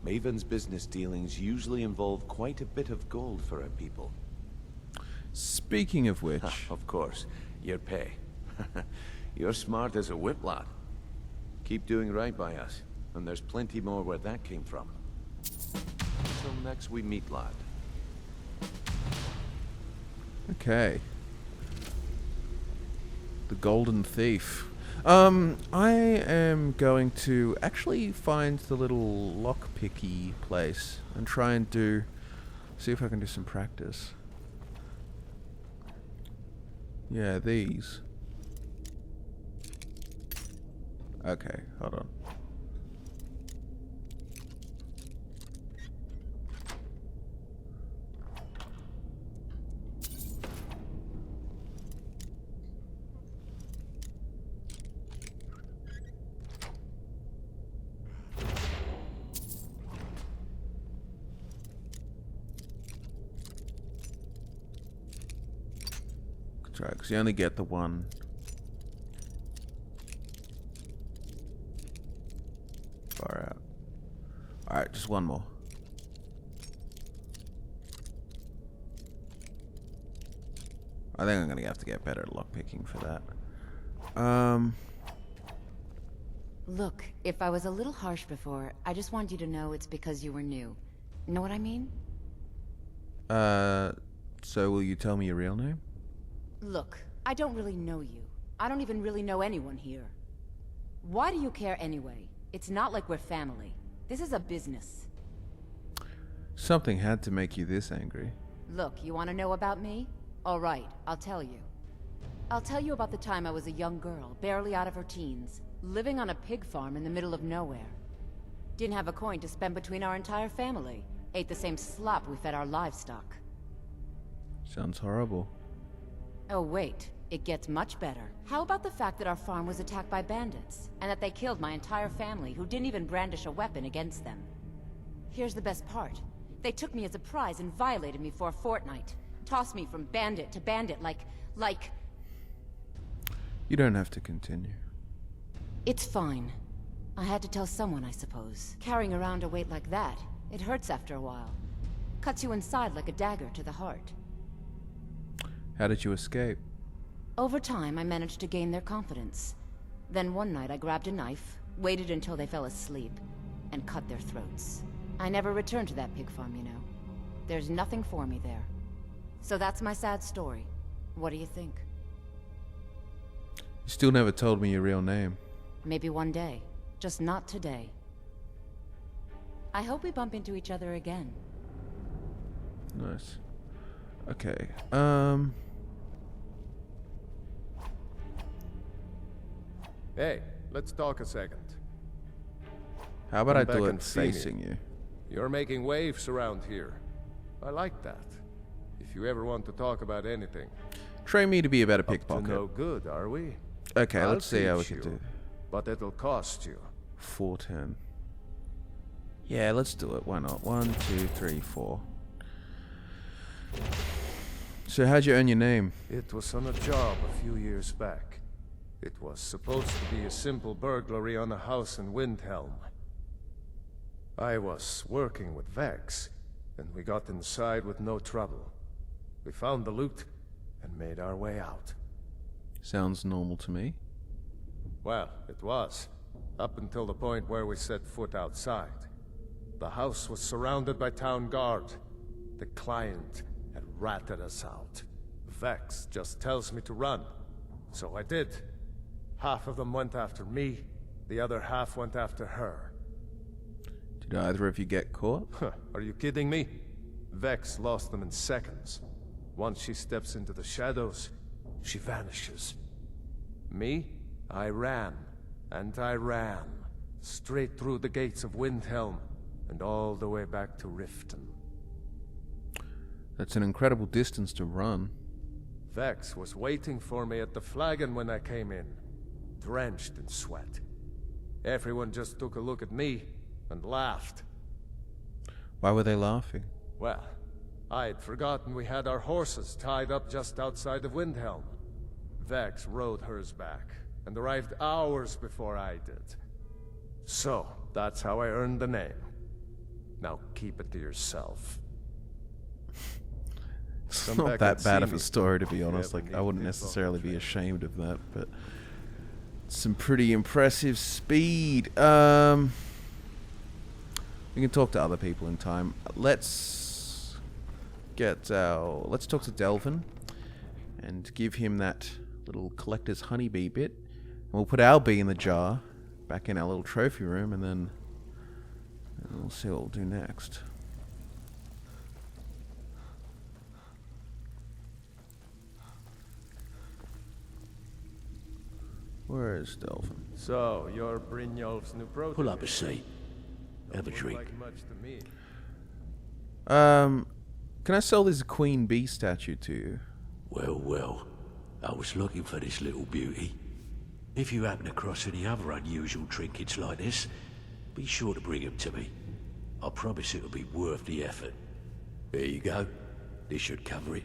Maven's business dealings usually involve quite a bit of gold for her people. Speaking of which... Of course, your pay. You're smart as a whip, lad. Keep doing right by us, and there's plenty more where that came from. Until next we meet, lad. Okay. The Golden Thief. I am going to actually find the little lockpicky place and try and see if I can do some practice. Yeah, these. Okay, hold on. Try, because you only get the one. Far out. Alright, just one more. I think I'm gonna have to get better at lockpicking for that. Look, if I was a little harsh before, I just want you to know it's because you were new. Know what I mean? So will you tell me your real name? Look, I don't really know you. I don't even really know anyone here. Why do you care anyway? It's not like we're family. This is a business. Something had to make you this angry. Look, you want to know about me? All right, I'll tell you. I'll tell you about the time I was a young girl, barely out of her teens, living on a pig farm in the middle of nowhere. Didn't have a coin to spend between our entire family. Ate the same slop we fed our livestock. Sounds horrible. Oh, wait. It gets much better. How about the fact that our farm was attacked by bandits, and that they killed my entire family who didn't even brandish a weapon against them? Here's the best part. They took me as a prize and violated me for a fortnight. Tossed me from bandit to bandit like... You don't have to continue. It's fine. I had to tell someone, I suppose. Carrying around a weight like that, it hurts after a while. Cuts you inside like a dagger to the heart. How did you escape? Over time, I managed to gain their confidence. Then one night I grabbed a knife, waited until they fell asleep, and cut their throats. I never returned to that pig farm, you know. There's nothing for me there. So that's my sad story. What do you think? You still never told me your real name. Maybe one day. Just not today. I hope we bump into each other again. Nice. Okay. Hey, let's talk a second. How about Come I back do it and see me. facing you? You're making waves around here. I like that. If you ever want to talk about anything. Train me to be a better Up to pickpocket. no good, are we? Okay, I'll let's see how we teach can you, do. But it'll cost you. 410. Yeah, let's do it. Why not? 1, 2, 3, 4. So how'd you earn your name? It was on a job a few years back. It was supposed to be a simple burglary on a house in Windhelm. I was working with Vex, and we got inside with no trouble. We found the loot and made our way out. Sounds normal to me. Well, it was, up until the point where we set foot outside. The house was surrounded by town guard. The client had ratted us out. Vex just tells me to run, so I did. Half of them went after me, the other half went after her. Did either of you get caught? Are you kidding me? Vex lost them in seconds. Once she steps into the shadows, she vanishes. Me? I ran, and I ran, straight through the gates of Windhelm, and all the way back to Riften. That's an incredible distance to run. Vex was waiting for me at the flagon when I came in, drenched in sweat. Everyone just took a look at me and laughed. Why were they laughing? Well, I'd forgotten we had our horses tied up just outside of Windhelm. Vex rode hers back, and arrived hours before I did. So, that's how I earned the name. Now keep it to yourself. It's Come not back that and bad see of a me story, to if be you honest. ever Like, I need wouldn't info. necessarily be ashamed of that, but some pretty impressive speed. We can talk to other people in time. Let's talk to Delvin and give him that little collector's honeybee bit. And we'll put our bee in the jar back in our little trophy room, and then we'll see what we'll do next. Where is Delvin? So, you're Brynjolf's new protege. Pull up a seat. Have a Doesn't look drink. like much to me. Can I sell this queen bee statue to you? Well, I was looking for this little beauty. If you happen across any other unusual trinkets like this, be sure to bring them to me. I promise it'll be worth the effort. There you go. This should cover it.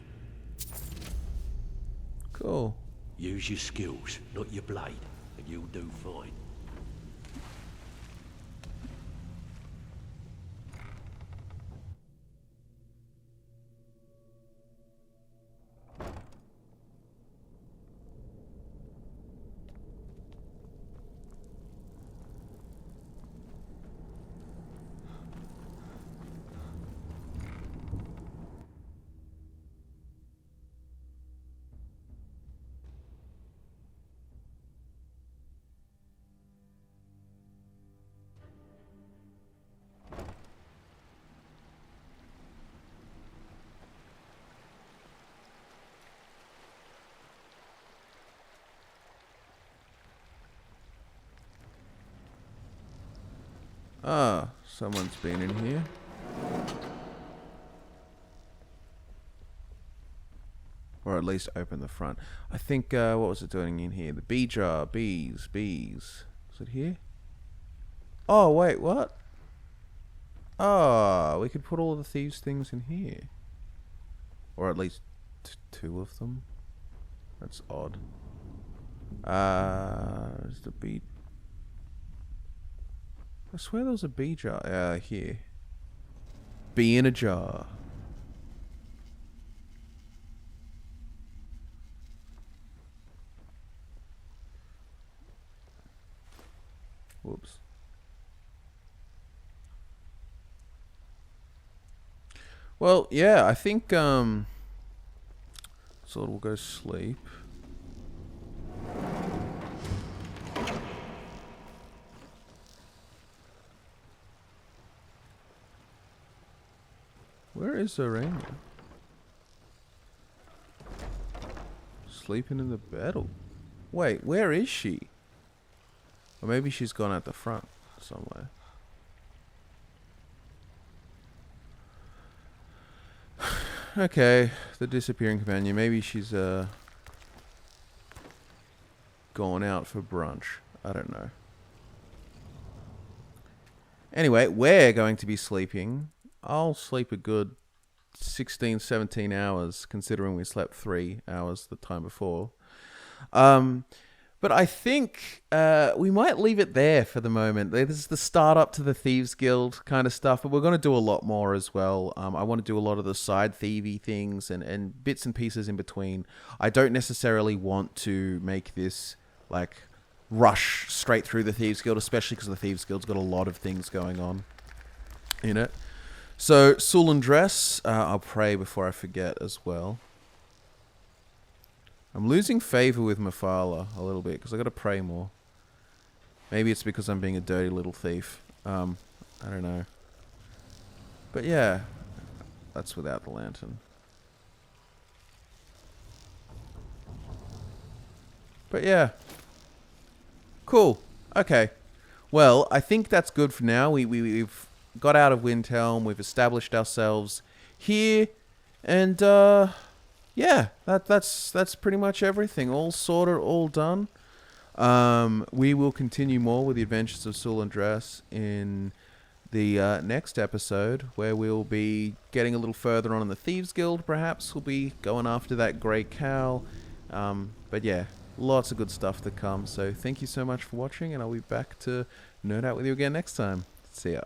Cool. Use your skills, not your blade, and you'll do fine. Ah, someone's been in here. at least open the front. I think, what was it doing in here? The bee jar, bees. Is it here? Oh, wait, what? Oh, we could put all the thieves' things in here. Or at least two of them. That's odd. Is the bee... I swear there was a bee jar. Here. Bee in a jar. Whoops. Well, yeah, I think, so we'll go sleep. Where is Zarania? Sleeping in the bed? Wait, where is she? Or maybe she's gone out the front somewhere. Okay, the disappearing companion. Maybe she's gone out for brunch. I don't know. Anyway, we're going to be sleeping. I'll sleep a good 16, 17 hours, considering we slept 3 hours the time before. But I think we might leave it there for the moment. This is the start up to the Thieves Guild kind of stuff, but we're going to do a lot more as well. I want to do a lot of the side thievy things and bits and pieces in between. I don't necessarily want to make this like rush straight through the Thieves Guild, especially because the Thieves Guild's got a lot of things going on in it. So, Sulan Dres, I'll pray before I forget as well. I'm losing favor with Mafala a little bit because I got to pray more. Maybe it's because I'm being a dirty little thief. I don't know. But yeah, that's without the lantern. But yeah. Cool. Okay. Well, I think that's good for now. We've got out of Windhelm. We've established ourselves here. And, yeah, that's pretty much everything. All sorted, all done. We will continue more with the adventures of Sulan Dres in the next episode, where we'll be getting a little further on in the Thieves Guild, perhaps. We'll be going after that grey cow. But yeah, lots of good stuff to come. So thank you so much for watching, and I'll be back to nerd out with you again next time. See ya.